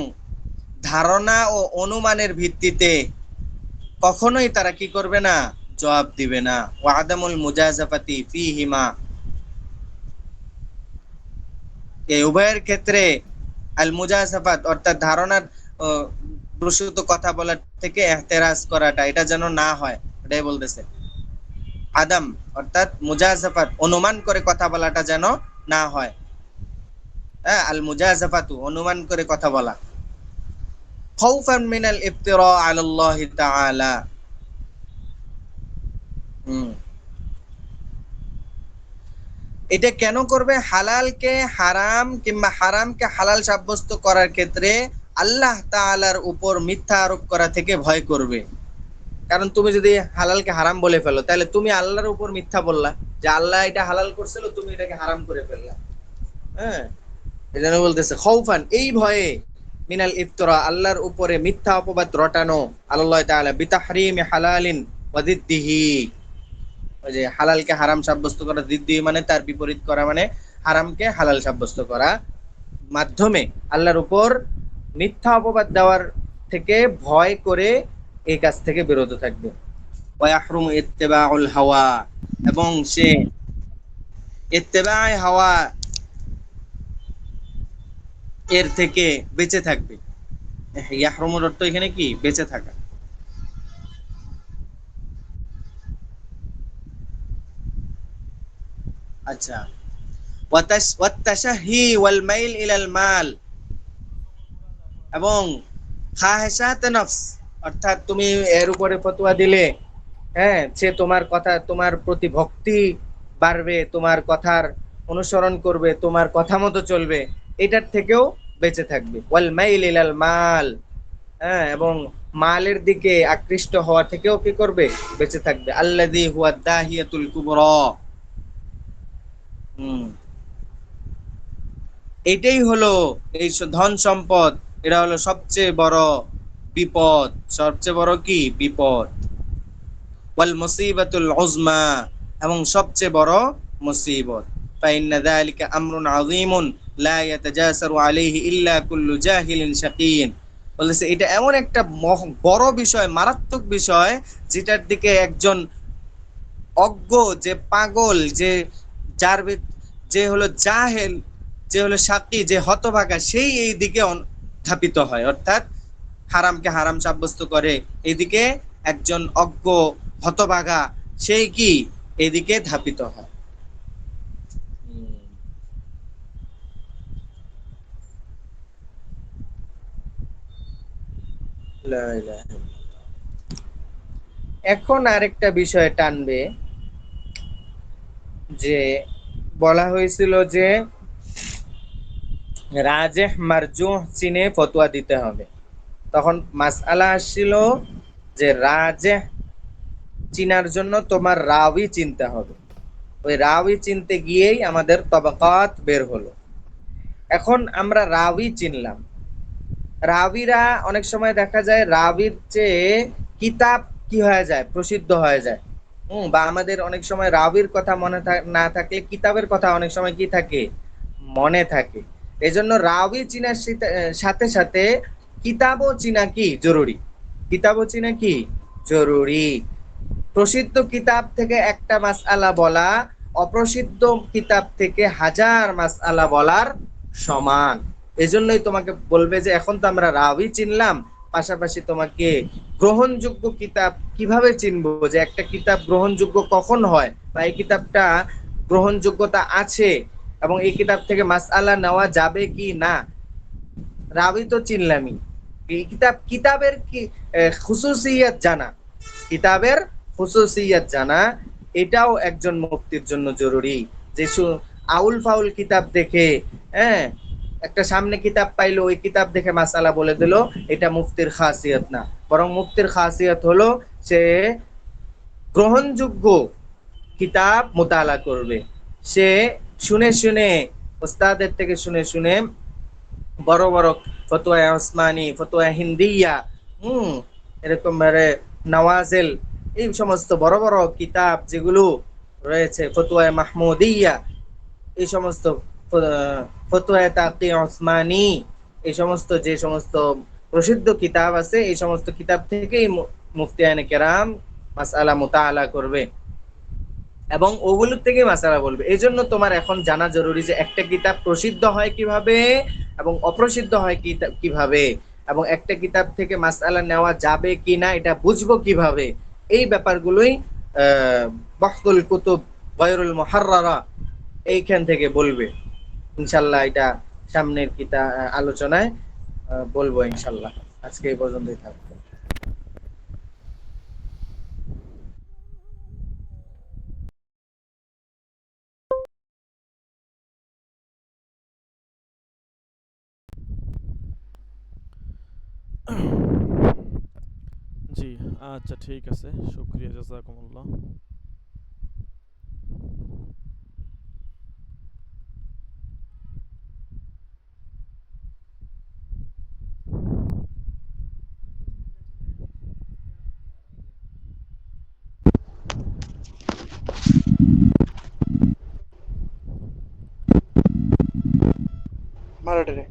ধারণা ও অনুমানের ভিত্তিতে কখনোই তারা কি করবে না, জবাব দিবে না। ওয়া আদামুল মুজাজাফাতি ফীহিমা, এই উভয়ের ক্ষেত্রে আল মুজাজাফাত অর্থাৎ ধারণার প্রসূত কথা বলার থেকে ইহতিরাজ করাটা, এটা যেন না হয়, এটাই বলতেছে। আদম অর্থাৎ মুজাজাফাত, অনুমান করে কথা বলাটা যেন না হয়। হ্যাঁ, আল মুজাজাফাতু, অনুমান করে কথা বলা। খাউফান মিনাল ইফতিরা আলাল্লাহি তাআলা। এটা কেন করবে? হালালকে হারাম কিংবা হারামকে হালাল সাব্যস্ত করার ক্ষেত্রে আল্লাহ তাআলার উপর মিথ্যা আরোপ করা থেকে ভয় করবে। কারণ তুমি যদি হালালকে হারাম বলে ফেলো, তাহলে তুমি আল্লাহর উপর মিথ্যা বললা, যে আল্লাহ এটা হালাল করছিল, তুমি এটাকে হারাম করে ফেললা। হ্যাঁ, এজন্য বলতেছে খাউফান, এই ভয়ে, মিনাল ইফতিরা, আল্লাহর উপরে মিথ্যা অপবাদ রটানো, আল্লাহ তাআলা বিতাহরিমি হালালিন ওয়া দিদ্দিহি, ওই যে হালালকে হারাম সাব্যস্ত করা, দিদ্দি মানে তার বিপরীত করা, মানে হারামকে হালাল সাব্যস্ত করা, মাধ্যমে আল্লাহর উপর মিথ্যা অপবাদ দেওয়ার থেকে ভয় করে এই কাজ থেকে বিরত থাকবে। ওয়া ইয়াহরুমু ইত্তিবাউল হাওয়া, এবং সে ইত্তিবায়ে হাওয়া এর থেকে বেঁচে থাকবে। ইয়াহরুমুর অর্থ এখানে কি? বেঁচে থাকা। আচ্ছা, ওয়াতাশাহি ওয়াল মাইল ইলাল মাল, এবং খাহেসাত নফস, অর্থাৎ তুমি এর উপরে ফতোয়া দিলে, হ্যাঁ, সে তোমার কথা, তোমার প্রতি ভক্তি বাড়বে, তোমার কথার অনুসরণ করবে, তোমার কথা মতো চলবে, এটার থেকেও বেঁচে থাকবে। ওয়াল মাইল ইলাল মাল, হ্যাঁ, এবং মালের দিকে আকৃষ্ট হওয়া থেকেও কি করবে? বেঁচে থাকবে। আল্লাযী হুয়া দাহিয়াতুল কুবরা। এটাই হলো এই ধন সম্পদ, এটা হলো সবচেয়ে বড় বিপদ। সবচেয়ে বড় কি? বিপদ। ওয়াল মুসিবাতুল উজমা, এবং সবচেয়ে বড় মুসিবত। ফাইন্না যালিকা আমরুন আযীমুন লা ইয়াতাজাসারু আলাইহি ইল্লা কুল্লু জাহিলিন শাকিন। বলেছে এটা এমন একটা বড় বিষয়, মারাত্মক বিষয়, যেটার দিকে একজন অজ্ঞ, যে পাগল, যে যার যে হলো জাহেল, যে হলো শাকি, যে হতভাগা, সেই এই দিকে ধাপিত হয়। অর্থাৎ হারামকে হারাম সাব্যস্ত করে, এদিকে একজন অজ্ঞ হতভাগা, সেই কি এদিকে ধাপিত হয়। এখন আরেকটা বিষয় টানবে, যে বলা হয়েছিল যে রাজেহ মারজুহ চিনে ফতোয়া দিতে হবে। তখন মাসআলা আসছিল যে রাজেহ চিনার জন্য তোমার রাওয়ি চিনতে হবে। ওই রাওয়ি চিনতে গিয়েই আমাদের তবাকাত বের হলো। এখন আমরা রাওয়ি চিনলাম, রাবিরা অনেক সময় দেখা যায় রাবির চেয়ে কিতাব কি হয়ে যায়? প্রসিদ্ধ হয়ে যায়। বা আমাদের অনেক সময় রাবির কথা মনে না থাকলে কিতাবের কথা অনেক সময় কি থাকে? মনে থাকে। এজন্য রাবি চিনার সাথে সাথে কিতাবও চিনা কি জরুরি। কিতাবও চিনা কি জরুরি। প্রসিদ্ধ কিতাব থেকে একটা মাসআলা বলা অপ্রসিদ্ধ কিতাব থেকে হাজার মাসআলা বলার সমান। এজন্যই তোমাকে বলবে যে এখন তো আমরা রাবি চিনলাম, পাশাপাশি তোমাকে গ্রহণযোগ্য কিতাব কিভাবে চিনবো, যে একটা কিতাব গ্রহণযোগ্য কখন হয়, বা এই কিতাবটা গ্রহণযোগ্যতা আছে এবং এই কিতাব থেকে মাসআলা নেওয়া যাবে কি না। রাবি তো চিনলামই, এই কিতাবের কি খুসুসিয়াত জানা, কিতাবের খুসুসিয়াত জানা, এটাও একজন মুফতির জন্য জরুরি। যে আউল ফাউল কিতাব দেখে, হ্যাঁ, একটা সামনে কিতাব পাইলো, ওই কিতাব দেখে মাসালা বলে দিল, এটা মুফতির খাসিয়ত না। বরং মুফতির খাসিয়ত হলো সে গ্রহণযোগ্য কিতাব মোতালা করবে, সে শুনে শুনে, ওস্তাদের থেকে শুনে শুনে বড় বড় ফতোয়া ওসমানী, ফতোয়া হিন্দিয়া, এরকম নওয়াজেল, এই সমস্ত বড় বড় কিতাব যেগুলো রয়েছে, ফতোয়া মাহমুদিয়া, এই সমস্ত ফতোয়া তাকি ওসমানী, এই সমস্ত যে সমস্ত প্রসিদ্ধ কিতাব আছে, এই সমস্ত কিতাব থেকেই মুফতিয়ানে কেরাম মাসআলা মুতাআলা করবে এবং ওগুলোর থেকে মাসআলা বলবে। এই জন্য তোমার এখন জানা জরুরি যে একটা কিতাব প্রসিদ্ধ হয় কিভাবে এবং অপ্রসিদ্ধ হয় কিভাবে, এবং একটা কিতাব থেকে মাসআলা নেওয়া যাবে কি না এটা বুঝবো কিভাবে। এই ব্যাপারগুলোই বাহতুল কুতুব গায়রুল মুহাররারা এইখান থেকে বলবে ইনশাআল্লাহ। এটা সামনের আলোচনায় বলবো ইনশাআল্লাহ। আজকে এই পর্যন্তই থাকবে। জি, আচ্ছা ঠিক আছে, শুকরিয়া, জাযাকুমুল্লাহ। ভালোটারে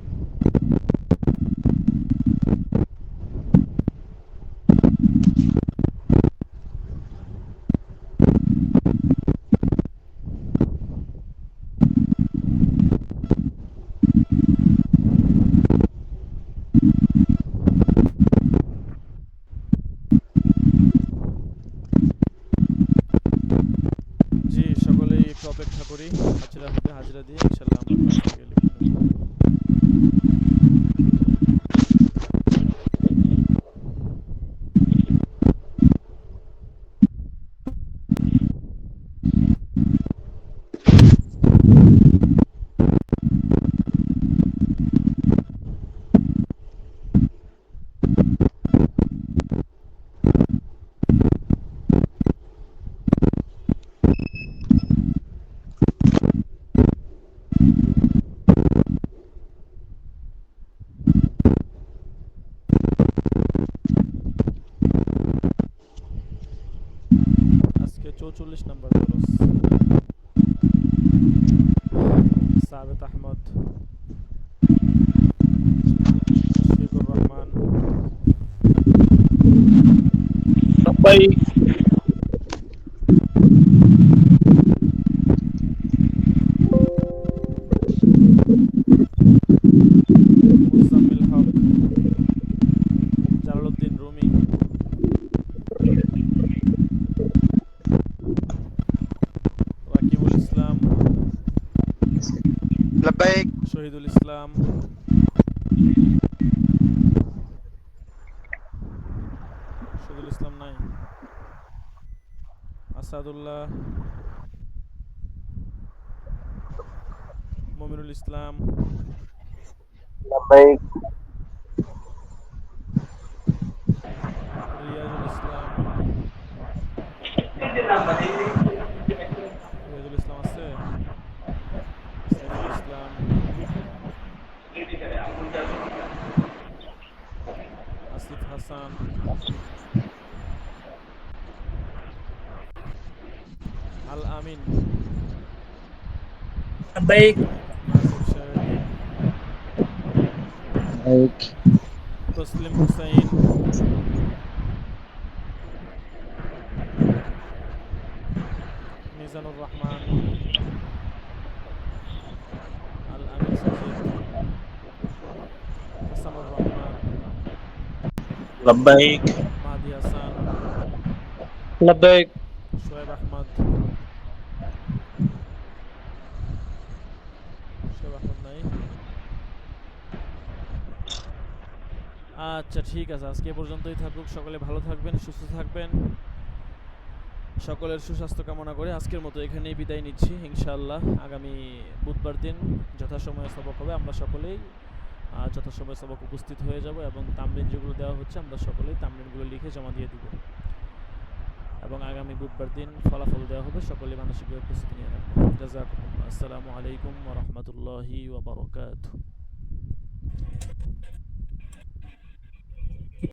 জি, সকলেই একটু অপেক্ষা করি, হাজিরা হবে, হাজিরা দিয়ে ইনশাল্লাহ আমরা ক্লাস থেকে লিখে নেব। আজকে 44 নাম্বার দরস। সাবেত আহমদ, মুশফিকুর রহমান, মুজাম্মিল হক, জালালউদ্দিন রুমি, রাকিবুল ইসলাম, লব্বাইক শহীদুল ইসলাম, শহীদুল ইসলাম নাই, আসাদুল্লাহ, মমিনুল ইসলাম, লব্বাইক রিয়াজুল ইসলাম। রিয়াজুল ইসলাম আছে, সাইফুল ইসলাম, আসিফ হাসান, আল আমিন, لبيك নাসির শাহরিন, তসলিম হুসাইন, মিজানুর রহমান, আল আমিন সাজিদ, হাসানুর রহমান, লব্বাইক মাহাদি হাসান, লব্বাইক শোয়েব আহমদ, শোয়েব আহমদ নাই। আচ্ছা ঠিক আছে, আজকে এ পর্যন্তই থাকুক। সকলে ভালো থাকবেন, সুস্থ থাকবেন, সকলের সুস্বাস্থ্য কামনা করে আজকের মতো এখানেই বিদায় নিচ্ছি। ইনশাআল্লাহ আগামী বুধবার দিন যথাসময়ে সবক হবে, আমরা সকলেই যথাসময়ে সবক উপস্থিত হয়ে যাব এবং তামরিন যেগুলো দেওয়া হচ্ছে আমরা সকলেই তামরিনগুলো লিখে জমা দিয়ে দিব এবং আগামী বুধবার দিন ফলাফল দেওয়া হবে, সকলেই মানসিকভাবে প্রস্তুতি নিয়ে রাখবেন। জাযাকুমুল্লাহ। আসসালামু আলাইকুম ওয়া রাহমাতুল্লাহি ওয়া বারাকাতুহু।